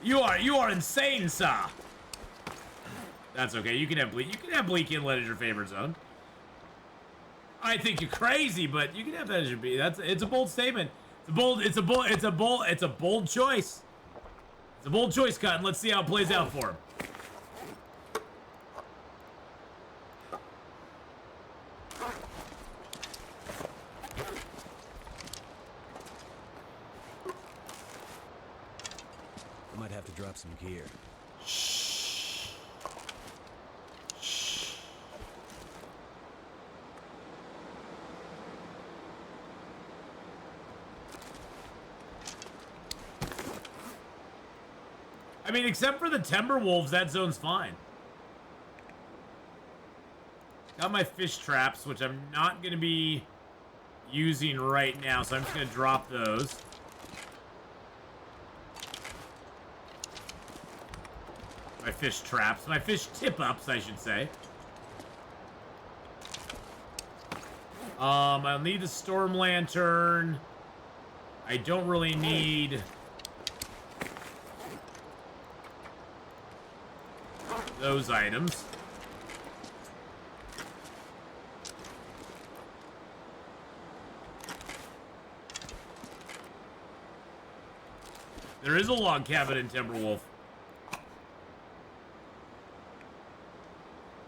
You are insane, sir. That's okay. You can have Bleak Inlet as your favorite zone. I think you're crazy, but you can have that as your it's a bold statement. It's a bold choice. It's a bold choice, Cotton. Let's see how it plays out for him. I might have to drop some gear. Shh. Shh. I mean, except for the Timberwolves, that zone's fine. Got my fish traps, which I'm not going to be using right now, so I'm just going to drop those. My fish traps. My fish tip-ups, I should say. I'll need the storm lantern. I don't really need those items. There is a log cabin in Timberwolf.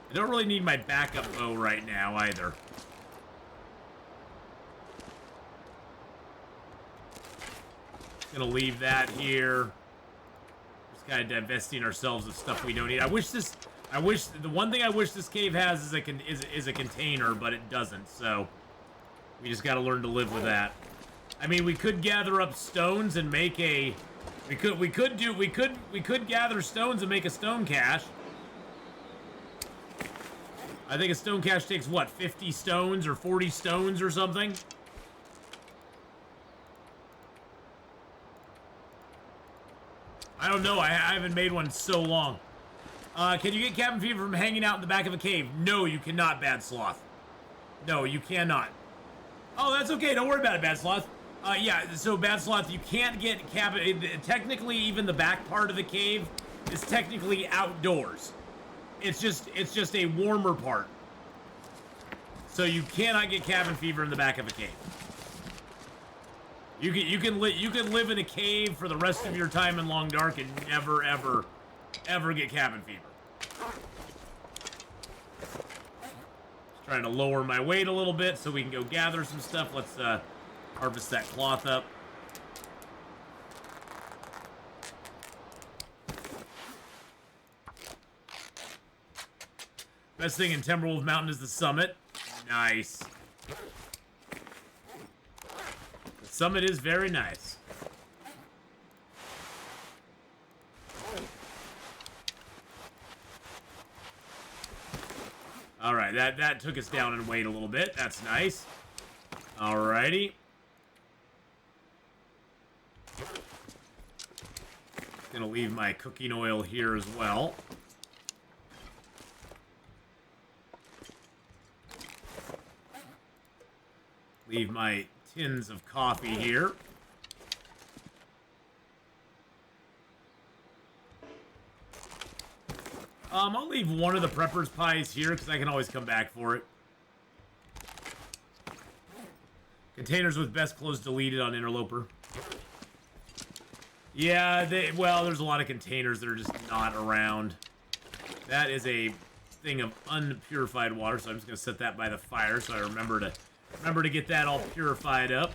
I don't really need my backup bow right now either. Gonna leave that here. Just kind of divesting ourselves of stuff we don't need. The one thing I wish this cave has is a container, but it doesn't, so we just gotta learn to live with that. I mean, we could gather up stones and make a... We could gather stones and make a stone cache. I think a stone cache takes, what, 50 stones or 40 stones or something? I don't know. I haven't made one so long. Can you get cabin fever from hanging out in the back of a cave? No, you cannot, Bad Sloth. No, you cannot. Oh, that's okay. Don't worry about it, Bad Sloth. Yeah, so Bad Sloth, you can't get cabin... Technically, even the back part of the cave is technically outdoors. It's just a warmer part. So you cannot get cabin fever in the back of a cave. You can live in a cave for the rest of your time in Long Dark and never ever get cabin fever. Just trying to lower my weight a little bit so we can go gather some stuff. Let's harvest that cloth up. Best thing in Timberwolf Mountain is the summit. Nice. The summit is very nice. All right, that took us down in weight a little bit. That's nice. Alrighty. Gonna leave my cooking oil here as well. Leave my tins of coffee here. I'll leave one of the prepper's pies here because I can always come back for it. Containers with best clothes deleted on Interloper. Yeah, well, there's a lot of containers that are just not around. That is a thing of unpurified water, so I'm just gonna set that by the fire so I remember to get that all purified up.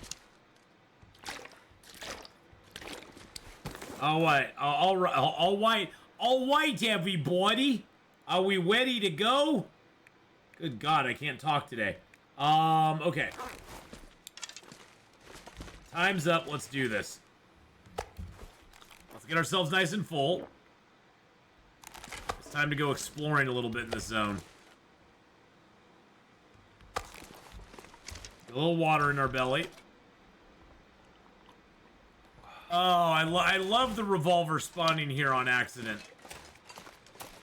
All right, all right, everybody. Are we ready to go? Good God, I can't talk today. Okay. Time's up. Let's do this. Let's get ourselves nice and full. It's time to go exploring a little bit in this zone. A little water in our belly. Oh, I love the revolver spawning here on accident.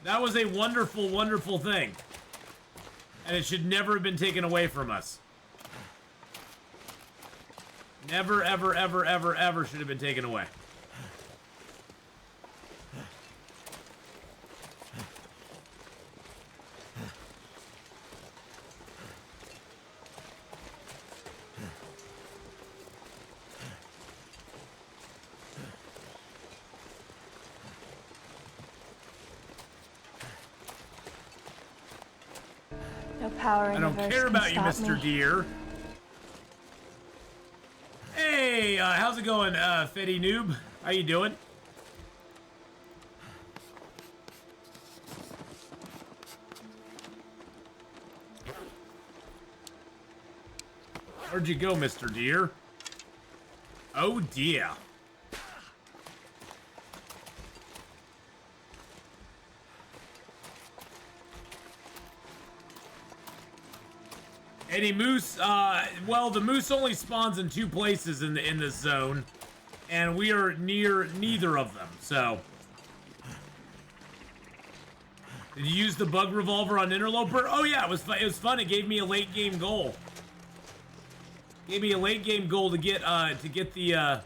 That was a wonderful, wonderful thing. And it should never have been taken away from us. Never, ever, ever, ever, ever should have been taken away. No power in I don't the verse care can about you, stop Mr. me. Deer. Hey, how's it going, Fetty Noob? How you doing? Where'd you go, Mr. Deer? Oh, dear. Any moose? Well, the moose only spawns in 2 places in this zone, and we are near neither of them. So, did you use the bug revolver on Interloper? Oh yeah, it was fun. It was fun. It gave me a late game goal. Gave me a late game goal to get the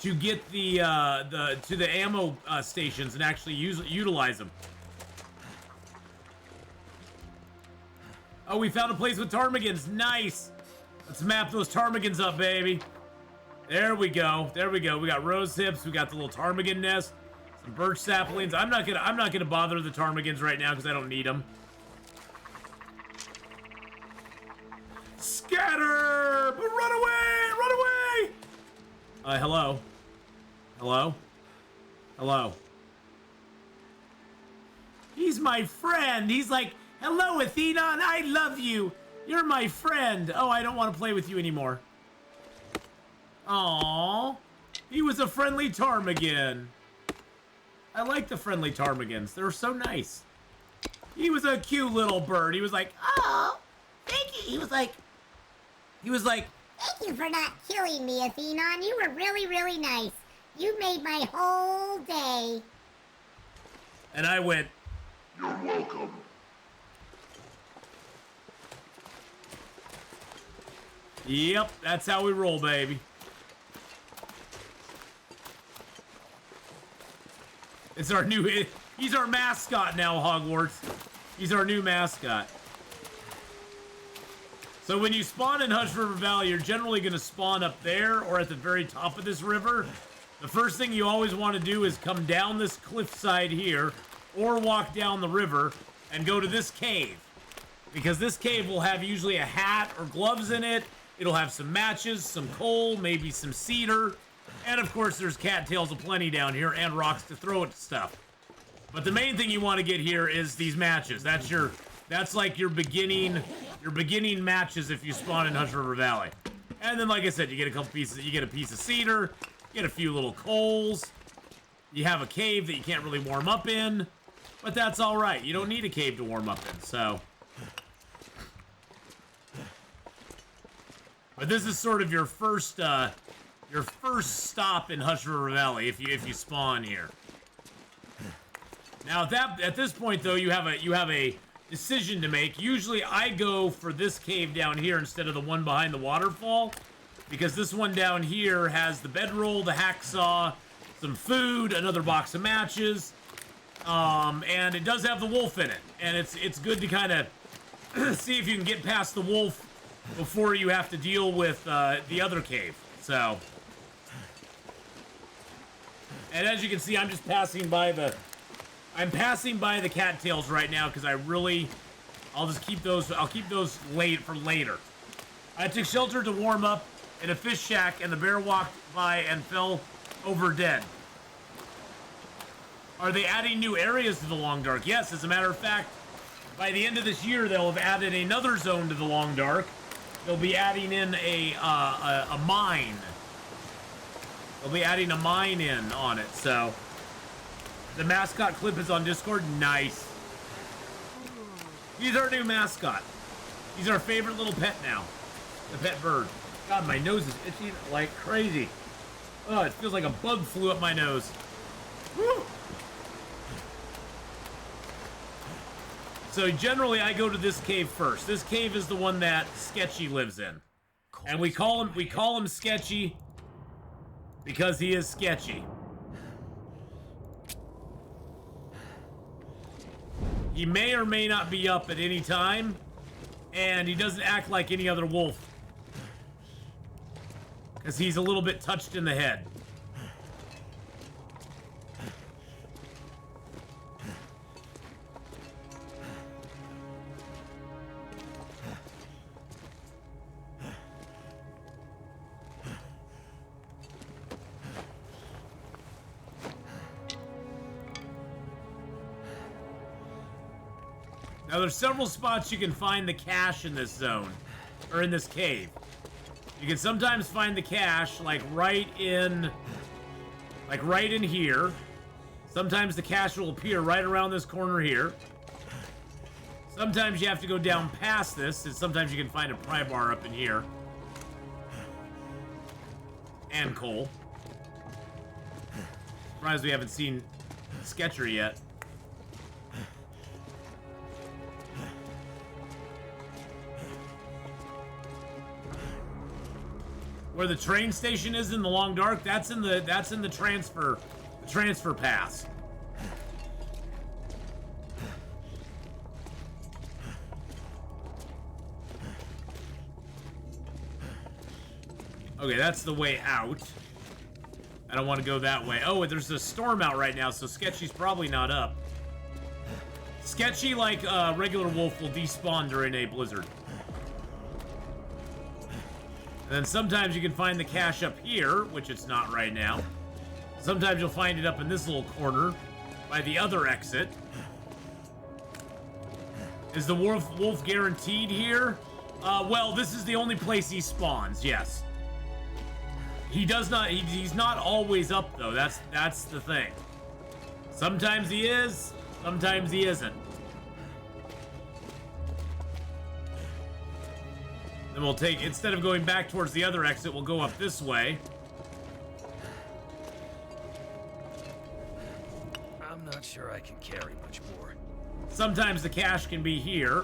to the ammo stations and actually utilize them. Oh, we found a place with ptarmigans. Nice. Let's map those ptarmigans up, baby. There we go. There we go. We got rose hips. We got the little ptarmigan nest. Some birch saplings. I'm not gonna bother the ptarmigans right now because I don't need them. Scatter! But run away! Run away! Hello. Hello? Hello. He's my friend. He's like, hello, Atheenon. I love you. You're my friend. Oh, I don't want to play with you anymore. Aww. He was a friendly ptarmigan. I like the friendly ptarmigans. They're so nice. He was a cute little bird. He was like, oh, thank you. He was like, Thank you for not killing me, Atheenon. You were really, really nice. You made my whole day. and I went, You're welcome. yep, that's how we roll, baby. It's our new, he's our mascot now, Hogwarts. He's our new mascot. So when you spawn in Hush River Valley, you're generally going to spawn up there or at the very top of this river. The first thing you always want to do is come down this cliffside here or walk down the river and go to this cave. Because this cave will have usually a hat or gloves in it. It'll have some matches, some coal, maybe some cedar. And of course there's cattails aplenty down here and rocks to throw at stuff. But the main thing you want to get here is these matches. That's like your beginning matches if you spawn in Hush River Valley. And then like I said, you get a couple pieces, you get a piece of cedar, get a few little coals. You have a cave that you can't really warm up in, but that's all right. You don't need a cave to warm up in, so. But this is sort of your first stop in Hush River Valley if you spawn here. Now at this point though, you have a decision to make. Usually I go for this cave down here instead of the one behind the waterfall, because this one down here has the bedroll, the hacksaw, some food, another box of matches, and it does have the wolf in it, and it's good to kind of see if you can get past the wolf before you have to deal with the other cave. So, and as you can see, I'm just passing by the cattails right now because I'll just keep those. I'll keep those late for later. I took shelter to warm up in a fish shack, and the bear walked by and fell over dead. Are they adding new areas to the Long Dark? Yes, as a matter of fact, by the end of this year, they'll have added another zone to the Long Dark. They'll be adding in a mine. They'll be adding a mine in on it, so. The mascot clip is on Discord. Nice. He's our new mascot. He's our favorite little pet now. The pet bird. God, my nose is itching like crazy. Oh, it feels like a bug flew up my nose. Woo! So generally, I go to this cave first. This cave is the one that Sketchy lives in, and we call him Sketchy because he is sketchy. He may or may not be up at any time, and he doesn't act like any other wolf because he's a little bit touched in the head. Now, there's several spots you can find the cache in this zone, or in this cave. You can sometimes find the cache, like right in here. Sometimes the cache will appear right around this corner here. Sometimes you have to go down past this, and sometimes you can find a pry bar up in here. And coal. Surprised we haven't seen Sketcher yet. Where the train station is in the Long Dark, that's in the transfer pass. Okay, that's the way out. I don't want to go that way. Oh, there's a storm out right now, so Sketchy's probably not up. Sketchy, like regular wolf, will despawn during a blizzard. And then sometimes you can find the cache up here, which it's not right now. Sometimes you'll find it up in this little corner by the other exit. Is the wolf guaranteed here? Well, this is the only place he spawns, yes. He does not, he's not always up, though. That's the thing. Sometimes he is, sometimes he isn't. Then we'll take, instead of going back towards the other exit, we'll go up this way. I'm not sure I can carry much more. Sometimes the cache can be here.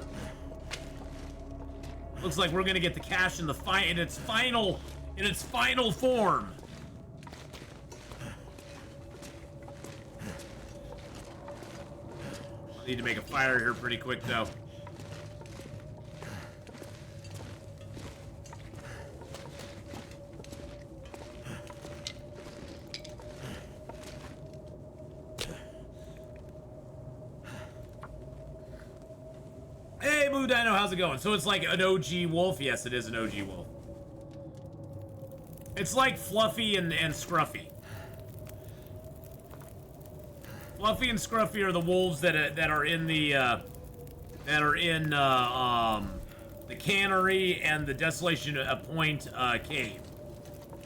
Looks like we're gonna get the cache in its final form. Need to make a fire here pretty quick, though. Hey, Blue Dino, how's it going? So it's like an OG wolf? Yes, it is an OG wolf. It's like Fluffy and Scruffy. Fluffy and Scruffy are the wolves that are in the cannery and the Desolation Point cave.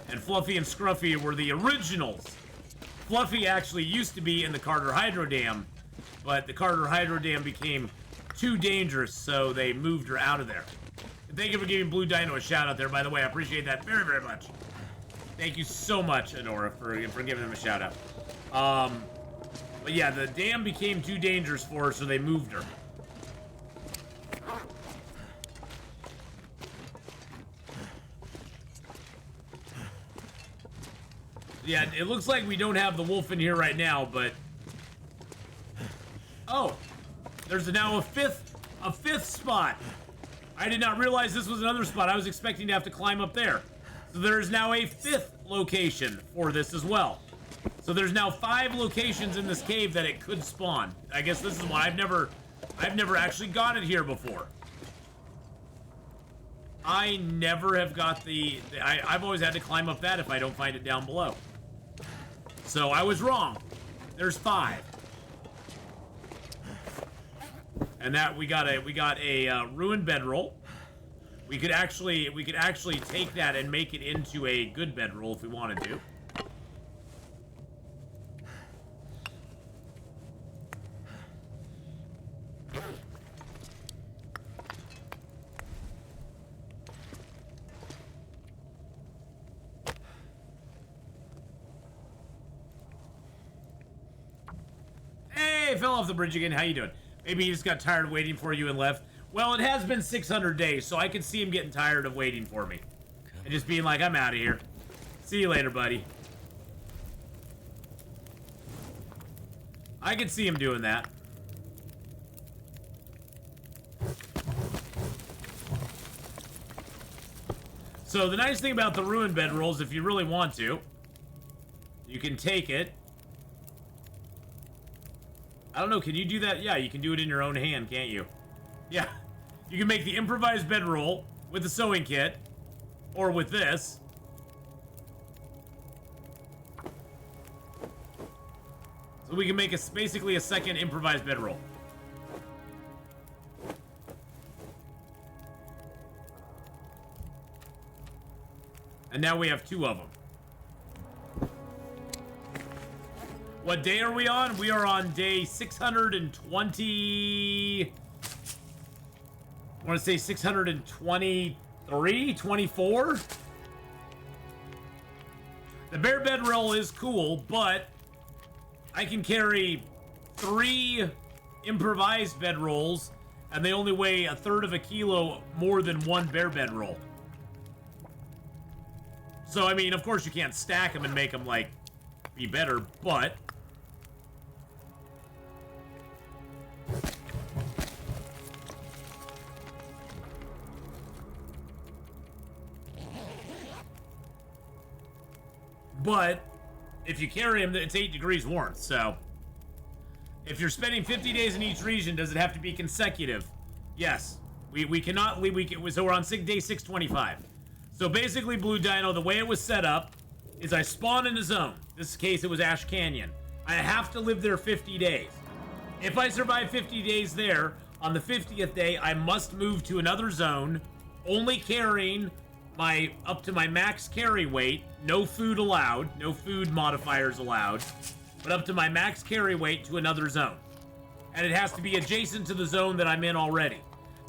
And Fluffy and Scruffy were the originals. Fluffy actually used to be in the Carter Hydro Dam, but the Carter Hydro Dam became too dangerous, so they moved her out of there. Thank you for giving Blue Dino a shout out there, by the way. I appreciate that very, very much. Thank you so much, Adora, for giving them a shout out. But yeah, the dam became too dangerous for her, so they moved her. Yeah, it looks like we don't have the wolf in here right now, but... Oh! There's now a fifth spot! I did not realize this was another spot. I was expecting to have to climb up there. So there's now a 5th location for this as well. So there's now 5 locations in this cave that it could spawn. I guess this is one. I've never actually got it here before. I never have got I've always had to climb up that if I don't find it down below. So I was wrong. There's 5. And that we got a ruined bedroll. We could actually take that and make it into a good bedroll if we wanted to. Hey, fell off the bridge again. How you doing? Maybe he just got tired of waiting for you and left. Well, it has been 600 days, so I could see him getting tired of waiting for me. And just being like, I'm out of here. See you later, buddy. I could see him doing that. So the nice thing about the ruined bedrolls, if you really want to, you can take it. I don't know, can you do that? Yeah, you can do it in your own hand, can't you? Yeah. You can make the improvised bedroll with the sewing kit, or with this. So we can make basically a second improvised bedroll. And now we have 2 of them. What day are we on? We are on day 620... I want to say 623? 24? The bear bedroll is cool, but I can carry 3 improvised bedrolls, and they only weigh 1/3 of a kilo more than 1 bear bedroll. So, I mean, of course you can't stack them and make them, like, be better, but... but if you carry them, it's 8 degrees warmth. So if you're spending 50 days in each region, does it have to be consecutive? Yes. We cannot leave. So we're on day 625. So basically, Blue Dino, the way it was set up is I spawn in a zone. In this case, it was Ash Canyon. I have to live there 50 days. If I survive 50 days there, on the 50th day, I must move to another zone, only carrying up to my max carry weight. No food allowed, no food modifiers allowed, but up to my max carry weight to another zone. And it has to be adjacent to the zone that I'm in already.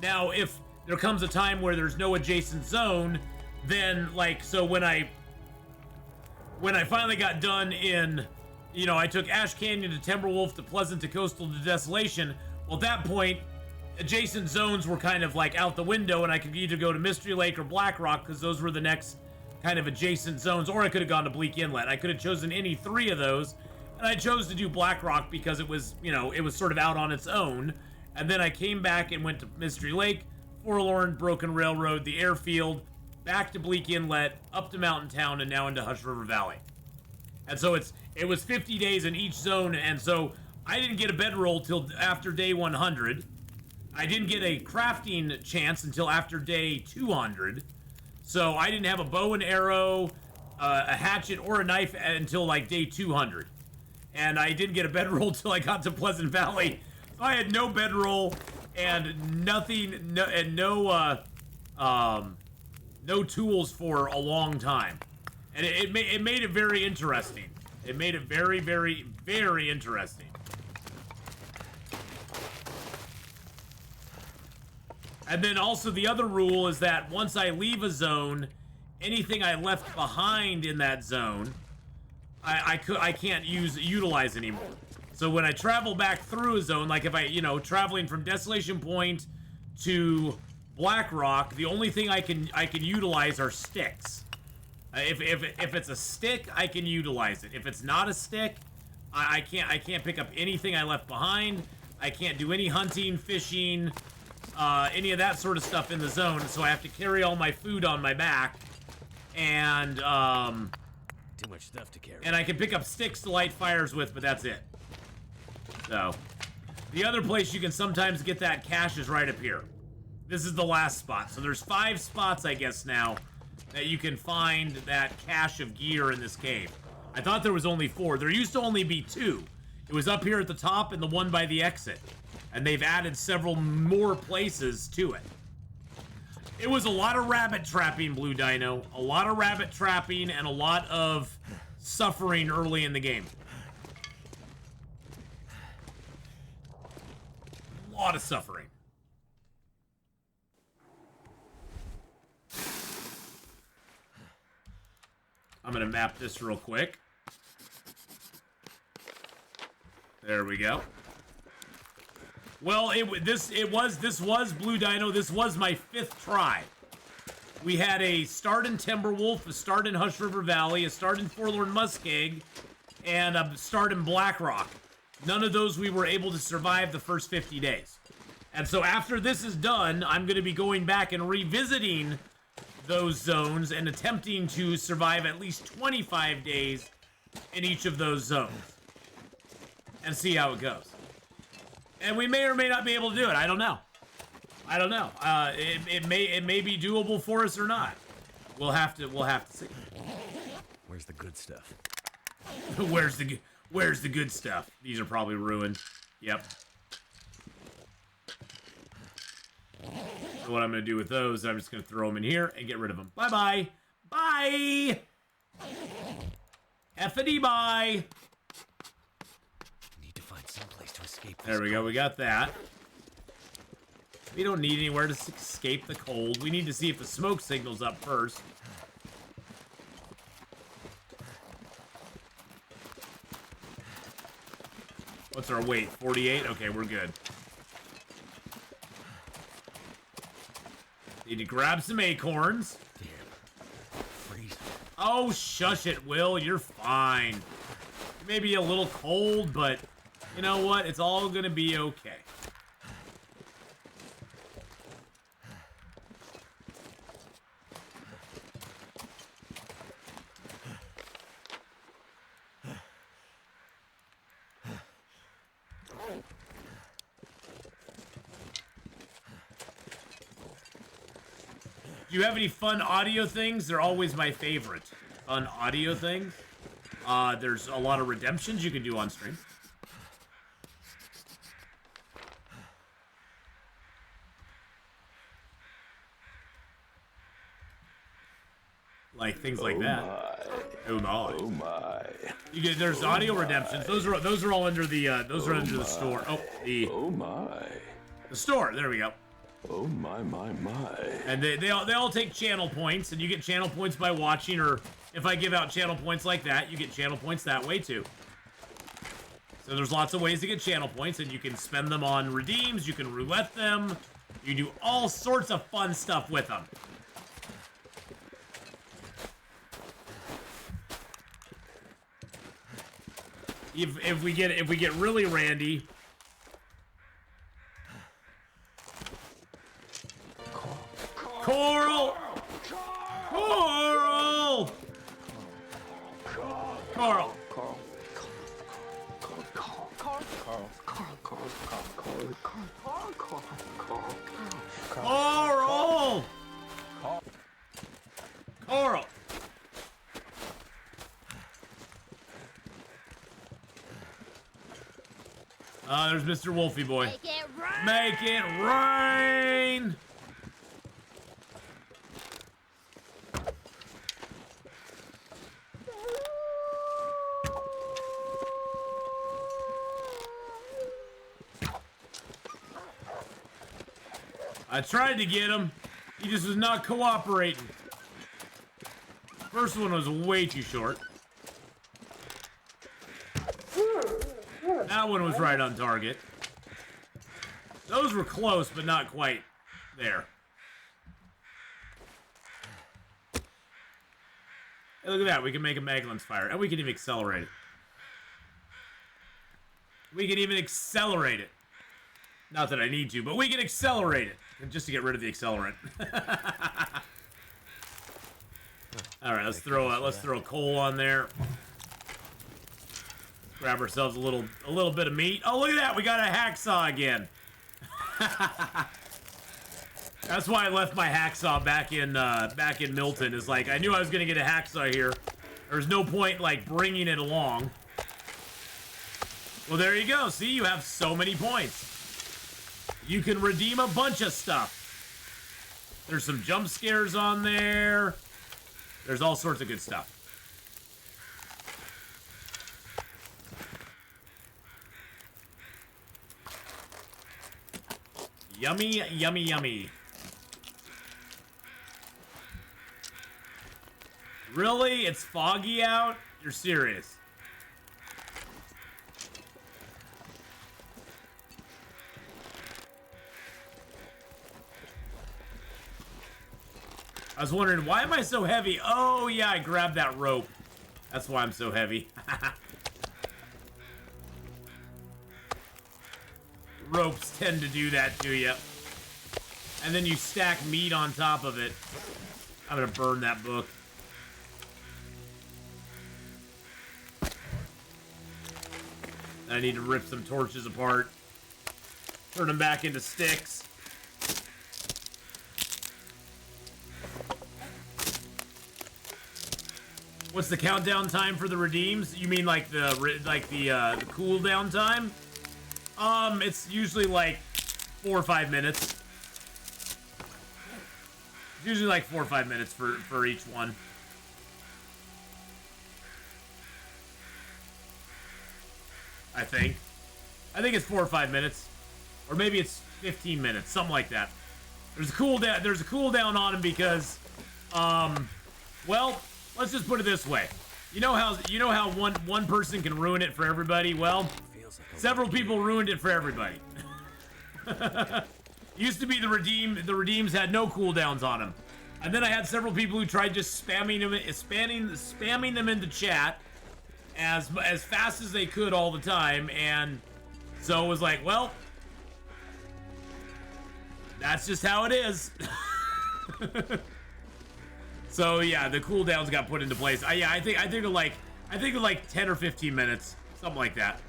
Now, if there comes a time where there's no adjacent zone, then, like, so when I finally got done in, you know, I took Ash Canyon to Timberwolf to Pleasant to Coastal to Desolation, well, at that point, adjacent zones were kind of, like, out the window, and I could either go to Mystery Lake or Black Rock, because those were the next kind of adjacent zones, or I could have gone to Bleak Inlet. I could have chosen any 3 of those, and I chose to do Black Rock because it was, you know, it was sort of out on its own. And then I came back and went to Mystery Lake, Forlorn, Broken Railroad, the airfield, back to Bleak Inlet, up to Mountain Town, and now into Hush River Valley. And so it was 50 days in each zone, and so I didn't get a bedroll till after day 100. I didn't get a crafting chance until after day 200. So I didn't have a bow and arrow, a hatchet, or a knife until like day 200. And I didn't get a bedroll till I got to Pleasant Valley. So I had no bedroll and nothing, no tools for a long time. And it made it very interesting. It made it very, very, very interesting. And then also the other rule is that once I leave a zone, anything I left behind in that zone, I can't utilize anymore. So when I travel back through a zone, like if I, you know, traveling from Desolation Point to Black Rock, the only thing I can utilize are sticks. If it's a stick, I can utilize it. If it's not a stick, I can't pick up anything I left behind. I can't do any hunting, fishing, any of that sort of stuff in the zone. So I have to carry all my food on my back, and Too much stuff to carry. and I can pick up sticks to light fires with, but that's it. So the other place you can sometimes get that cache is right up here. This is the last spot. So there's 5 spots, I guess, now that you can find that cache of gear in this cave. I thought there was only 4. There used to only be 2. It was up here at the top and the one by the exit. And they've added several more places to it. It was a lot of rabbit trapping, Blue Dino. A lot of rabbit trapping and a lot of suffering early in the game. A lot of suffering. I'm gonna map this real quick. There we go. Well, this was Blue Dino. This was my 5th try. We had a start in Timberwolf, a start in Hush River Valley, a start in Forlorn Muskeg, and a start in Black Rock. None of those we were able to survive the first 50 days. And so after this is done, I'm going to be going back and revisiting those zones and attempting to survive at least 25 days in each of those zones. And see how it goes. And we may or may not be able to do it. I don't know. I don't know. It may be doable for us or not. We'll have to see. Where's the good stuff? Where's the good stuff? These are probably ruined. Yep. So what I'm going to do with those, I'm just going to throw them in here and get rid of them. Bye-bye. Bye! Effity bye! Need to find someplace to escape this. There we go. We got that. We don't need anywhere to escape the cold. We need to see if the smoke signal's up first. What's our weight? 48? Okay, we're good. Need to grab some acorns. Damn. Freeze. Oh, shush it, Will. You're fine. You may be a little cold, but you know what? It's all gonna be okay. Do you have any fun audio things? They're always my favorite. Fun audio things. There's a lot of redemptions you can do on stream. Like things like that. Oh my! Oh my! You get there's audio redemptions. Those are all under the the store. Oh the store. There we go. Oh my. And they all take channel points, and you get channel points by watching, or if I give out channel points like that, you get channel points that way too. So there's lots of ways to get channel points, and you can spend them on redeems. You can roulette them. You do all sorts of fun stuff with them. If we get really randy. Coral! Coral! Coral! Coral! Coral! There's Mr. Wolfie Boy. Make it rain! Make it rain! I tried to get him. He just was not cooperating. First one was way too short. That one was right on target. Those were close, but not quite there. Hey, look at that. We can make a Maglins fire. And we can even accelerate it. We can even accelerate it. Not that I need to, but we can accelerate it. Just to get rid of the accelerant. Alright, let's throw coal on there. Grab ourselves a little bit of meat. Oh, look at that! We got a hacksaw again. That's why I left my hacksaw back in Milton. Is like I knew I was gonna get a hacksaw here. There's no point like bringing it along. Well, there you go. See, you have so many points. You can redeem a bunch of stuff. There's some jump scares on there. There's all sorts of good stuff. Yummy, yummy, yummy. Really? It's foggy out? You're serious? I was wondering, why am I so heavy? Oh, yeah, I grabbed that rope. That's why I'm so heavy. Ropes tend to do that to you. And then you stack meat on top of it. I'm gonna burn that book. I need to rip some torches apart. Turn them back into sticks. What's the countdown time for the redeems? You mean like the cooldown time? It's usually like 4 or 5 minutes. It's usually like 4 or 5 minutes for each one. I think it's 4 or 5 minutes, or maybe it's 15 minutes, something like that. There's a cooldown. There's a cooldown on him because, well, let's just put it this way. You know how one person can ruin it for everybody? Well, several people ruined it for everybody. Used to be the redeems had no cooldowns on them. And then I had several people who tried just spamming them into chat as fast as they could all the time, and so it was like, well, that's just how it is. So yeah, the cooldowns got put into place. I think they're like 10 or 15 minutes, something like that.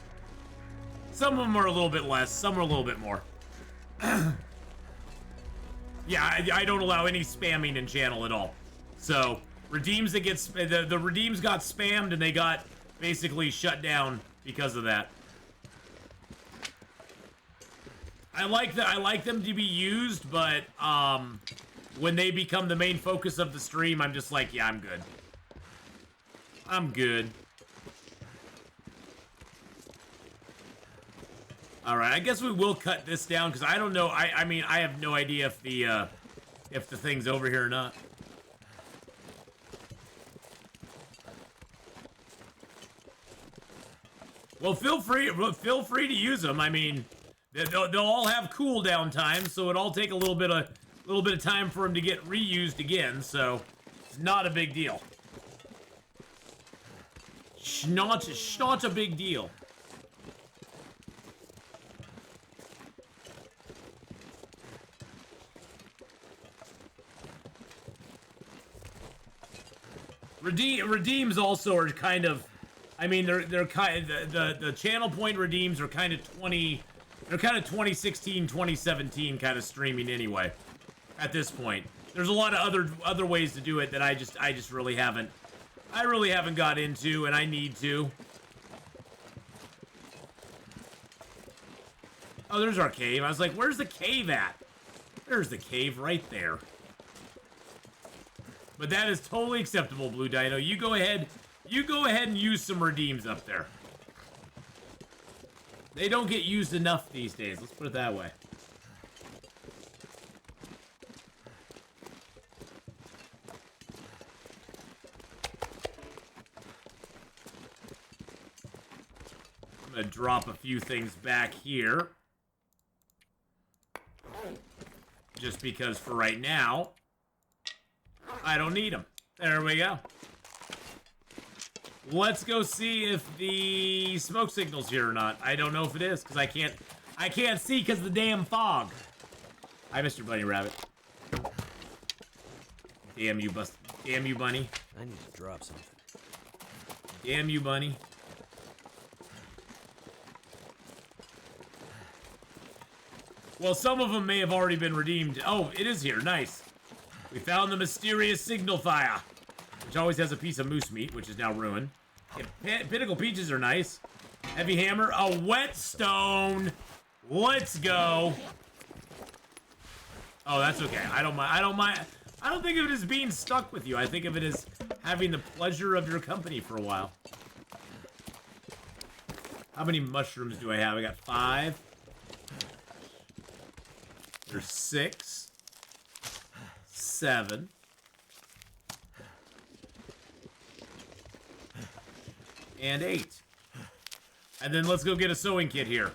Some of them are a little bit less, some are a little bit more. Yeah, I don't allow any spamming in channel at all. So, redeems that get... The redeems got spammed and they got basically shut down because of that. I like them to be used, but when they become the main focus of the stream, I'm just like, yeah, I'm good. I'm good. Alright, I guess we will cut this down, because I don't know, I mean, I have no idea if the thing's over here or not. Well, feel free to use them. I mean, they'll all have cooldown time, so it'll all take a little bit of time for them to get reused again, so it's not a big deal. Not a big deal. Redeems also are kind of, I mean, they're kind of, the channel point redeems are kind of 2016, 2017 kind of streaming anyway. At this point, there's a lot of other ways to do it that I just really haven't got into, and I need to. Oh, there's our cave. I was like, where's the cave at? There's the cave right there. But that is totally acceptable, Blue Dino. You go ahead and use some redeems up there. They don't get used enough these days, let's put it that way. I'm gonna drop a few things back here. Just because for right now, I don't need them. There we go. Let's go see if the smoke signal's here or not. I don't know if it is, because I can't see because of the damn fog. Hi, Mr. Bunny Rabbit. Damn you, Bunny. I need to drop something. Damn you, Bunny. Well, some of them may have already been redeemed. Oh, it is here. Nice. We found the mysterious signal fire, which always has a piece of moose meat, which is now ruined. Yeah, pinnacle peaches are nice. Heavy hammer, a whetstone. Let's go. Oh, that's okay. I don't mind. I don't think of it as being stuck with you. I think of it as having the pleasure of your company for a while. How many mushrooms do I have? I got 5. There's 6. 7. And 8. And then let's go get a sewing kit here.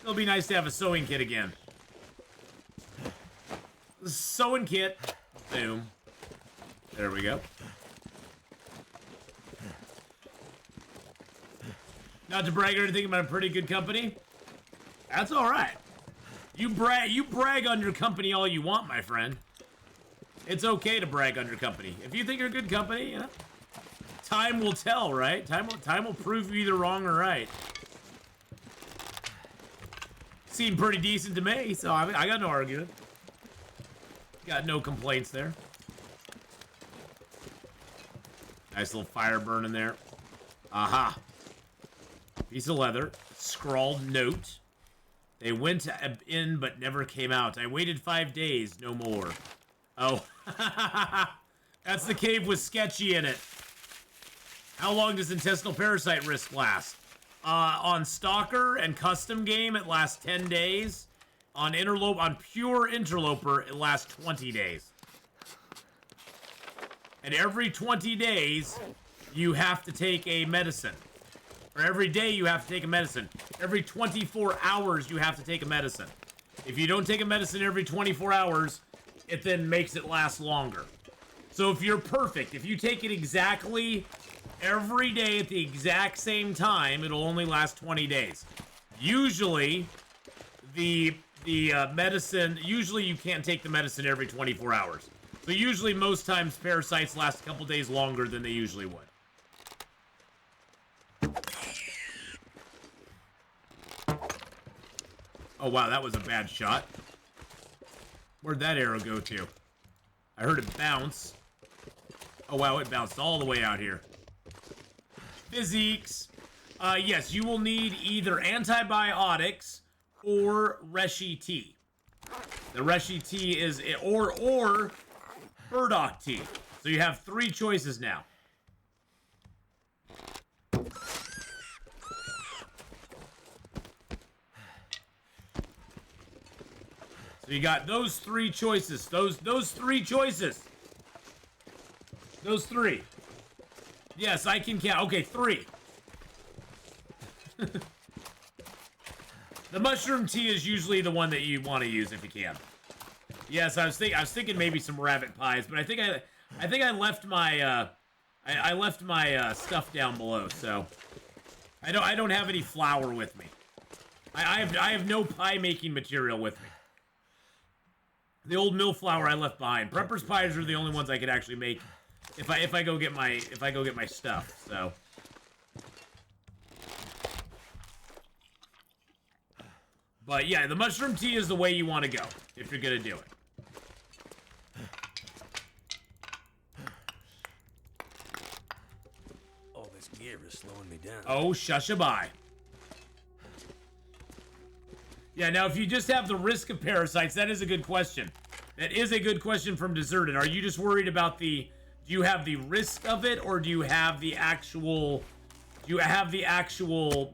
It'll be nice to have a sewing kit again. Sewing kit. Boom. There we go. Not to brag or anything, but I'm a pretty good company. That's alright. You brag on your company all you want, my friend. It's okay to brag on your company. If you think you're a good company, you know, time will tell, right? Time will prove you either wrong or right. Seemed pretty decent to me, so I got no argument. Got no complaints there. Nice little fire burn in there. Aha. Piece of leather. Scrawled note. They went in but never came out. I waited 5 days, no more. Oh. That's the cave with Sketchy in it. How long does intestinal parasite risk last? On Stalker and custom game, it lasts 10 days. On pure interloper, it lasts 20 days. And every 20 days, you have to take a medicine. Or every day you have to take a medicine. Every 24 hours you have to take a medicine. If you don't take a medicine every 24 hours, it then makes it last longer. So if you're perfect, if you take it exactly every day at the exact same time, it'll only last 20 days. Usually, the medicine, usually you can't take the medicine every 24 hours. So usually most times parasites last a couple days longer than they usually would. Oh wow, that was a bad shot. Where'd that arrow go to? I heard it bounce. Oh, wow, it bounced all the way out here. Physiques. Yes, you will need either antibiotics or Reshi tea. The Reshi tea is... Or burdock tea. So you have 3 choices now. So you got those 3 choices. Those 3 choices. Those 3. Yes, I can count. Okay, 3. The mushroom tea is usually the one that you want to use if you can. Yes, I was thinking maybe some rabbit pies, but I think I left my I left my stuff down below, so I don't have any flour with me. I have no pie making material with me. The old mill flour I left behind. Prepper's pies are the only ones I could actually make if I go get my stuff. So. But yeah, the mushroom tea is the way you want to go if you're gonna do it. All this gear is slowing me down. Oh, shushabai. Yeah, now if you just have the risk of parasites, that is a good question. That is a good question from Deserted. Are you just worried about do you have the risk of it, or do you have the actual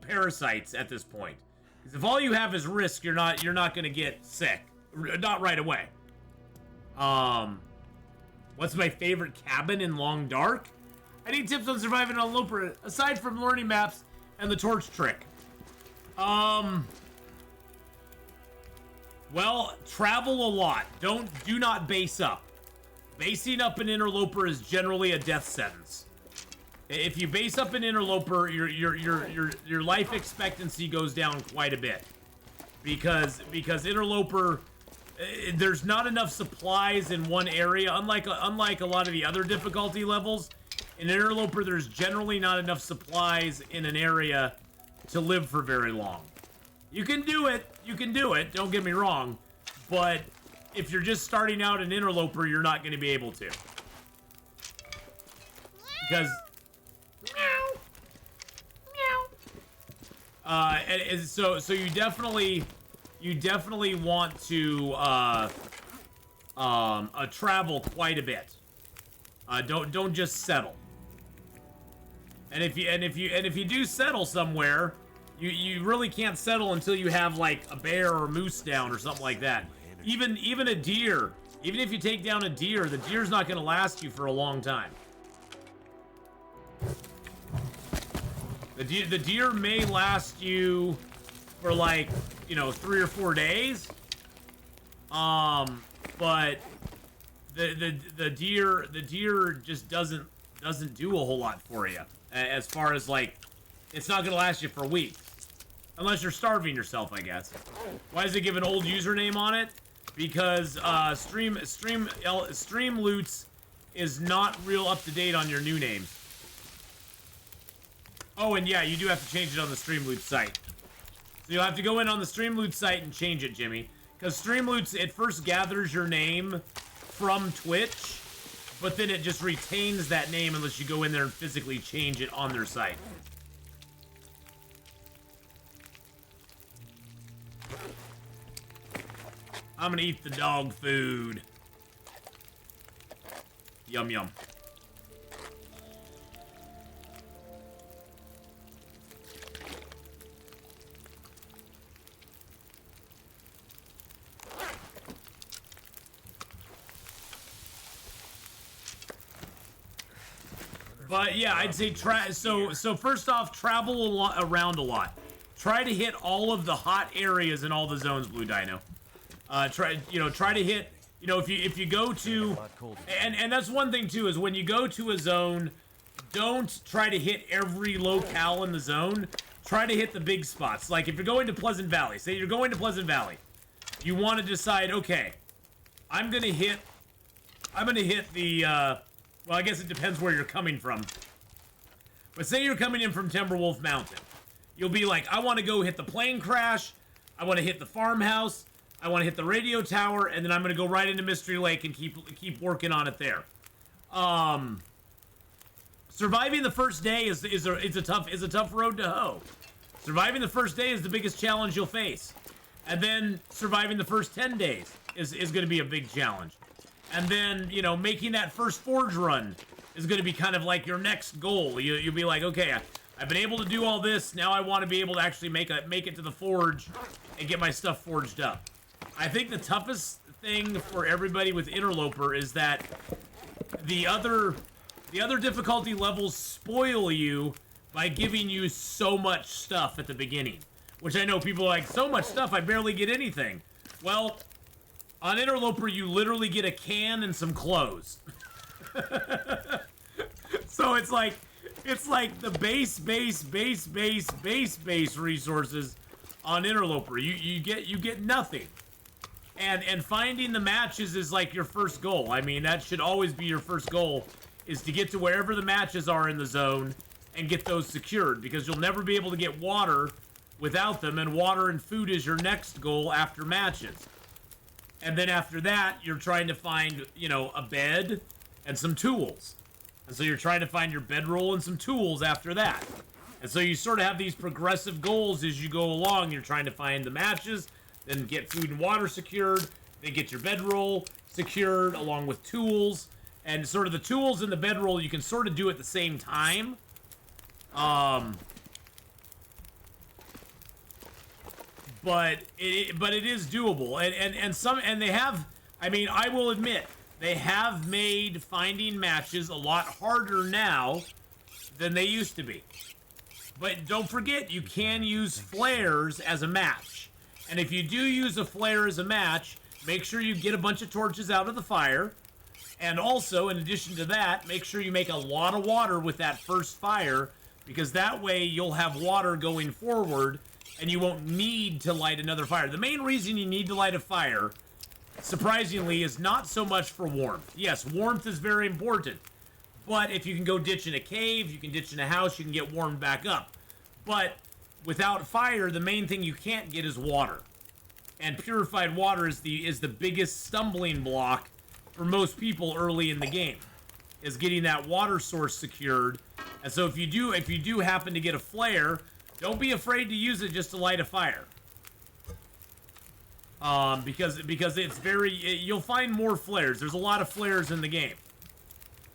parasites at this point? Because if all you have is risk, you're not gonna get sick. Not right away. What's my favorite cabin in Long Dark? I need tips on surviving on Loper, aside from learning maps and the torch trick. Well, travel a lot. Do not base up. Basing up an interloper is generally a death sentence. If you base up an interloper, your life expectancy goes down quite a bit. Because interloper, there's not enough supplies in one area. Unlike a lot of the other difficulty levels, in interloper there's generally not enough supplies in an area to live for very long. You can do it. Don't get me wrong, but if you're just starting out an interloper, you're not going to be able to. Because so you definitely want to travel quite a bit. Don't just settle. And if you do settle somewhere, you really can't settle until you have like a bear or moose down or something like that. Even a deer, even if you take down a deer, the deer's not going to last you for a long time. The deer may last you for like, 3 or 4 days. But the deer just doesn't do a whole lot for you. As far as like, it's not gonna last you for a week. Unless you're starving yourself, I guess. Why does it give an old username on it? Because Stream Loots is not real up to date on your new names. Oh, and yeah, you do have to change it on the Streamloots site. So you'll have to go in on the Streamloots site and change it, Jimmy. Because Streamloots, it first gathers your name from Twitch, but then it just retains that name unless you go in there and physically change it on their site. I'm gonna eat the dog food. Yum, yum. But yeah, I'd say so first off, travel around a lot. Try to hit all of the hot areas in all the zones, Blue Dino. Try to hit, if you go to, and that's one thing too, is when you go to a zone, don't try to hit every locale in the zone. Try to hit the big spots. Like if you're going to Pleasant Valley, say you're going to Pleasant Valley, you want to decide, okay, I'm gonna hit the, well, I guess it depends where you're coming from. But say you're coming in from Timberwolf Mountain. You'll be like, I want to go hit the plane crash. I want to hit the farmhouse. I want to hit the radio tower, and then I'm going to go right into Mystery Lake and keep working on it there. Surviving the first day is a tough road to hoe. Surviving the first day is the biggest challenge you'll face. And then surviving the first 10 days is going to be a big challenge. And then, you know, making that first forge run is going to be kind of like your next goal. You'll be like, okay, I've been able to do all this. Now I want to be able to actually make it to the forge and get my stuff forged up. I think the toughest thing for everybody with Interloper is that the other difficulty levels spoil you by giving you so much stuff at the beginning. Which I know people are like, so much stuff, I barely get anything. Well, on Interloper, you literally get a can and some clothes. So it's like the base resources on Interloper. You get nothing. And finding the matches is like your first goal. I mean, that should always be your first goal, is to get to wherever the matches are in the zone and get those secured, because you'll never be able to get water without them, and water and food is your next goal after matches. And then after that, you're trying to find, you know, a bed and some tools. And so you're trying to find your bedroll and some tools after that. And so you sort of have these progressive goals as you go along. You're trying to find the matches, then get food and water secured, then get your bedroll secured along with tools. And sort of the tools and the bedroll you can sort of do at the same time. But it is doable, and they have, I mean, I will admit, they have made finding matches a lot harder now than they used to be. But don't forget, you can use flares as a match. And if you do use a flare as a match, make sure you get a bunch of torches out of the fire. And also, in addition to that, make sure you make a lot of water with that first fire, because that way you'll have water going forward and you won't need to light another fire. The main reason you need to light a fire, surprisingly, is not so much for warmth. Yes, warmth is very important. But if you can go ditch in a cave, you can ditch in a house, you can get warmed back up. But without fire, the main thing you can't get is water. And purified water is the biggest stumbling block for most people early in the game, is getting that water source secured. And so if you do happen to get a flare, don't be afraid to use it just to light a fire. Because it's you'll find more flares. There's a lot of flares in the game.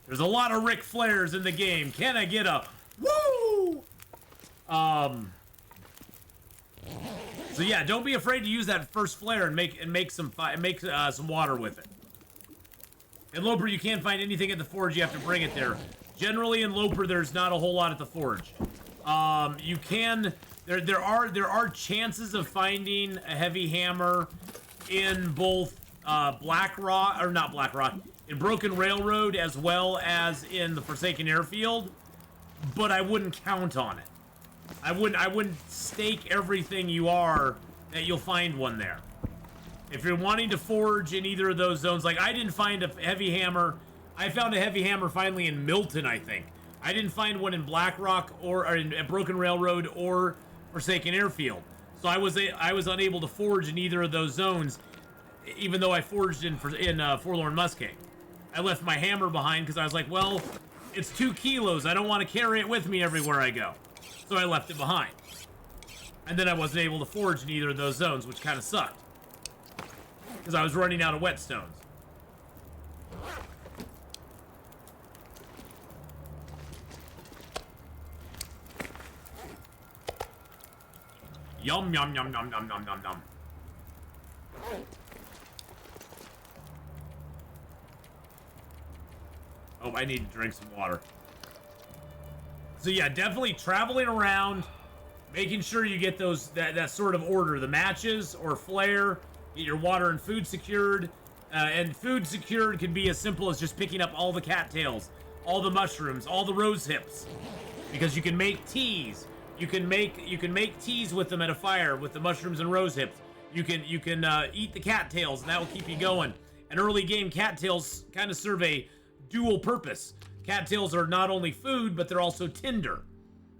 There's a lot of Ric Flares in the game. Can I get a woo? So yeah, don't be afraid to use that first flare and make some water with it. In Loper, you can't find anything at the forge. You have to bring it there. Generally, in Loper, there's not a whole lot at the forge. You can. There are chances of finding a heavy hammer in both Black Rock, or not Black Rock, in Broken Railroad, as well as in the Forsaken Airfield, but I wouldn't count on it. I wouldn't stake everything you are that you'll find one there. If you're wanting to forge in either of those zones, like I didn't find a heavy hammer. I found a heavy hammer finally in Milton, I think. I didn't find one in Black Rock or in Broken Railroad or Forsaken Airfield. So I was unable to forge in either of those zones, even though I forged in Forlorn Muskeg. I left my hammer behind because I was like, well, it's 2 kilos. I don't want to carry it with me everywhere I go. So I left it behind. And then I wasn't able to forge in either of those zones, which kind of sucked, because I was running out of whetstones. Yum, yum, yum, yum, yum, yum, yum, yum. Oh, I need to drink some water. So yeah, definitely traveling around, making sure you get that sort of order. The matches or flare, get your water and food secured. And food secured can be as simple as just picking up all the cattails, all the mushrooms, all the rose hips, because you can make teas. You can make teas with them at a fire with the mushrooms and rose hips. You can eat the cattails, and that will keep you going. And early game cattails kind of serve a dual purpose. Cattails are not only food, but they're also tinder,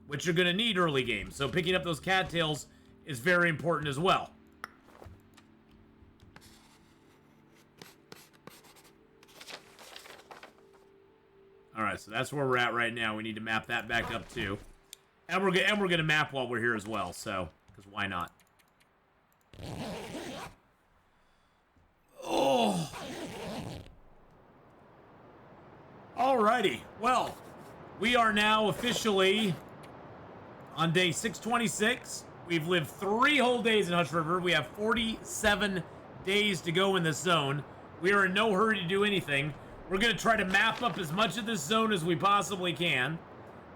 which you're going to need early game. So picking up those cattails is very important as well. All right, so that's where we're at right now. We need to map that back up too, and we're gonna map while we're here as well. So, because why not? Oh. Alrighty. Well, we are now officially on day 626. We've lived 3 whole days in Hush River. We have 47 days to go in this zone. We are in no hurry to do anything. We're going to try to map up as much of this zone as we possibly can.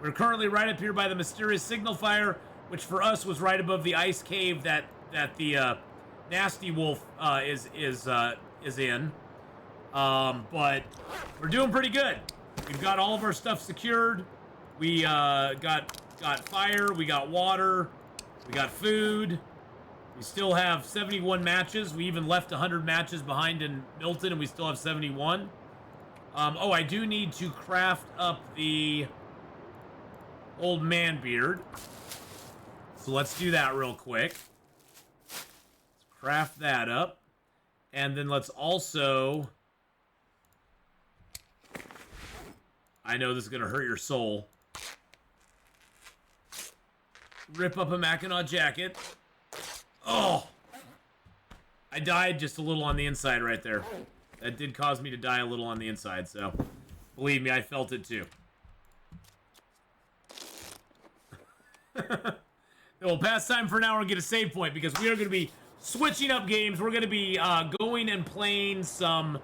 We're currently right up here by the mysterious signal fire, which for us was right above the ice cave that the Nasty Wolf is in. But we're doing pretty good. We've got all of our stuff secured. We got fire. We got water. We got food. We still have 71 matches. We even left 100 matches behind in Milton, and we still have 71. Oh, I do need to craft up the old man beard. So let's do that real quick. Let's craft that up. And then let's also... I know this is going to hurt your soul. Rip up a Mackinac jacket. Oh! I died just a little on the inside right there. That did cause me to die a little on the inside, so... Believe me, I felt it too. Well, past time for an hour and get a save point, because we are going to be switching up games. We're going to be going and playing some